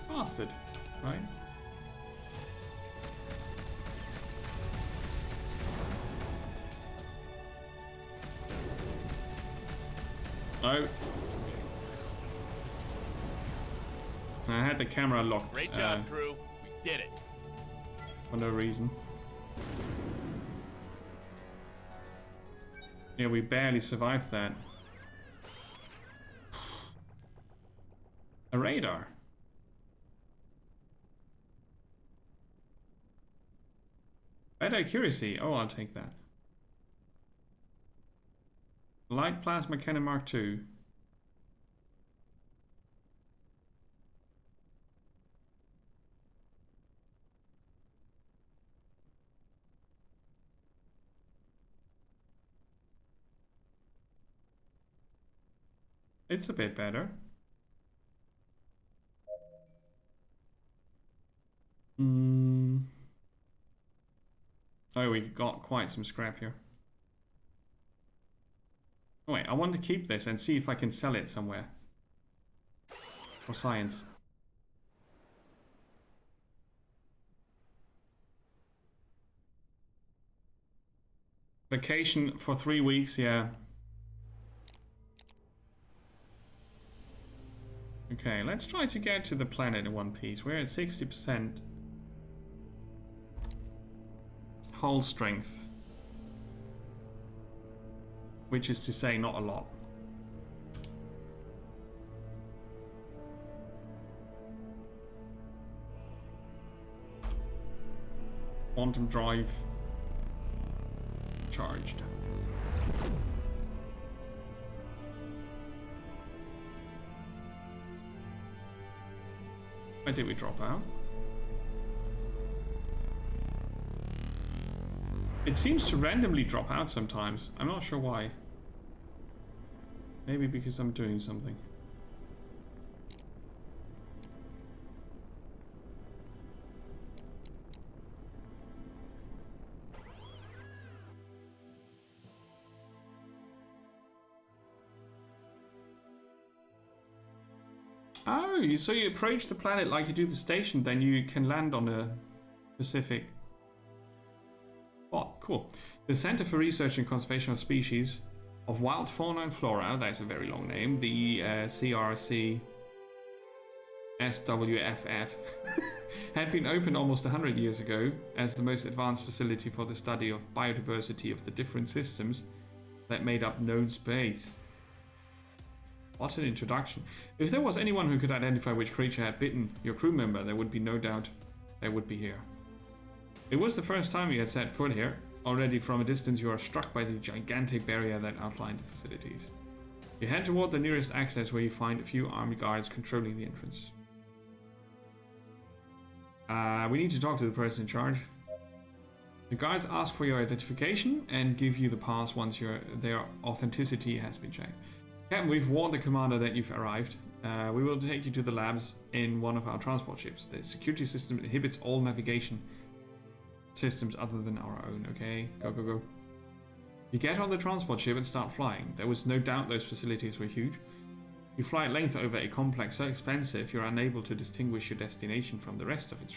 Bastard, right? No. I had the camera locked. Great job, crew. We did it. For no reason. Yeah, we barely survived that. A radar. Better accuracy. Oh, I'll take that. Light plasma cannon Mark II. It's a bit better. Oh, we got quite some scrap here. Oh, wait, I want to keep this and see if I can sell it somewhere. For science. Vacation for 3 weeks, yeah. Okay, let's try to get to the planet in one piece. We're at 60%. Hull strength. Which is to say, not a lot. Quantum drive. Charged. Why did we drop out? It seems to randomly drop out sometimes. I'm not sure why. Maybe because I'm doing something. Oh, so you approach the planet like you do the station, then you can land on a specific... Oh, cool. The Center for Research and Conservation of Species of Wild Fauna and Flora, that's a very long name, the CRC SWFF, had been opened almost 100 years ago as the most advanced facility for the study of biodiversity of the different systems that made up known space. What an introduction. If there was anyone who could identify which creature had bitten your crew member, there would be no doubt they would be here. It was the first time you had set foot here. Already from a distance, you are struck by the gigantic barrier that outlined the facilities. You head toward the nearest access where you find a few army guards controlling the entrance. We need to talk to the person in charge. The guards ask for your identification and give you the pass once their authenticity has been checked. Captain, we've warned the commander that you've arrived. We will take you to the labs in one of our transport ships. The security system inhibits all navigation systems other than our own, okay? Go, go, go. You get on the transport ship and start flying. There was no doubt those facilities were huge. You fly at length over a complex so expansive you're unable to distinguish your destination from the rest of its.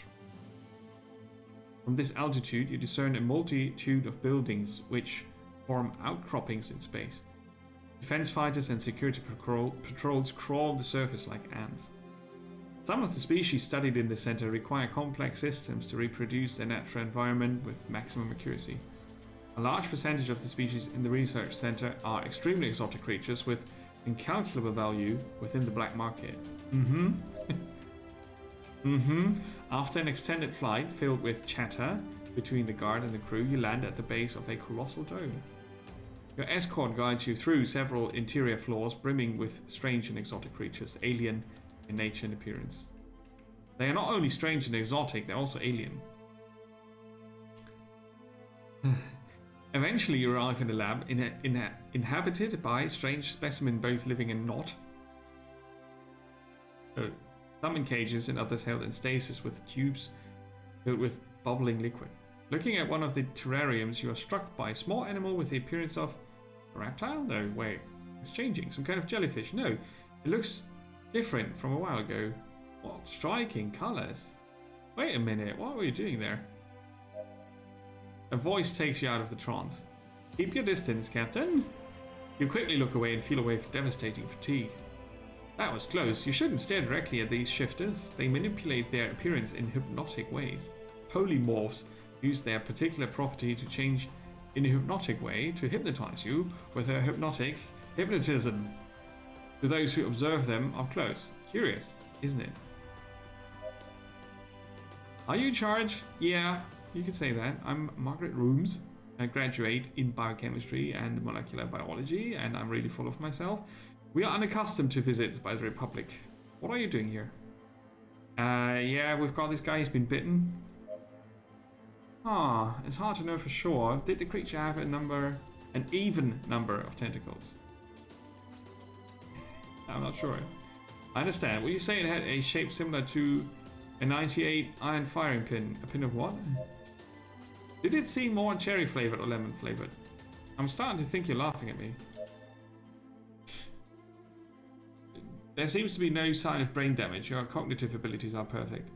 From this altitude, you discern a multitude of buildings which form outcroppings in space. Defense fighters and security patrols crawl the surface like ants. Some of the species studied in the center require complex systems to reproduce their natural environment with maximum accuracy. A large percentage of the species in the research center are extremely exotic creatures with incalculable value within the black market. After an extended flight filled with chatter between the guard and the crew, you land at the base of a colossal dome. Your escort guides you through several interior floors brimming with strange and exotic creatures, alien in nature and appearance. They are not only strange and exotic, they're also alien. Eventually you arrive in the lab inhabited by strange specimens, both living and not. Some in cages and others held in stasis with tubes filled with bubbling liquid. Looking at one of the terrariums, you are struck by a small animal with the appearance of a reptile? No, wait. It's changing. Some kind of jellyfish. No, it looks different from a while ago. What striking colors. Wait a minute. What were you doing there? A voice takes you out of the trance. Keep your distance, Captain. You quickly look away and feel a wave of devastating fatigue. That was close. You shouldn't stare directly at these shifters. They manipulate their appearance in hypnotic ways. Polymorphs use their particular property to change in a hypnotic way to hypnotize you with their hypnotism. To those who observe them up close. Curious, isn't it? Are you in charge? Yeah, you could say that. I'm Margaret Rooms. I graduate in biochemistry and molecular biology, and I'm really full of myself. We are unaccustomed to visits by the Republic. What are you doing here? Yeah, we've got this guy, he's been bitten. It's hard to know for sure. Did the creature have an even number of tentacles? I'm not sure. I understand. Will you say it had a shape similar to a 98 iron firing pin? A pin of what? Did it seem more cherry flavored or lemon flavored? I'm starting to think you're laughing at me. There seems to be no sign of brain damage. Your cognitive abilities are perfect.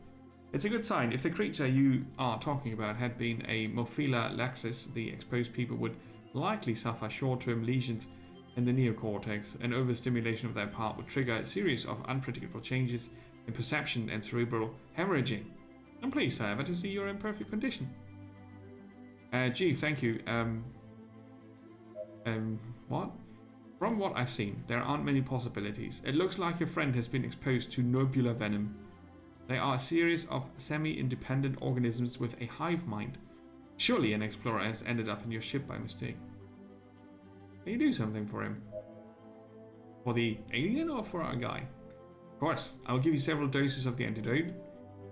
It's a good sign. If the creature you are talking about had been a Mophila laxus, the exposed people would likely suffer short-term lesions in the neocortex. An overstimulation of that part would trigger a series of unpredictable changes in perception and cerebral hemorrhaging. I'm pleased, however, to see you're in perfect condition. Gee, thank you. What? From what I've seen, there aren't many possibilities. It looks like your friend has been exposed to Nobula venom. They are a series of semi-independent organisms with a hive mind. Surely an explorer has ended up in your ship by mistake. Can you do something for him? For the alien or for our guy? Of course, I will give you several doses of the antidote.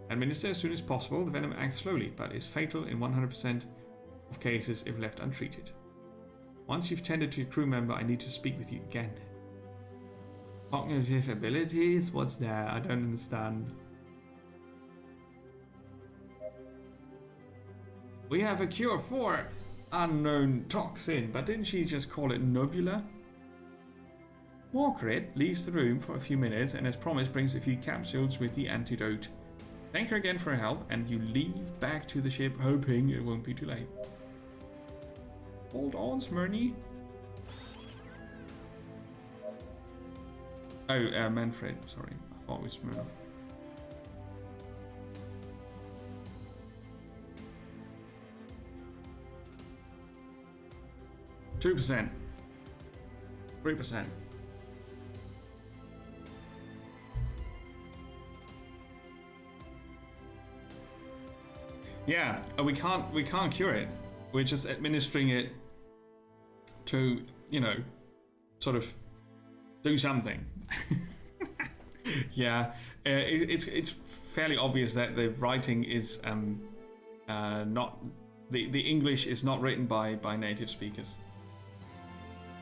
Administer as soon as possible. The venom acts slowly, but is fatal in 100% of cases if left untreated. Once you've tended to your crew member, I need to speak with you again. Cognitive abilities? What's that? I don't understand. We have a cure for unknown toxin, but didn't she just call it Nobula? Margaret leaves the room for a few minutes and as promised brings a few capsules with the antidote. Thank her again for her help and you leave back to the ship hoping it won't be too late. Hold on, Smyrny. Oh, Manfred, sorry. I thought it was Smirnov. %. 3%. Yeah, we can't cure it. we're just administering it to, you know, sort of do something. Yeah, it's fairly obvious that the writing is not the English is not written by native speakers.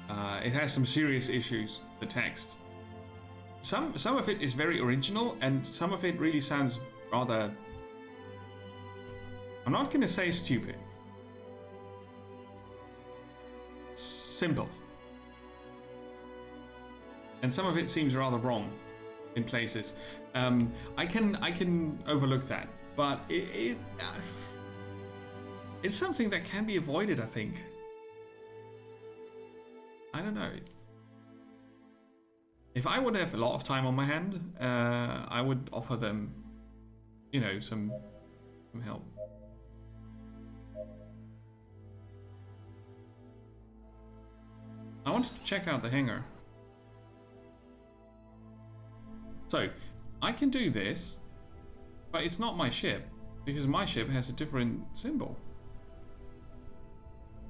It has some serious issues. The text. Some of it is very original, and some of it really sounds rather. I'm not going to say stupid. Simple. And some of it seems rather wrong in places. I can overlook that, but it's something that can be avoided, I think. I don't know. If I would have a lot of time on my hand, I would offer them, you know, some help. I wanted to check out the hangar. So, I can do this, but it's not my ship, because my ship has a different symbol.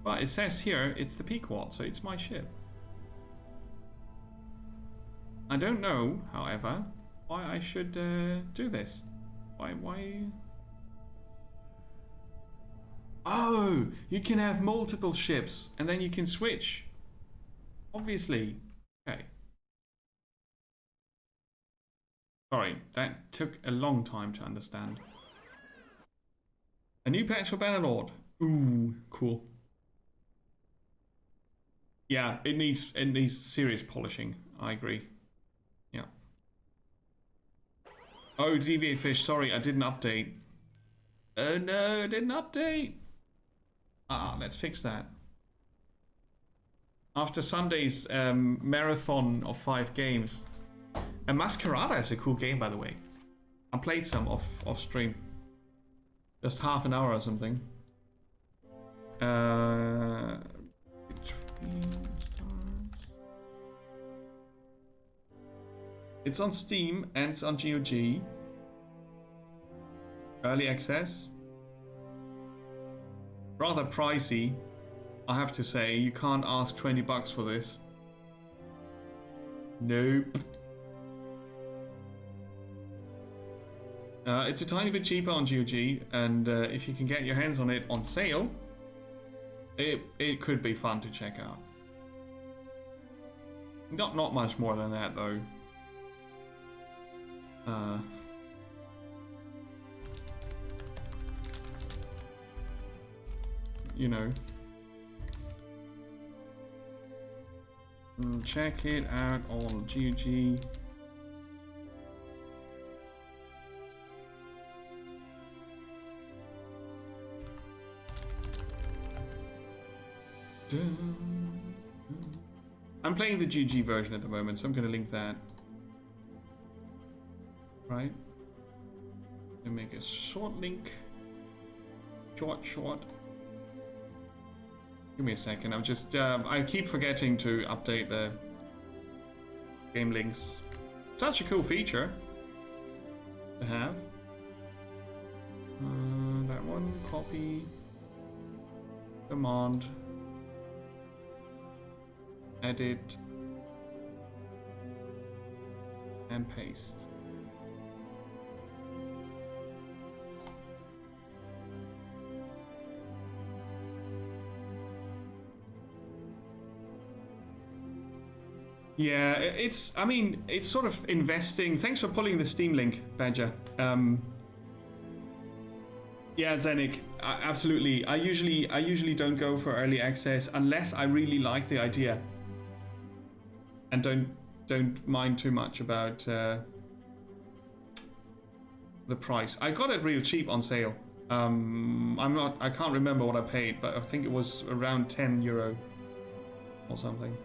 But it says here it's the Pequod, so it's my ship. I don't know, however, why I should do this. Why? Oh, you can have multiple ships, and then you can switch. Obviously. Okay. Sorry, that took a long time to understand. A new patch for Bannerlord. Ooh, cool. Yeah, it needs serious polishing. I agree. Yeah. Oh, DVA Fish, sorry, I didn't update. Oh no, I didn't update. Let's fix that. After Sunday's marathon of 5 games. And Masquerada is a cool game, by the way. I played some off stream. Just half an hour or something. Between Stars. It's on Steam and it's on GOG. Early access. Rather pricey, I have to say. You can't ask $20 for this. Nope. It's a tiny bit cheaper on GOG, and if you can get your hands on it on sale, it could be fun to check out. Not much more than that, though. You know. Check it out on GOG. I'm playing the GG version at the moment, so I'm going to link that. Right. And make a short link. Short. Give me a second. I'm just. I keep forgetting to update the game links. Such a cool feature to have. That one. Copy. Command. Edit. And paste. Yeah, it's, I mean, it's sort of investing. Thanks for pulling the Steam link, Badger. Yeah, Zenik, absolutely. I usually don't go for early access unless I really like the idea and don't mind too much about the price. I got it real cheap on sale. I can't remember what I paid, but I think it was around €10 or something.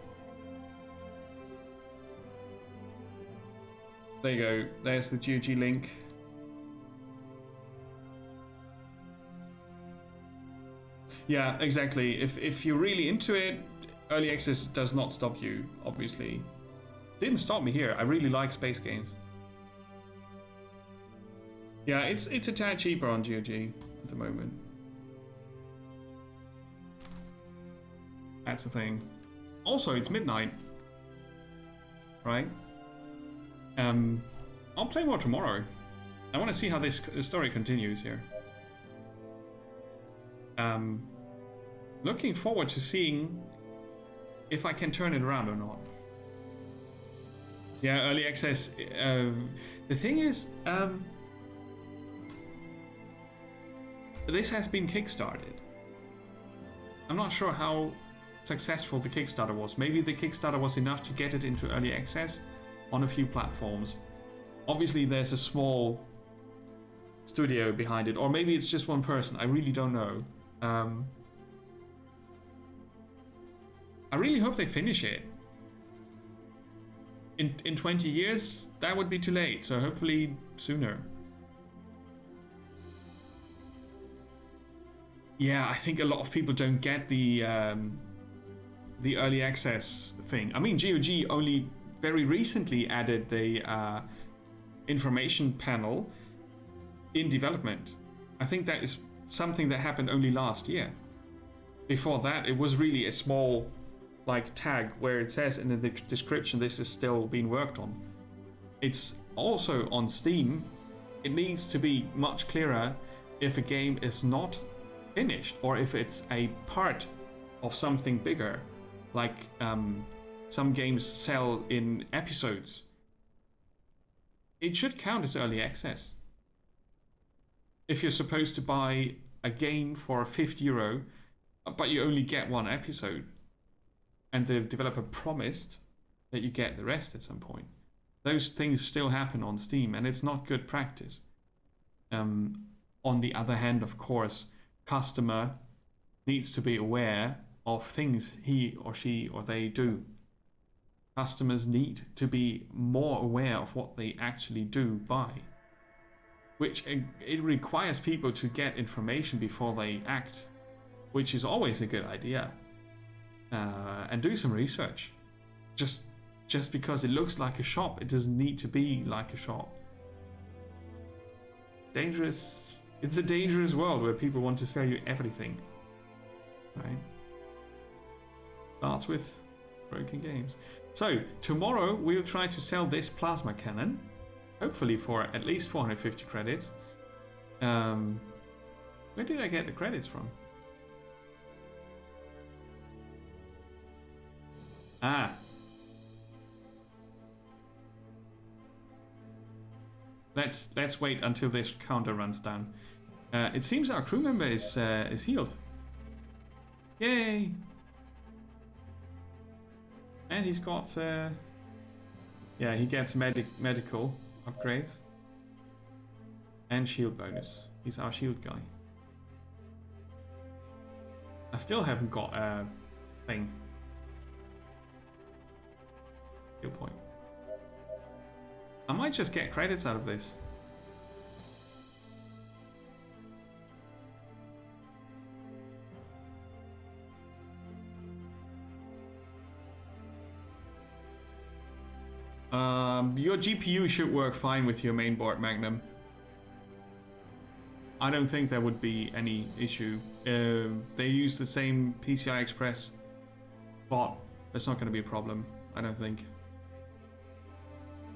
There you go. There's the GOG link. Yeah, exactly. If you're really into it, early access does not stop you, obviously. Didn't stop me here. I really like space games. Yeah, it's a tad cheaper on GOG at the moment. That's the thing. Also, it's midnight, right? I'll play more tomorrow. I want to see how this story continues here. Looking forward to seeing if I can turn it around or not. Yeah, early access. The thing is, this has been kickstarted. I'm not sure how successful the Kickstarter was. Maybe the Kickstarter was enough to get it into early access on a few platforms. Obviously, there's a small studio behind it, or maybe it's just one person. I really don't know. I really hope they finish it. In 20 years, that would be too late, so hopefully sooner. Yeah, I think a lot of people don't get the early access thing. I mean, GOG only very recently added the information panel in development. I think that is something that happened only last year. Before that, it was really a small tag where it says in the description this is still being worked on. It's also on Steam. It needs to be much clearer if a game is not finished or if it's a part of something bigger, like some games sell in episodes. It should count as early access. If you're supposed to buy a game for €50 but you only get one episode, and the developer promised that you get the rest at some point. Those things still happen on Steam, and it's not good practice. On the other hand, of course, customer needs to be aware of things he or she or they do. Customers need to be more aware of what they actually do buy, which it requires people to get information before they act, which is always a good idea. And do some research. Just because it looks like a shop, it doesn't need to be like a shop. Dangerous. It's a dangerous world where people want to sell you everything. Right? Starts with broken games. So tomorrow we'll try to sell this plasma cannon, hopefully for at least 450 credits. Where did I get the credits from? Let's wait until this counter runs down. It seems our crew member is healed. Yay! And he's got yeah, he gets medical upgrades and shield bonus. He's our shield guy. I still haven't got a thing. Skill point. I might just get credits out of this. Your GPU should work fine with your mainboard, Magnum. I don't think there would be any issue. They use the same PCI Express bot. That's not going to be a problem, I don't think.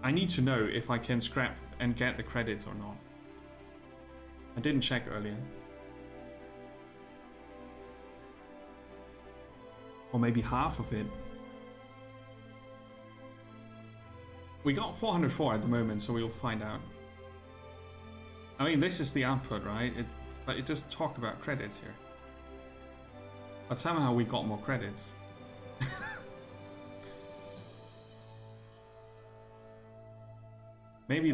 I need to know if I can scrap and get the credits or not. I didn't check earlier. Or maybe half of it. We got 404 at the moment, so we'll find out. I mean, this is the output, right? But it just talked about credits here. But somehow we got more credits. Maybe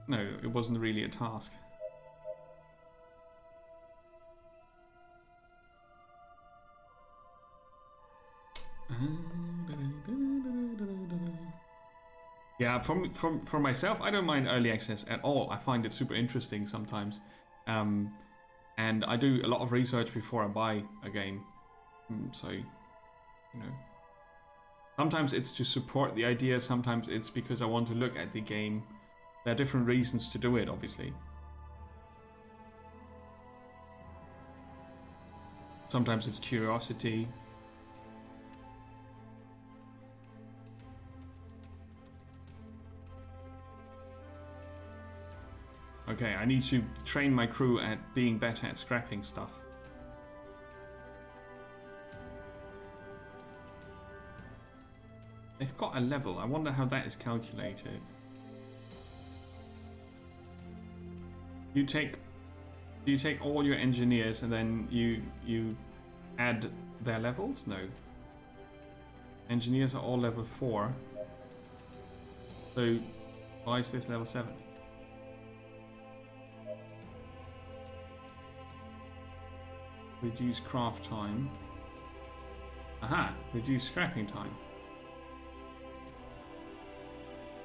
no, it wasn't really a task. Yeah, for myself, I don't mind early access at all. I find it super interesting sometimes. And I do a lot of research before I buy a game. So, you know. Sometimes it's to support the idea, sometimes it's because I want to look at the game. There are different reasons to do it, obviously. Sometimes it's curiosity. Okay, I need to train my crew at being better at scrapping stuff. They've got a level. I wonder how that is calculated. You take all your engineers and then you add their levels? No. Engineers are all level 4. So why is this level 7? Reduce craft time. Aha! Reduce scrapping time.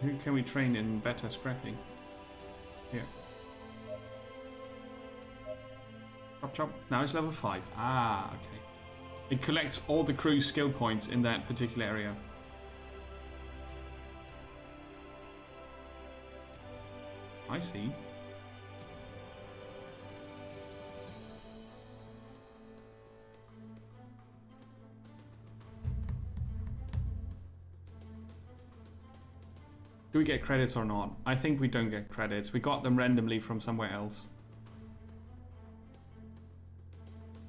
Who can we train in better scrapping? Here. Chop chop. Now it's level 5. Ah, okay. It collects all the crew's skill points in that particular area. I see. Do we get credits or not? I think we don't get credits. We got them randomly from somewhere else.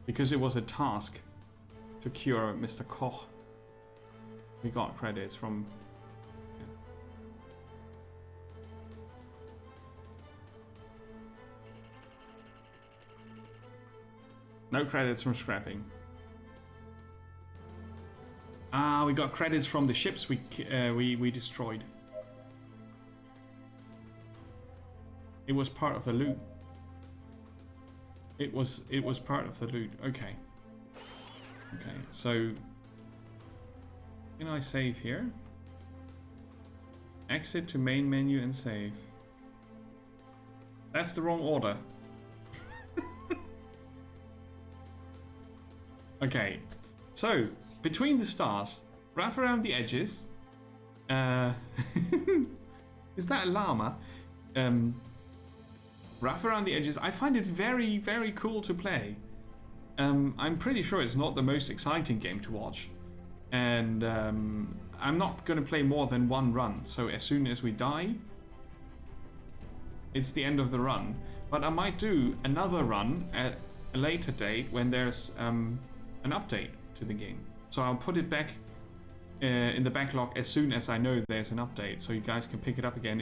Because it was a task to cure Mr. Koch. We got credits from... Yeah. No credits from scrapping. Ah, we got credits from the ships we destroyed. It was part of the loot. It was part of the loot. Okay. Okay, so can I save here? Exit to main menu and save. That's the wrong order. Okay, so between the stars, rough around the edges. Is that a llama? Rough around the edges. I find it very, very cool to play. I'm pretty sure it's not the most exciting game to watch. And I'm not going to play more than one run. So as soon as we die, it's the end of the run. But I might do another run at a later date when there's an update to the game. So I'll put it back in the backlog as soon as I know there's an update. So you guys can pick it up again